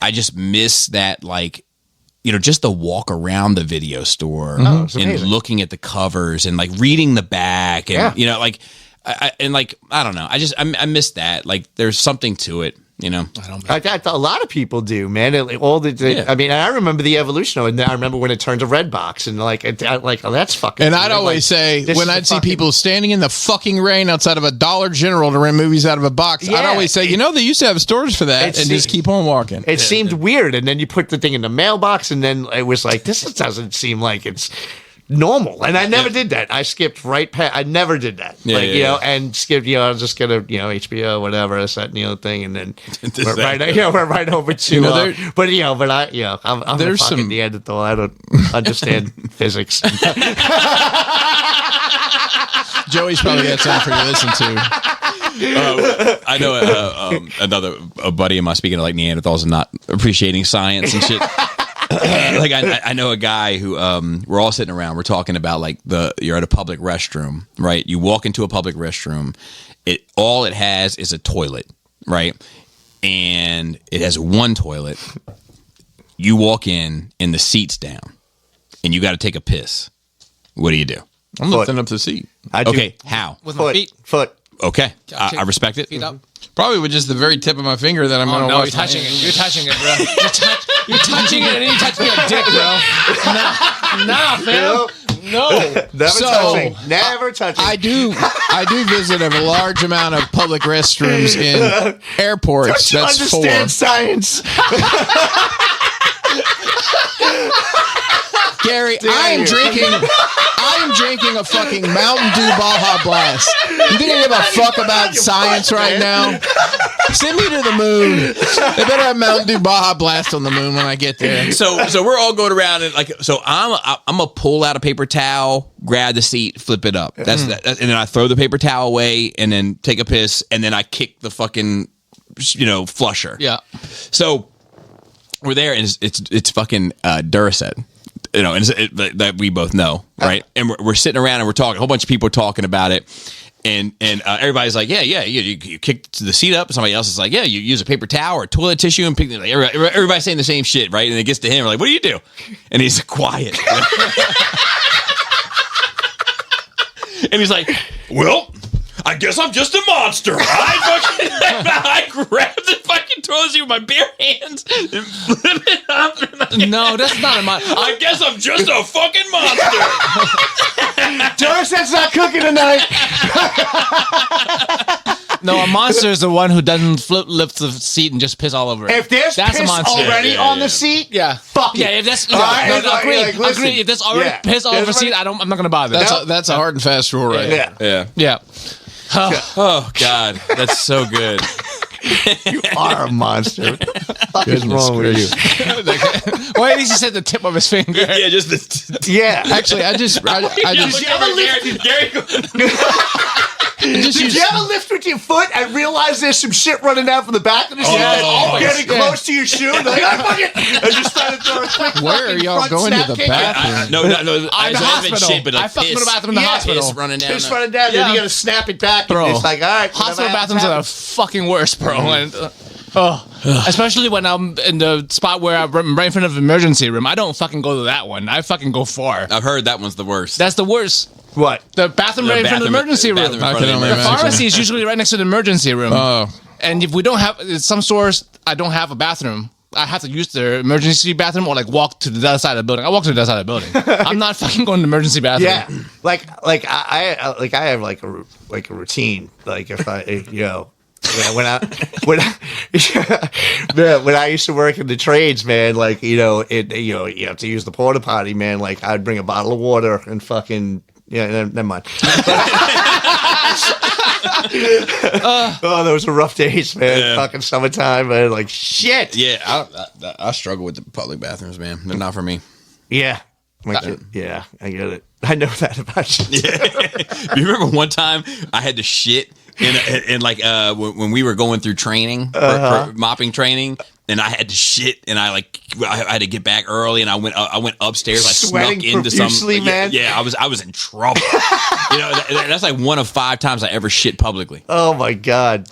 A: I just miss that, like. Just the walk around the video store and looking at the covers and like reading the back and I don't know. I miss that. Like there's something to it. You know,
B: A lot of people do, man. I mean, I remember the evolution of it. And I remember when it turned to red box, and oh, that's fucking.
C: And
B: weird.
C: I'd always say,
B: this
C: when
B: is
C: I'd see
B: fucking-
C: people standing in the fucking rain outside of a Dollar General to rent movies out of a box, I'd
B: Yeah.
C: always say, they used to have stores for that, and just keep on walking.
B: It seemed weird, and then you put the thing in the mailbox, and then it was like, this doesn't seem like it's normal. And I never did that. I skipped right past. I never did that. And skipped. I was just gonna, HBO, whatever, this, that, and the other thing, and then we're right over to. I'm
C: there's
B: a fucking
C: some-
B: Neanderthal. I don't understand physics.
C: Joey's probably got something for you to listen to.
A: I know another buddy of mine, speaking of like Neanderthals and not appreciating science and shit. Like I know a guy who we're all sitting around, we're talking about like you're at a public restroom, right? You walk into a public restroom, all it has is a toilet, right? And it has one toilet. You walk in and the seat's down, and you got to take a piss. What do you do?
C: I'm lifting up the seat.
A: Okay, how?
D: With my feet.
B: Foot.
A: Okay, I respect it.
D: Feet up.
C: Probably with just the very tip of my finger that I'm
D: Oh
C: going to
D: no,
C: wash
D: you're
C: my
D: touching
C: hands.
D: it. You're touching it, bro. You're touching it, and then you touch me a dick, bro. Nah, fam. No.
B: Never touching. Never touching.
C: I do visit a large amount of public restrooms in airports.
B: Don't you
C: That's
B: understand
C: 4.
B: science?
C: Gary, I am drinking a fucking Mountain Dew Baja Blast. You think I give a fuck about science right now? Send me to the moon. They better have Mountain Dew Baja Blast on the moon when I get there.
A: So we're all going around and I'm gonna pull out a paper towel, grab the seat, flip it up. That's that, and then I throw the paper towel away and then take a piss and then I kick the fucking flusher.
D: Yeah.
A: So we're there and it's fucking Duracet. And that we both know, right? And we're sitting around and we're talking. A whole bunch of people are talking about it, and everybody's like, you kick the seat up. Somebody else is like, you use a paper towel or toilet tissue, and everybody's saying the same shit, right? And it gets to him, we're like, what do you do? And he's quiet, and he's like, well, I guess I'm just a monster. I grabbed the fucking toilet seat with my bare hands and flipped it up.
D: No, that's not a monster.
A: I guess I'm just a fucking monster.
B: Duracet's not cooking tonight.
D: No, a monster is the one who doesn't lift the seat and just piss all over it.
B: If there's
D: that's
B: piss
D: a monster.
B: already on the seat,
D: fuck
B: it.
D: Yeah, if that's
B: right,
D: agree. If there's already piss all over the seat, I'm not gonna bother.
C: That's a hard and fast rule right there.
A: Yeah.
D: Yeah.
A: Oh God, that's so good.
B: You are a monster. What the fuck is wrong with you?
D: Well, at least he said the tip of his finger.
A: Yeah, just the.
B: Yeah.
C: Actually, I just
B: Did you ever lift with your foot and realize there's some shit running down from the back of the seat getting close to your shoe? And like, I just started to throw a quick
C: Where are y'all going to the bathroom?
A: No.
D: I'm the hospital. I fucked in the bathroom in the hospital.
A: Piss running down.
B: Piss running down, then you gotta snap it back.
D: Bro.
B: And it's like, all right.
D: Hospital bathrooms are the fucking worst, bro. And, especially when I'm in the spot where I'm right in front of the emergency room. I don't fucking go to that one. I fucking go far.
A: I've heard that one's the worst.
D: That's the worst.
B: What?
D: The bathroom right in front of the emergency room.
A: bathroom in front of the
C: I can only
A: emergency
D: The
C: imagine.
D: pharmacy is usually right next to the emergency room.
C: Oh.
D: And if we don't have, some stores, I don't have a bathroom. I have to use the emergency bathroom or like walk to the other side of the building. I walk to the other side of the building. I'm not fucking going to the emergency bathroom.
B: Yeah. Like I have like a routine. Like if when I used to work in the trades, man, like you have to use the porta potty, man. Like I'd bring a bottle of water and fucking never mind. Those were rough days, man.
A: Yeah.
B: Fucking summertime, man. Like shit.
A: Yeah, I struggle with the public bathrooms, man. They're not for me.
B: Yeah. Yeah, I get it. I know that about you.
A: You remember one time I had to shit in like when we were going through training for mopping training, and I had to shit, and I had to get back early, and I went upstairs. I
B: Sweating
A: snuck into
B: profusely, man.
A: Yeah, I was in trouble. That's like one of 5 times I ever shit publicly.
B: Oh my god.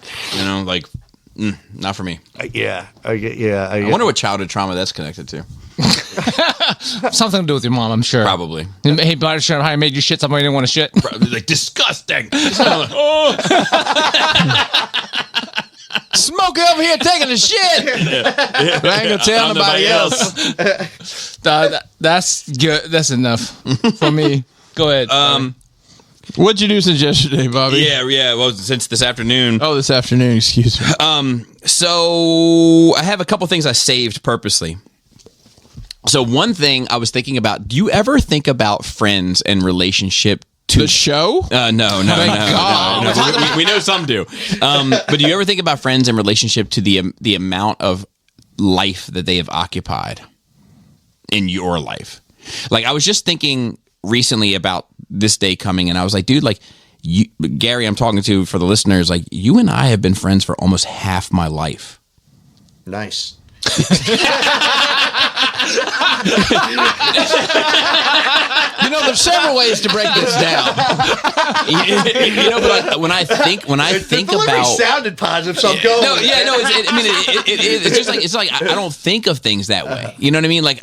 A: Not for me.
B: Yeah.
A: I wonder what childhood trauma that's connected to.
D: Something to do with your mom, I'm sure.
A: Probably.
D: Hey, blood sugar, how I made you shit somewhere you didn't want to shit.
A: Like disgusting.
C: Smoke over here taking a shit. But I ain't gonna tell nobody else.
D: That's good. That's enough for me. Go ahead.
C: What'd you do since yesterday, Bobby?
A: Yeah. Well, since this afternoon.
C: Oh, this afternoon. Excuse me.
A: So I have a couple things I saved purposely. So one thing I was thinking about, do you ever think about Friends and relationship to
C: The show?
A: No.
C: God.
A: We know some do. But do you ever think about Friends in relationship to the amount of life that they have occupied in your life? Like, I was just thinking recently about this day coming, and I was like, dude, like, you, Gary, I'm talking to for the listeners, like, you and I have been friends for almost half my life.
B: Nice.
C: You know, there's several ways to break this down.
A: But when I think
B: The delivery
A: about
B: sounded positive, so I'm going.
A: it's just like I don't think of things that way. You know what I mean? Like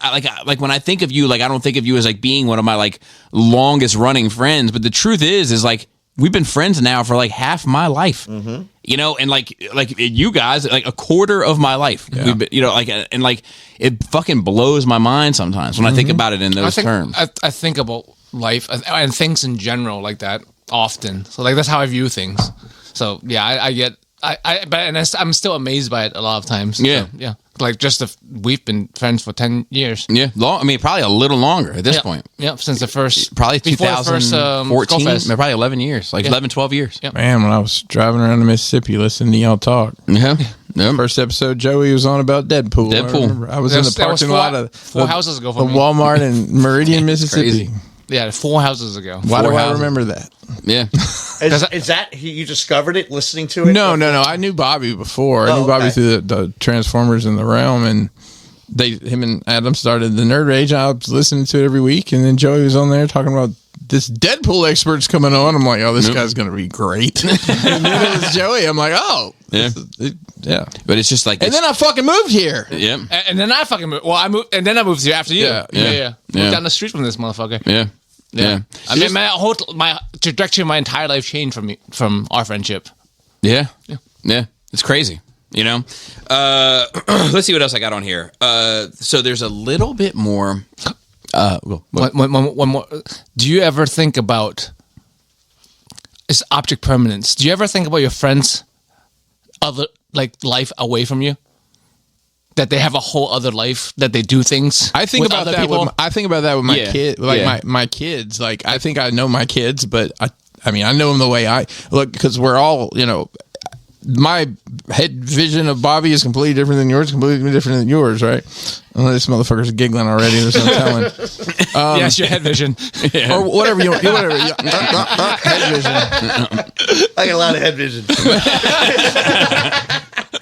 A: when I think of you, like I don't think of you as like being one of my like longest running friends. But the truth is like we've been friends now for like half my life. Mm-hmm. You know, and like you guys, like a quarter of my life.
C: Yeah.
A: We've been, you know, like, and like it fucking blows my mind sometimes when I think about it in those terms.
D: I think about life and things in general like that often. So like that's how I view things. So yeah, I'm still amazed by it a lot of times.
A: Yeah.
D: So, yeah. Like we've been friends for 10 years.
A: Yeah, long. I mean, probably a little longer at this point.
D: Yeah, since the first
A: Probably
D: before the first,
A: 2014,
D: Skullfest.
A: probably 11 years, like 11, 12 years.
D: Yeah.
C: Man, when I was driving around to Mississippi listening to y'all talk.
A: Yeah.
C: First episode, Joey was on about Deadpool. I was in the parking lot of
D: four houses ago for
C: the
D: me.
C: Walmart in Meridian, Mississippi.
A: crazy.
D: Yeah, 4 houses ago.
C: Why do I
A: houses.
C: remember that?
A: Yeah.
B: Is that you discovered it listening to it?
C: No. I knew Bobby before. I knew Bobby
B: okay.
C: through the Transformers in the Realm, and him and Adam started the Nerd Rage. I was listening to it every week, and then Joey was on there talking about this Deadpool expert's coming on. I'm like, oh, this guy's gonna be great. And then it was Joey. I'm like, oh,
A: Yeah.
C: yeah.
A: But it's just like,
C: And then I fucking moved here.
A: yeah.
D: And then I fucking moved. Well, I moved, and then I moved here after you.
C: Yeah.
D: Moved down the street from this motherfucker.
A: Yeah. Yeah.
D: I mean, my trajectory, my entire life changed from our friendship.
A: Yeah. It's crazy. You know? Let's see what else I got on here. So there's a little bit more.
D: One more. Do you ever think about it's object permanence? Do you ever think about your friends' other life away from you? That they have a whole other life, that they do things.
C: I think
D: with
C: about
D: other
C: that.
D: people?
C: I think about that with my
A: Yeah.
C: kid, like
A: Yeah.
C: my kids. Like I think I know my kids, but I mean I know them the way I look because we're all my head vision of Bobby is completely different than yours, completely different than yours, right? Oh, this motherfucker's giggling already. There's no telling.
D: Yes, your head vision.
C: Or whatever you whatever. Head vision.
B: I got a lot of head vision.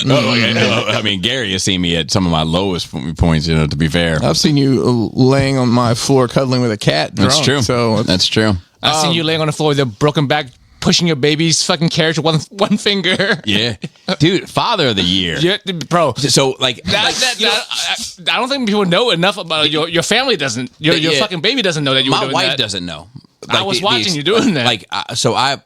A: I mean, Gary has seen me at some of my lowest points, to be fair.
C: I've seen you laying on my floor cuddling with a cat.
A: That's
C: drunk,
A: true.
C: So
A: That's true.
D: I've seen you laying on the floor with a broken back, pushing your baby's fucking carriage with one finger.
A: Yeah. Dude, father of the year.
D: Yeah, bro.
A: So, like,
D: I don't think people know enough about your family doesn't. Your
A: Yeah.
D: fucking baby doesn't know that you were
A: my
D: doing
A: wife
D: that.
A: doesn't know.
D: I was watching you doing that.
A: Like, so I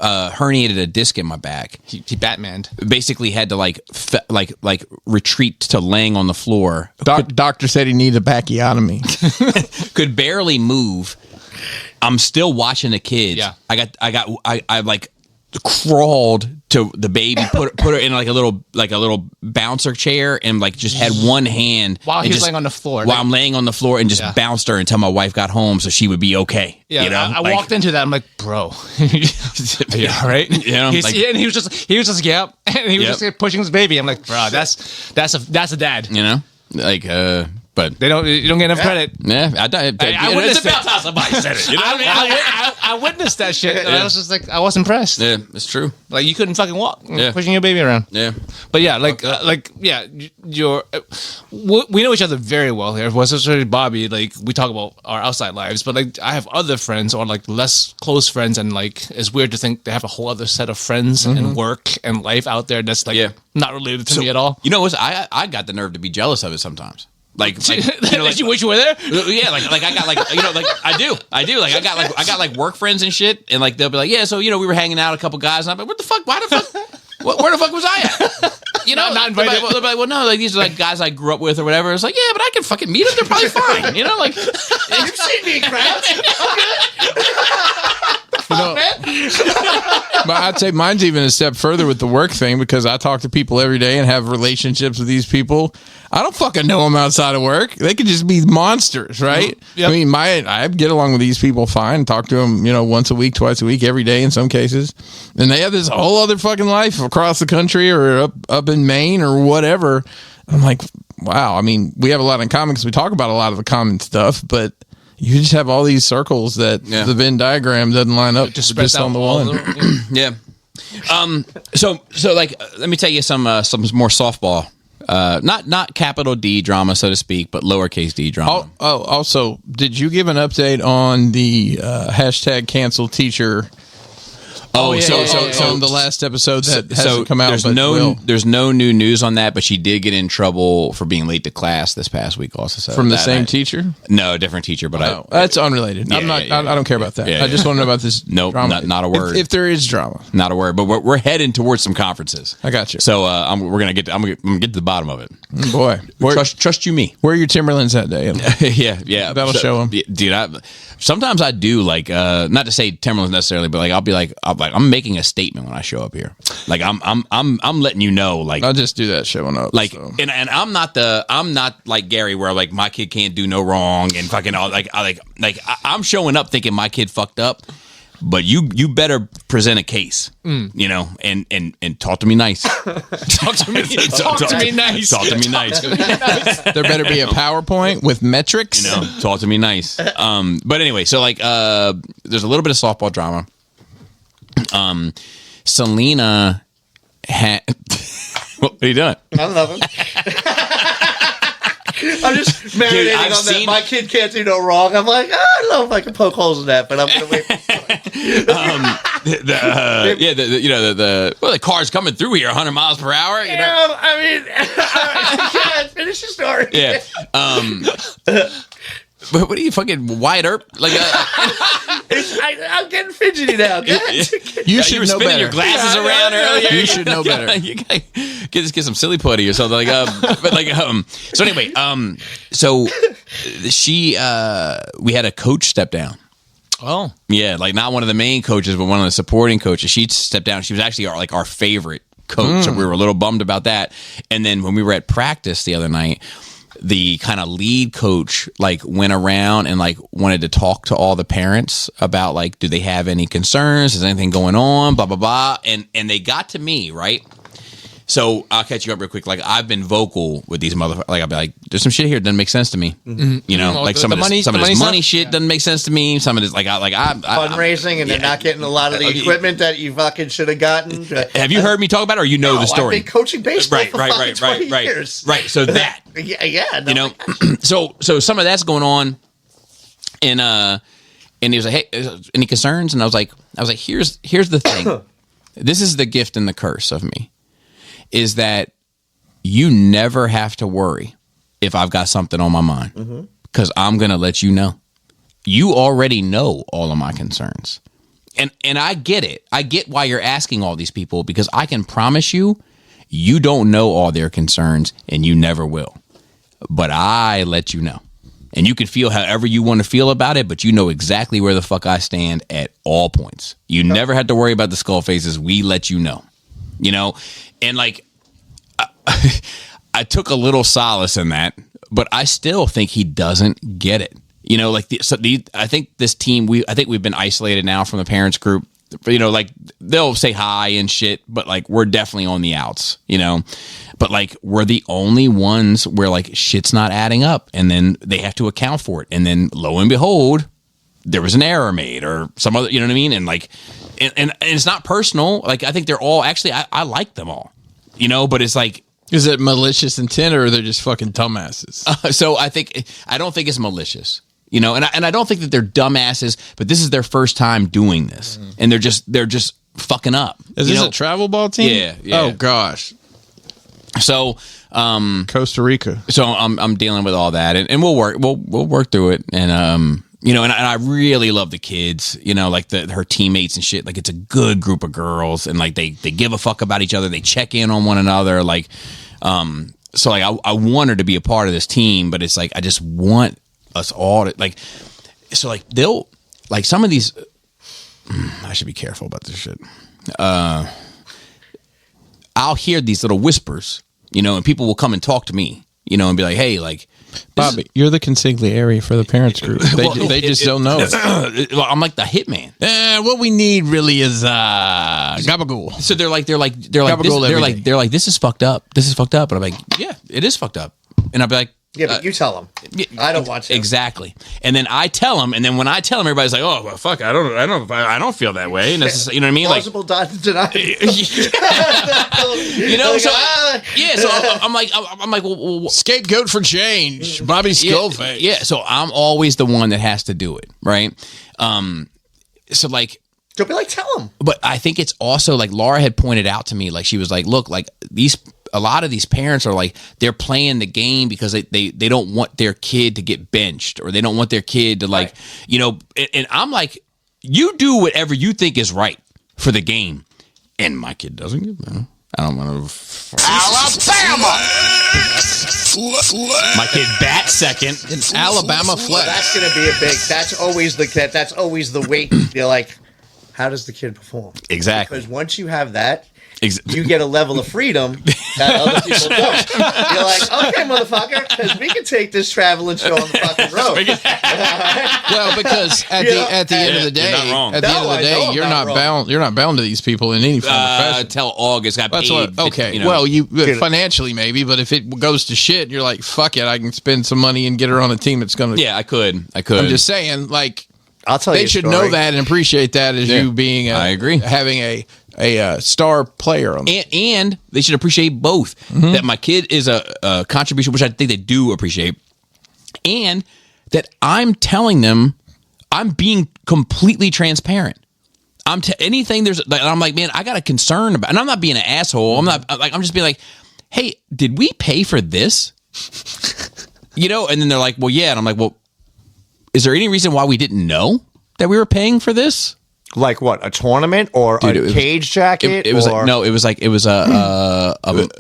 A: herniated a disc in my back.
D: He Batmaned.
A: Basically had to like retreat to laying on the floor.
C: doctor said he needed a backiotomy.
A: Could barely move. I'm still watching the kids.
D: Yeah.
A: I like crawled to the baby, put her in like a little bouncer chair, and like just had one hand
D: While
A: and
D: he was
A: just-
D: laying on the floor.
A: While I'm laying on the floor and just
D: Yeah.
A: bounced her until my wife got home so she would be okay.
D: Yeah, I
A: Like,
D: walked into that. I'm like, bro, are you all right?
A: Yeah,
D: He's-
A: like-
D: and he was just yeah, and he was
A: Yep.
D: just pushing his baby. I'm like, bro, that's a dad.
A: But
D: You don't get enough credit.
A: yeah,
D: I
A: it's
D: witnessed
A: about
D: it.
A: time somebody said it. You know?
D: I witnessed that shit. And I was just like, I was impressed.
A: Yeah, it's true.
D: Like you couldn't fucking walk,
A: Yeah.
D: pushing your baby around.
A: Yeah.
D: But yeah, we know each other very well here. Well, especially Bobby. Like we talk about our outside lives, but like I have other friends or like less close friends, and like it's weird to think they have a whole other set of friends and work and life out there that's like
A: Yeah.
D: not related to me at all.
A: You know what? I got the nerve to be jealous of it sometimes. Like
D: Did you wish you were there?
A: yeah, like I got like I do like I got like work friends and shit, and like they'll be like, yeah, so we were hanging out, a couple guys, and I'm like, what the fuck? Why the fuck? Where the fuck was I at? You know,
D: Not invited.
A: they'll be like, well, no, like these are like guys I grew up with or whatever. It's like, yeah, but I can fucking meet them. They're probably fine. You know, like
B: You've seen me in crowds.
C: But I'd say mine's even a step further with the work thing because I talk to people every day and have relationships with these people. I don't fucking know them outside of work. They could just be monsters, right?
D: Yep.
C: I mean, I get along with these people fine. Talk to them, once a week, twice a week, every day in some cases. And they have this whole other fucking life across the country or up in Maine or whatever. I'm like, wow. I mean, we have a lot in common because we talk about a lot of the common stuff, but you just have all these circles that the Venn diagram doesn't line up just on the one.
A: yeah. So like, let me tell you some more softball. Not capital D drama, so to speak, but lowercase d drama.
C: Also, did you give an update on the hashtag cancel teacher?
A: So
C: on the last episode that hasn't come out.
A: There's no new news on that, but she did get in trouble for being late to class this past week. Also, so
C: from the same teacher?
A: No, different teacher. But
C: that's unrelated. I don't care about that.
A: Yeah,
C: I just want to know about this.
A: Nope,
C: drama.
A: not a word.
C: If there is drama,
A: not a word. But we're heading towards some conferences.
C: I got you.
A: So I'm gonna get to the bottom of it.
C: Boy,
A: trust you me.
C: Where are your Timberlands that day?
A: yeah.
C: That'll show them,
A: dude. Sometimes I do like not to say Timberlands necessarily, but like I'll be like I'm making a statement when I show up here. Like I'm letting you know. Like
C: I'll just do that showing up.
A: Like
C: so.
A: and I'm not like Gary where like my kid can't do no wrong and fucking all I'm showing up thinking my kid fucked up. But you better present a case, and talk to me nice. Talk to me nice. Talk to me nice.
C: There better be a PowerPoint with metrics.
A: Talk to me nice. But anyway, so like, there's a little bit of softball drama. Selena had. What are you doing?
B: I'm loving. I'm just marinating on that. My kid can't do no wrong. I'm like, I don't know if I can poke holes in that, but I'm gonna wait.
A: The car's coming through here 100 miles per hour. You know?
B: I mean, finish the story.
A: Yeah. But what are you fucking Wyatt Earp? Like,
B: I'm getting fidgety now.
C: You should
A: were
C: know
A: spinning
C: better.
A: your glasses around earlier.
C: You should know better.
A: You gotta get some silly putty or something So anyway, so she we had a coach step down.
D: Oh,
A: yeah, like not one of the main coaches, but one of the supporting coaches. She stepped down. She was actually our favorite coach, so we were a little bummed about that. And then when we were at practice the other night, the kind of lead coach like went around and like wanted to talk to all the parents about like, do they have any concerns? Is anything going on? Blah, blah, blah. And they got to me, right? So I'll catch you up real quick. Like I've been vocal with these motherfuckers. Like I'll be like, there's some shit here that doesn't make sense to me. You know, like some of this money shit doesn't make sense to me. Some of this I'm
B: fundraising and they're not getting a lot of the equipment that you fucking should have gotten.
A: Have you heard me talk about it, or the story?
B: I've been coaching baseball for 20 years.
A: Right. So that
B: no,
A: so some of that's going on, and he was like, hey, any concerns? And I was like, here's the thing. This is the gift and the curse of me. Is that you never have to worry if I've got something on my mind because I'm going to let you know. You already know all of my concerns. And I get it. I get why you're asking all these people because I can promise you, you don't know all their concerns and you never will. But I let you know. And you can feel however you want to feel about it, but you know exactly where the fuck I stand at all points. You never had to worry about the skull faces. We let you know. You know? And like, I took a little solace in that, but I still think he doesn't get it. You know, like I think this team, I think we've been isolated now from the parents group. You know, like they'll say hi and shit, but like we're definitely on the outs. You know, but like we're the only ones where like shit's not adding up, and then they have to account for it, and then lo and behold, there was an error made or some other. You know what I mean? And like. And it's not personal. Like I think they're all actually. I like them all, you know. But it's like,
C: is it malicious intent or they're just fucking dumbasses?
A: So I don't think it's malicious, you know. And I don't think that they're dumbasses. But this is their first time doing this, and they're just fucking up.
C: Is this a travel ball team?
A: Yeah.
C: Oh gosh.
A: So
C: Costa Rica.
A: So I'm dealing with all that, and we'll work through it, and and I really love the kids, like her teammates and shit. Like, it's a good group of girls, and like they give a fuck about each other. They check in on one another. Like, so like I want her to be a part of this team, but it's like I just want us all to like. So like they'll like some of these. I should be careful about this shit. I'll hear these little whispers, and people will come and talk to me, and be like, "Hey, like."
C: Bobby, you're the consigliere for the parents group. They just don't know it.
A: I'm like the hitman.
C: What we need really is gabagool.
A: So they're like,
C: Gabagool
A: they're like, this is fucked up. This is fucked up. And I'm like, yeah, it is fucked up. And I'll be like,
B: Yeah, but you tell them. I don't want to.
A: Exactly. And then I tell them, and then when I tell them, everybody's like, "Oh, well, fuck, I don't feel that way." And that's, you know what I mean?
B: Plausible denial.
A: So I'm like, well,
C: Scapegoat for change. Bobby Skullface.
A: Yeah. So I'm always the one that has to do it, right? So like.
B: Don't be like, tell them.
A: But I think it's also like Laura had pointed out to me, like she was like, look, like a lot of these parents are like, they're playing the game because they don't want their kid to get benched, or they don't want their kid to like, and I'm like, you do whatever you think is right for the game. And my kid doesn't get benched. I don't want to.
E: Alabama!
A: My kid bats second.
C: It's Alabama flex.
B: That's going to be a big, that's always the weight. You're like, how does the kid perform?
A: Exactly.
B: Because once you have that, you get a level of freedom that other people don't. You're like, okay, motherfucker, because we can take this traveling show on the fucking road.
C: Well, because at the end of the day,
A: You're not wrong.
C: at the end of the day, you're not bound. You're not bound to these people in any form or fashion.
A: Until August got
C: That's
A: paid.
C: what, okay. Well, you financially maybe, but if it goes to shit, you're like, fuck it, I can spend some money and get her on a team that's going to.
A: Yeah, I could.
C: I'm just saying, like,
B: I'll tell you.
C: They should know that and appreciate that as you being.
A: I agree.
C: Having a star player on.
A: And they should appreciate both. Mm-hmm. That my kid is a contribution, which I think they do appreciate, and that I'm telling them, I'm being completely transparent. Anything there's like, I'm like, man, I got a concern about, and I'm not being an asshole. I'm not like, I'm just being like, hey, did we pay for this? And then they're like, well, yeah, and I'm like, well, is there any reason why we didn't know that we were paying for this?
B: Like what? A tournament or a cage jacket?
A: It was like, no. It was like a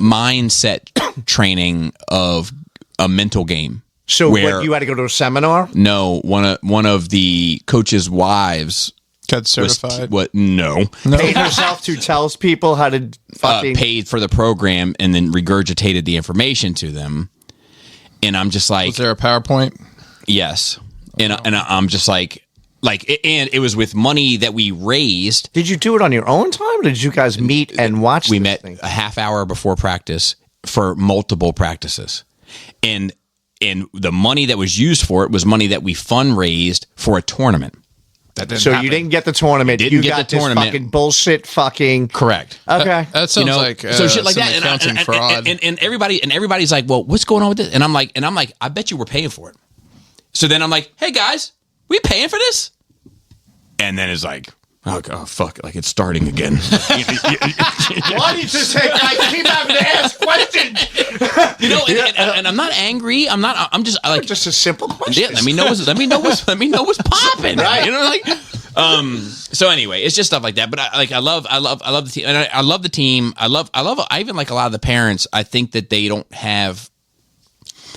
A: mindset training of a mental game.
B: So what, you had to go to a seminar?
A: No, one of the coach's wives
C: got certified.
A: No.
B: Paid herself to tell people how to fucking
A: paid for the program and then regurgitated the information to them. And I'm just like,
C: was there a PowerPoint?
A: Yes. And I'm just like, and it was with money that we raised.
B: Did you do it on your own time, or did you guys meet and watch?
A: We met a half hour before practice for multiple practices, and the money that was used for it was money that we fundraised for a tournament.
B: So you didn't get the tournament. You got this fucking bullshit. Fucking
A: correct.
B: Okay,
C: that sounds like
A: so shit like that.
C: Accounting fraud.
A: And everybody's like, well, what's going on with this? And I'm like, I bet you we're paying for it. So then I'm like, hey guys, we paying for this? And then it's like, oh fuck, like it's starting again.
B: Why do you just say I keep having to ask questions?
A: And I'm not angry. I'm just like
B: just a simple question.
A: Yeah, let me know what's popping. Right. So anyway, it's just stuff like that. But I love the team, and I love the team. I even like a lot of the parents. I think that they don't have.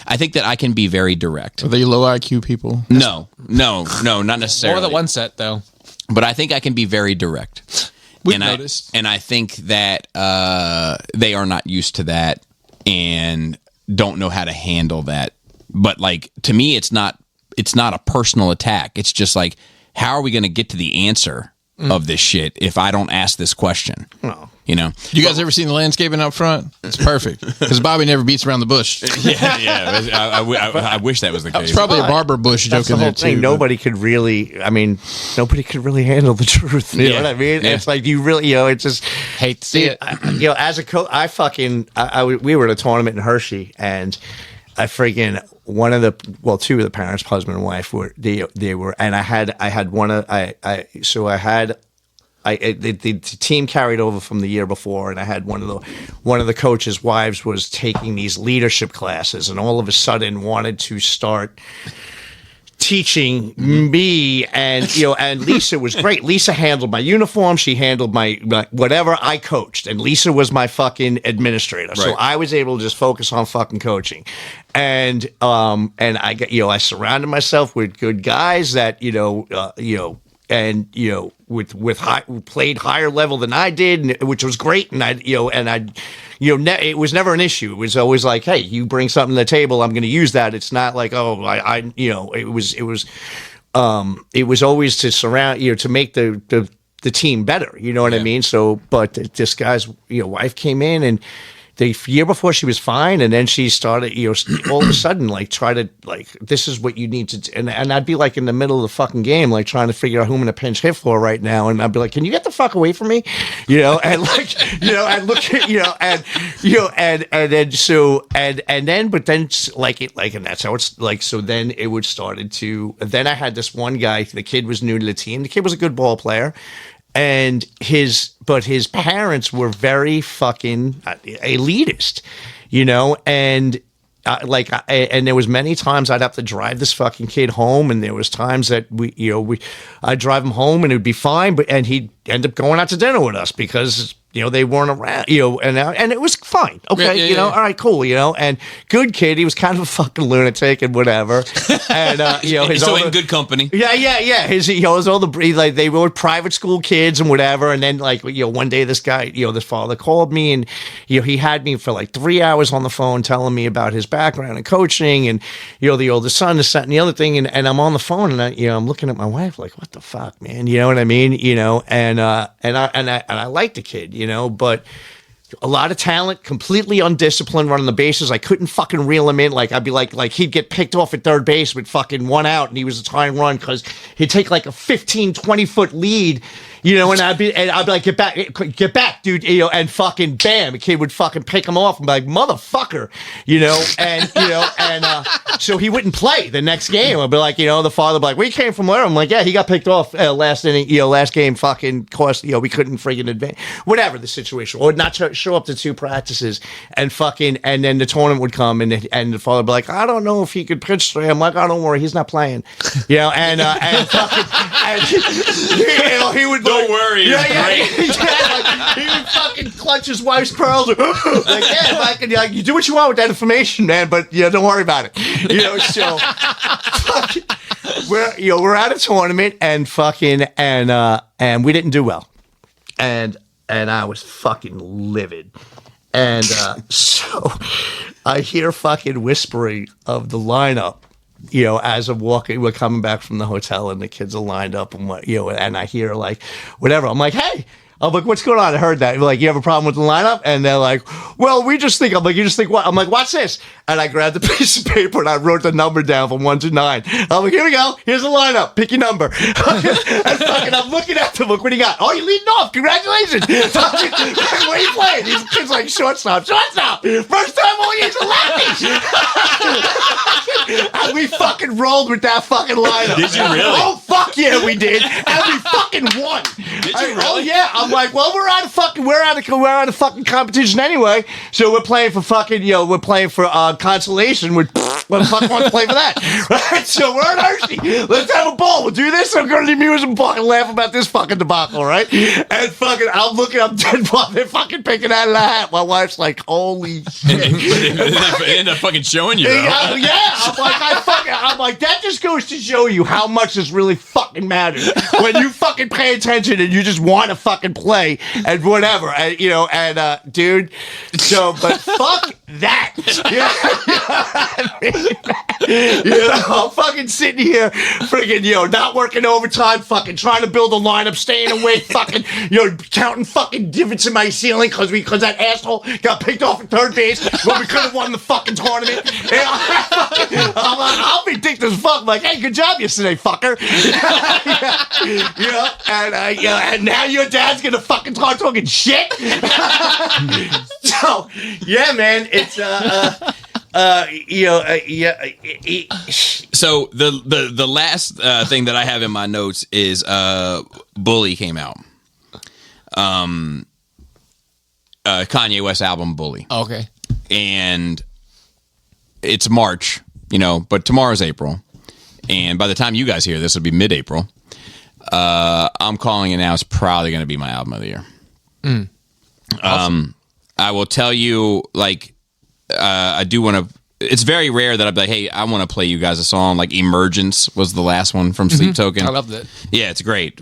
A: I think that I can be very direct.
C: Are they low IQ people?
A: No, not necessarily.
D: More than one set, though.
A: But I think I can be very direct.
C: We've noticed.
A: And I think that they are not used to that and don't know how to handle that. But like, to me, it's not a personal attack. It's just like, how are we going to get to the answer of this shit if I don't ask this question?
B: No.
A: You know,
C: you guys ever seen the landscaping up front? It's perfect because Bobby never beats around the bush.
A: Yeah. I wish that was the case.
C: It's probably a barber bush joke in there too.
B: Nobody could really handle the truth. You know what I mean? Yeah. It's like you really, it's just
D: hate to see it.
B: As a coach, we were at a tournament in Hershey, and I freaking two of the parents, husband and wife, they were, and the team carried over from the year before, and I had one of the coaches' wives was taking these leadership classes, and all of a sudden wanted to start teaching me, and and Lisa was great. Lisa handled my uniform, she handled my whatever. I coached, and Lisa was my fucking administrator, so
A: Right.
B: I was able to just focus on fucking coaching. And I got I surrounded myself with good guys that with high, who played higher level than I did, which was great. And it was never an issue. It was always like, hey, you bring something to the table, I'm going to use that. It's not like, it was always to surround, to make the team better. You know what I mean? So, but this guy's, wife came in, and the year before she was fine, and then she started, all of a sudden, like, try to, like, this is what you need to do. And I'd be like in the middle of the fucking game, like trying to figure out who I'm going to pinch hit for right now. And I'd be like, can you get the fuck away from me? And like, and look at, and that's how it's like, so then it would started to, then I had this one guy, the kid was new to the team. The kid was a good ball player. And his parents were very fucking elitist, and and there was many times I'd have to drive this fucking kid home, and there was times that I'd drive him home and it'd be fine, and he'd end up going out to dinner with us because they weren't around, and it was fine. Okay. All right, cool. And good kid. He was kind of a fucking lunatic and whatever. And, his
A: so
B: older,
A: in good company.
B: Yeah. His all the, like, they were private school kids and whatever. And then, like, one day this guy, this father called me, and, he had me for like 3 hours on the phone telling me about his background and coaching, and, the oldest son, this, that, and the other thing. And I'm on the phone, and I'm looking at my wife like, what the fuck, man? You know what I mean? And I like the kid, but a lot of talent, completely undisciplined, running the bases. I couldn't fucking reel him in. Like, I'd be like he'd get picked off at third base with fucking one out, and he was a tying run because he'd take like a 15, 20-foot lead, and I'd be like, get back, dude, and fucking bam, a kid would fucking pick him off and be like, motherfucker, and so he wouldn't play the next game. I'd be like, the father would be like, we came from where? I'm like, yeah, he got picked off last inning, last game, fucking cost, we couldn't friggin' advance, whatever the situation, or not show up to 2 practices, and then the tournament would come, and the father would be like, I don't know if he could pitch today. I'm like, oh, don't worry, he's not playing, and fucking, and, he would.
A: Don't worry,
B: like, he would fucking clutch his wife's pearls. Like, yeah, if I could, you do what you want with that information, man, but don't worry about it. So fucking, we're at a tournament, and fucking, and we didn't do well, and I was fucking livid. And so I hear fucking whispering of the lineup, as I'm walking, we're coming back from the hotel, and the kids are lined up, and and I hear like, whatever. I'm like, hey. I'm like, what's going on? I heard that. Like, you have a problem with the lineup? And they're like, well, we just think. I'm like, you just think what? I'm like, what's this? And I grabbed a piece of paper, and I wrote the number down from 1 to 9. I'm like, here we go. Here's the lineup. Pick your number. And fucking, I'm looking at them. Look, what do you got? Oh, you're leading off. Congratulations. What are you playing? These kids like, shortstop. First time all year's a lefty. And we fucking rolled with that fucking lineup.
A: Did you really?
B: Oh, fuck yeah, we did. And we fucking won.
A: Did you really?
B: Oh, yeah. I'm like, well, we're out of fucking competition anyway. So we're playing for fucking, we're playing for consolation. What the fuck want to play for that? Right? So we're at Hershey. Let's have a ball. We'll do this. I'm going to the music and fucking laugh about this fucking debacle, right? And fucking, I'm dead while they're fucking picking out of the hat. My wife's like, holy shit.
A: They end up fucking showing you.
B: I'm like, that just goes to show you how much this really fucking matters when you fucking pay attention and you just want to fucking play and whatever, and dude. So, but fuck that. I'm fucking sitting here, freaking, not working overtime, fucking trying to build a lineup, staying awake, fucking, counting fucking divots in my ceiling because that asshole got picked off at third base when we could have won the fucking tournament. And I'm like, I'll be dicked as fuck. I'm like, hey, good job yesterday, fucker. And now your dad's gonna fucking start talking shit. So, yeah, man, it's
A: So the last thing that I have in my notes is Bully came out. Kanye West album Bully.
D: Okay.
A: And it's March, but tomorrow's April. and by the time you guys hear this, it'll be mid-April. I'm calling it now. It's probably going to be my album of the year. Awesome. I will tell you, like, I do want to. It's very rare that I'd be like, hey, I want to play you guys a song. Like Emergence was the last one from Sleep Token.
D: I loved it.
A: Yeah, it's great.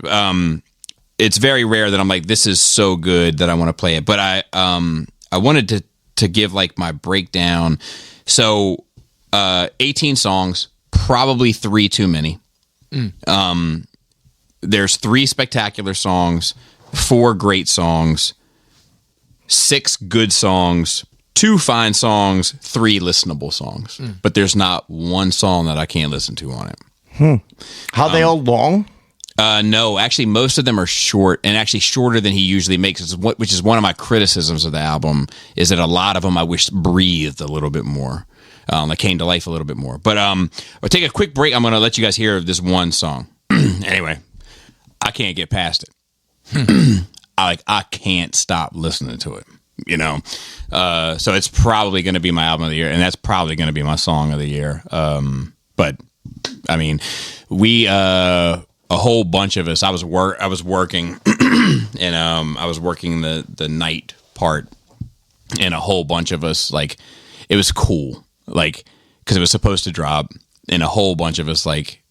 A: It's very rare that I'm like, this is so good that I want to play it. But I wanted to give like my breakdown. So 18 songs, probably 3 too many. There's 3 spectacular songs, 4 great songs, 6 good songs, 2 fine songs, 3 listenable songs. But there's not one song that I can't listen to on it.
B: How they all long?
A: No, actually, most of them are short, and actually shorter than he usually makes, which is one of my criticisms of the album, is that a lot of them I wish breathed a little bit more. Like came to life a little bit more. But we'll take a quick break. I'm going to let you guys hear this one song. Anyway, I can't get past it. I can't stop listening to it. You know, so it's probably going to be my album of the year, and that's probably going to be my song of the year. But I mean, we a whole bunch of us. I was working, and I was working the night part, and a whole bunch of us, like, it was cool, like, because it was supposed to drop, and a whole bunch of us like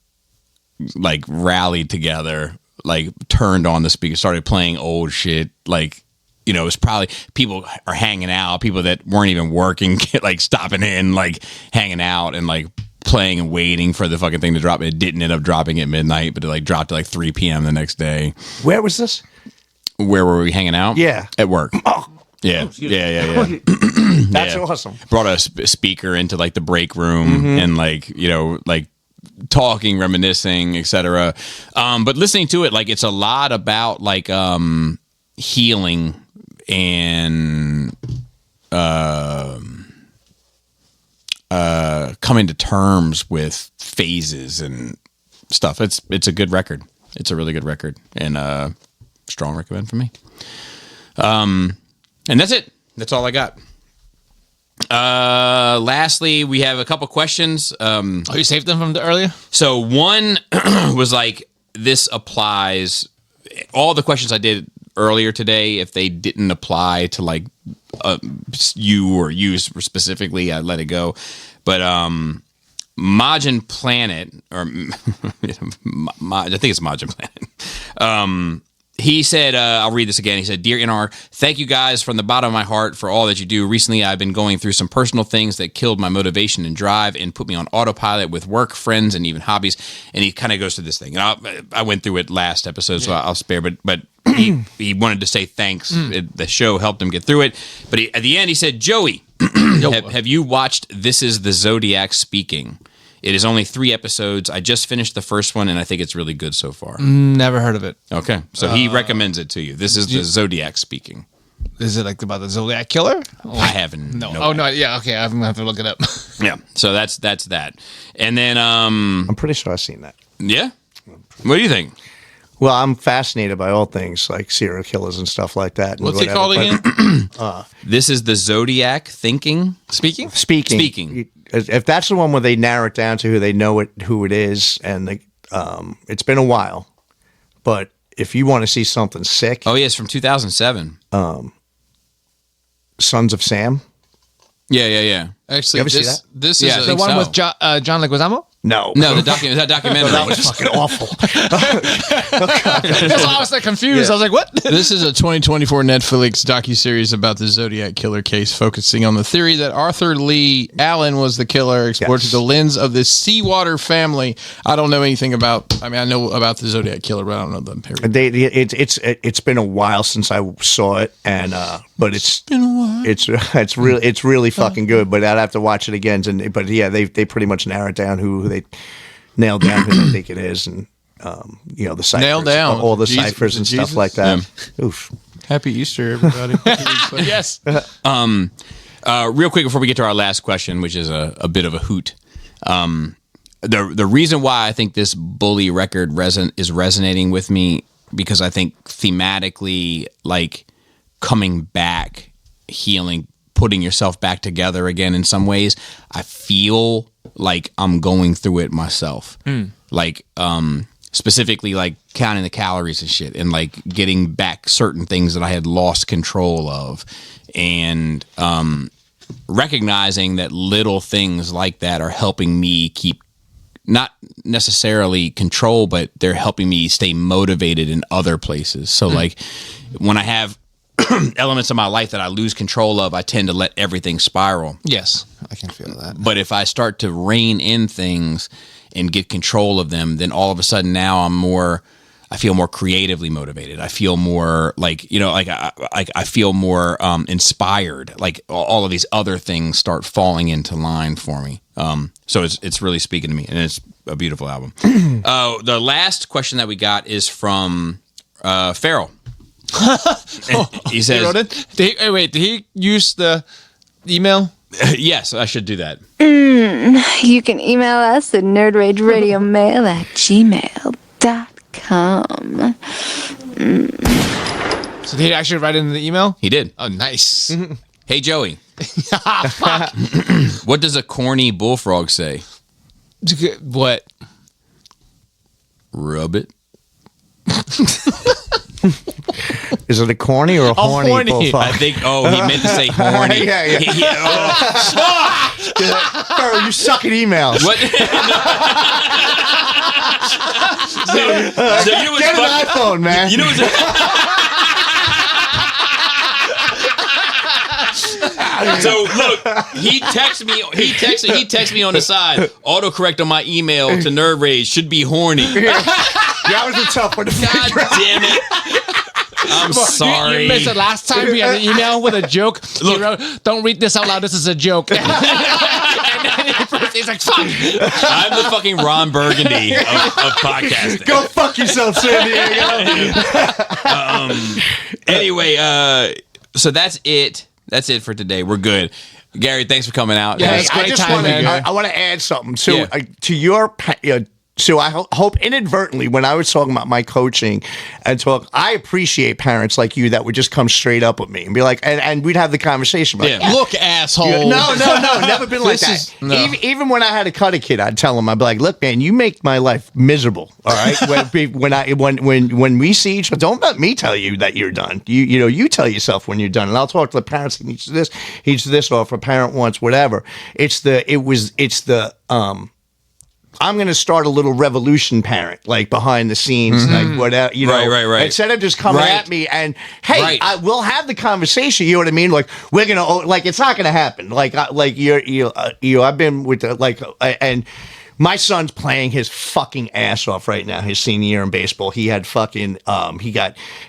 A: rallied together, like turned on the speaker, started playing old shit, like. You know, it's probably people are hanging out, people that weren't even working, like stopping in, like hanging out and like playing and waiting for the fucking thing to drop. It didn't end up dropping at midnight, but it like dropped at like 3 p.m. the next day.
B: Where was this?
A: Where were we hanging out?
B: Yeah.
A: At work.
B: Oh.
A: Yeah.
B: That's
A: Yeah.
B: awesome.
A: Brought a speaker into like the break room and like, you know, like talking, reminiscing, etc. But listening to it, like it's a lot about like healing and coming to terms with phases and stuff. It's a good record. It's a really good record, and strong recommend from me. And that's it. That's all I got. Lastly, we have a couple questions.
D: Oh, you saved them from the earlier?
A: So one was like, this applies. All the questions I did earlier today, if they didn't apply to like you or you specifically, I let it go. But Majin Planet, or I think it's Majin Planet. He said, I'll read this again. He said, Dear NR, thank you guys from the bottom of my heart for all that you do. Recently, I've been going through some personal things that killed my motivation and drive and put me on autopilot with work, friends, and even hobbies. And he kind of goes through this thing. And I went through it last episode, so I'll spare. But he wanted to say thanks. The show helped him get through it. But at the end, he said, Joey, have you watched This Is the Zodiac Speaking? It is only 3 episodes. I just finished the first one, and I think it's really good so far.
D: Never heard of it.
A: Okay, so he recommends it to you. This is the Zodiac Speaking.
D: Is it like about the Zodiac Killer?
A: I haven't.
D: No. Oh, no. Yeah, okay. I'm going to have to look it up.
A: Yeah, so that's that. And then,
B: I'm pretty sure I've seen that.
A: yeah? What do you think?
B: Well, I'm fascinated by all things like serial killers and stuff like that. And
C: What's it
B: whatever,
C: called
B: but-
C: again?
A: This is the Zodiac Thinking?
C: Speaking?
B: Speaking. If that's the one where they narrow it down to who they know who it is, and it's been a while, but if you want to see something sick,
A: Oh, yeah, it's from 2007.
B: Sons of Sam.
A: Yeah.
C: Actually,
B: You ever see
C: this,
B: that?
C: this
A: Yeah, I
C: is
A: think
D: The one
A: so.
D: with John Leguizamo?
B: No,
A: No, that documentary.
B: that was fucking awful.
D: That's why I was like confused. I was like, what?
C: This is a 2024 Netflix docuseries about the Zodiac Killer case, focusing on the theory that Arthur Lee Allen was the killer, explored
B: Yes.
C: through the lens of the Seawater family. I don't know anything about. I mean, I know about the Zodiac Killer, but I don't know them. Period.
B: It's been a while since I saw it, and but it's
C: Been a while.
B: it's really fucking good. But I'd have to watch it again. But yeah, they pretty much narrowed down who they nailed down who they think it is, and the ciphers,
C: Nailed down.
B: all the
C: Jesus-
B: ciphers and
C: Jesus?
B: stuff like that. Oof.
C: Happy Easter, everybody.
D: Yes.
A: Real quick before we get to our last question, which is a bit of a hoot. The reason why I think this Bully record is resonating with me, because I think thematically, like, coming back, healing putting yourself back together again in some ways. I feel like I'm going through it myself. Like, specifically like counting the calories and shit and like getting back certain things that I had lost control of, and recognizing that little things like that are helping me keep not necessarily control, but they're helping me stay motivated in other places. So like when I have elements of my life that I lose control of, I tend to let everything spiral.
D: Yes, I can feel that.
A: But if I start to rein in things and get control of them, then all of a sudden now I feel more creatively motivated. I feel more like, I feel more inspired. Like all of these other things start falling into line for me. So it's really speaking to me, and it's a beautiful album. The last question that we got is from Farrell. He says,
D: He wrote it? Did he use the email?
A: yes, I should do that.
G: You can email us at nerdrageradiomail@gmail.com.
D: So did he actually write it in the email?
A: He did.
D: Oh, nice.
A: Hey, Joey. What does a corny bullfrog say?
D: What?
A: Rub it.
B: Is it a corny or a horny?
D: horny.
B: Bullfrog?
A: I think, he meant to say horny.
B: Yeah. Bro, you suck at emails.
A: What? so you know what's
B: Get an
A: fucking-
B: iPhone, man.
A: You know what's So look, he texted me on the side. Autocorrect on my email to Nerd Rage should be horny.
B: That was a tough one to
A: God
B: figure out.
A: damn it. I'm sorry.
D: You missed it last time. We had an email with a joke. He wrote, "Don't read this out loud. This is a joke." And then he's like, "Fuck."
A: I'm the fucking Ron Burgundy of podcasting.
B: Go fuck yourself, San Diego.
A: Anyway, so that's it. That's it for today. We're good. Gary, thanks for coming out.
D: Yeah,
B: Hey,
D: it's
B: I
D: great
B: just
D: time,
B: want
D: man.
B: to. I want to add something. So
A: Yeah.
B: to your. So I hope inadvertently, when I was talking about my coaching and I appreciate parents like you that would just come straight up with me and be like, and we'd have the conversation. Like,
A: Yeah.
C: Look, asshole.
B: No, never been like that. Even when I had to cut a kid, I'd tell him, I'd be like, "Look, man, you make my life miserable. All right, when we see each other, don't let me tell you that you're done. You tell yourself when you're done, and I'll talk to the parents. He needs this, or if a parent wants whatever. I'm going to start a little revolution, parent, like behind the scenes, like whatever,
A: Right.
B: Instead of just coming
A: Right.
B: at me and, hey,
A: Right.
B: we'll have the conversation. You know what I mean? Like we're gonna, like it's not going to happen. Like I've been with and my son's playing his fucking ass off right now. His senior year in baseball, he had fucking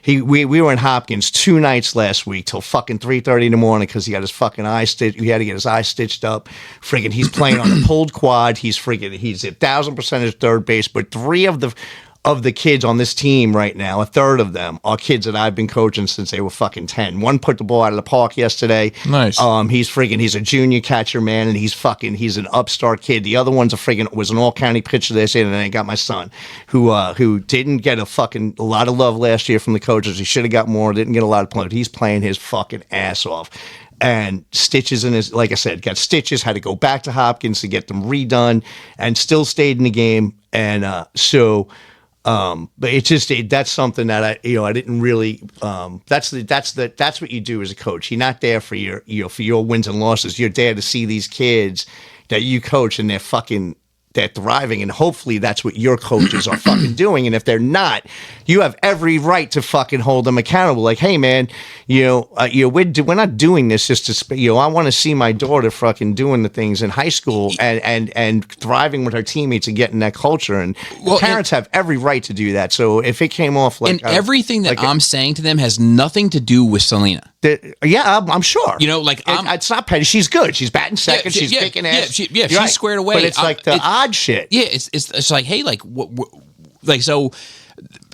B: we were in Hopkins 2 nights last week till fucking 3:30 in the morning because he got his fucking eye stitched. He had to get his eye stitched up. Friggin', he's playing on a pulled quad. He's 1,000% at third base. But 3 of the kids on this team right now, a third of them are kids that I've been coaching since they were fucking 10. One put the ball out of the park yesterday.
C: Nice.
B: He's a junior catcher, man, and he's an upstart kid. The other one's was an all-county pitcher this year, and then I got my son, who didn't get a lot of love last year from the coaches. He should have got more, didn't get a lot of play. He's playing his fucking ass off. And stitches in his, like I said, got stitches, had to go back to Hopkins to get them redone, and still stayed in the game. And but it's just that's something that I didn't really. That's what you do as a coach. You're not there for your wins and losses. You're there to see these kids that you coach, and they're thriving, and hopefully that's what your coaches are fucking doing. And if they're not, you have every right to fucking hold them accountable. Like, hey, man, we're not doing this just to, I want to see my daughter fucking doing the things in high school and thriving with her teammates and getting that culture. And parents have every right to do that. So if it came off like,
A: and everything that I'm saying to them has nothing to do with Selena.
B: I'm sure.
A: It's
B: not petty. She's good. She's batting second. She's kicking ass.
A: She's squared away.
B: But it's like the odd shit.
A: Yeah, it's like, hey, like so.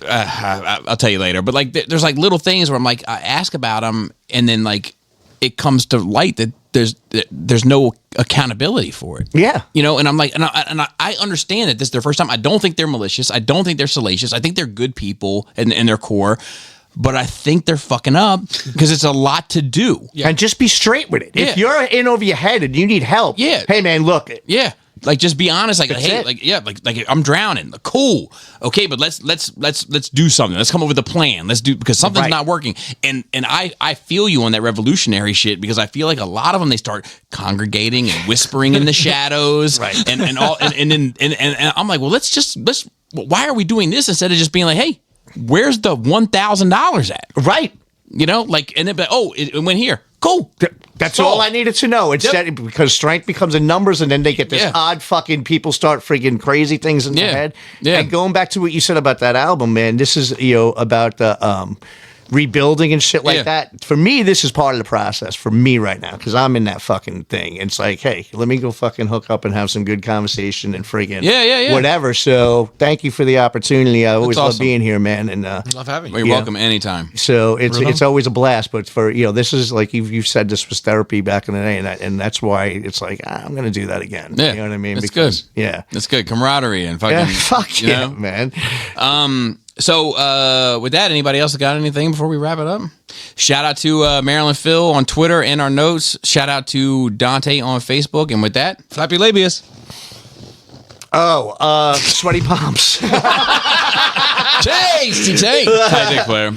A: I'll tell you later. But like, there's like little things where I'm like, I ask about them, and then like it comes to light that there's no accountability for it.
B: Yeah,
A: and I'm like, and I understand that this is their first time. I don't think they're malicious. I don't think they're salacious. I think they're good people in their core. but I think they're fucking up because it's a lot to do.
B: And just be straight with it. If
A: Yeah.
B: you're in over your head and you need help,
A: Yeah.
B: hey man, look,
A: Yeah. Like just be honest. Like,
B: That's
A: hey,
B: it.
A: like I'm drowning. Cool. Okay, but let's do something. Let's come up with a plan. Let's do because something's
B: Right.
A: not working. And I feel you on that revolutionary shit because I feel like a lot of them they start congregating and whispering in the shadows.
B: Right.
A: And I'm like, well, let's why are we doing this instead of just being like, hey, where's the $1,000 at?
B: right.
A: You know, like and then it went here. Cool.
B: That's
A: Solved.
B: all I needed to know. It's that because strength becomes in numbers, and then they get this
A: Yeah.
B: odd fucking people start freaking crazy things in their
A: Yeah.
B: head.
A: Yeah.
B: And going back to what you said about that album, man, this is about the rebuilding and shit like
A: Yeah.
B: that. For me, this is part of the process for me right now because I'm in that fucking thing. It's like, hey, let me go fucking hook up and have some good conversation and friggin'
A: Yeah.
B: whatever. So thank you for the opportunity. I always love
A: awesome.
B: being here, man. And
D: Love having you.
A: You're welcome anytime.
B: so it's always a blast, but for this is like you've said this was therapy back in the day, and that's why it's like I'm gonna do that again.
A: Yeah.
B: You know what I mean?
A: It's good.
B: Yeah,
A: That's good. Camaraderie and fucking.
B: yeah, fuck
A: you
B: yeah,
A: know?
B: man.
A: So with that, anybody else got anything before we wrap it up? Shout out to Marilyn Phil on Twitter and our notes. Shout out to Dante on Facebook. And with that,
D: Flappy labius.
B: Sweaty palms.
A: tasty take. Hi, Dick Blair.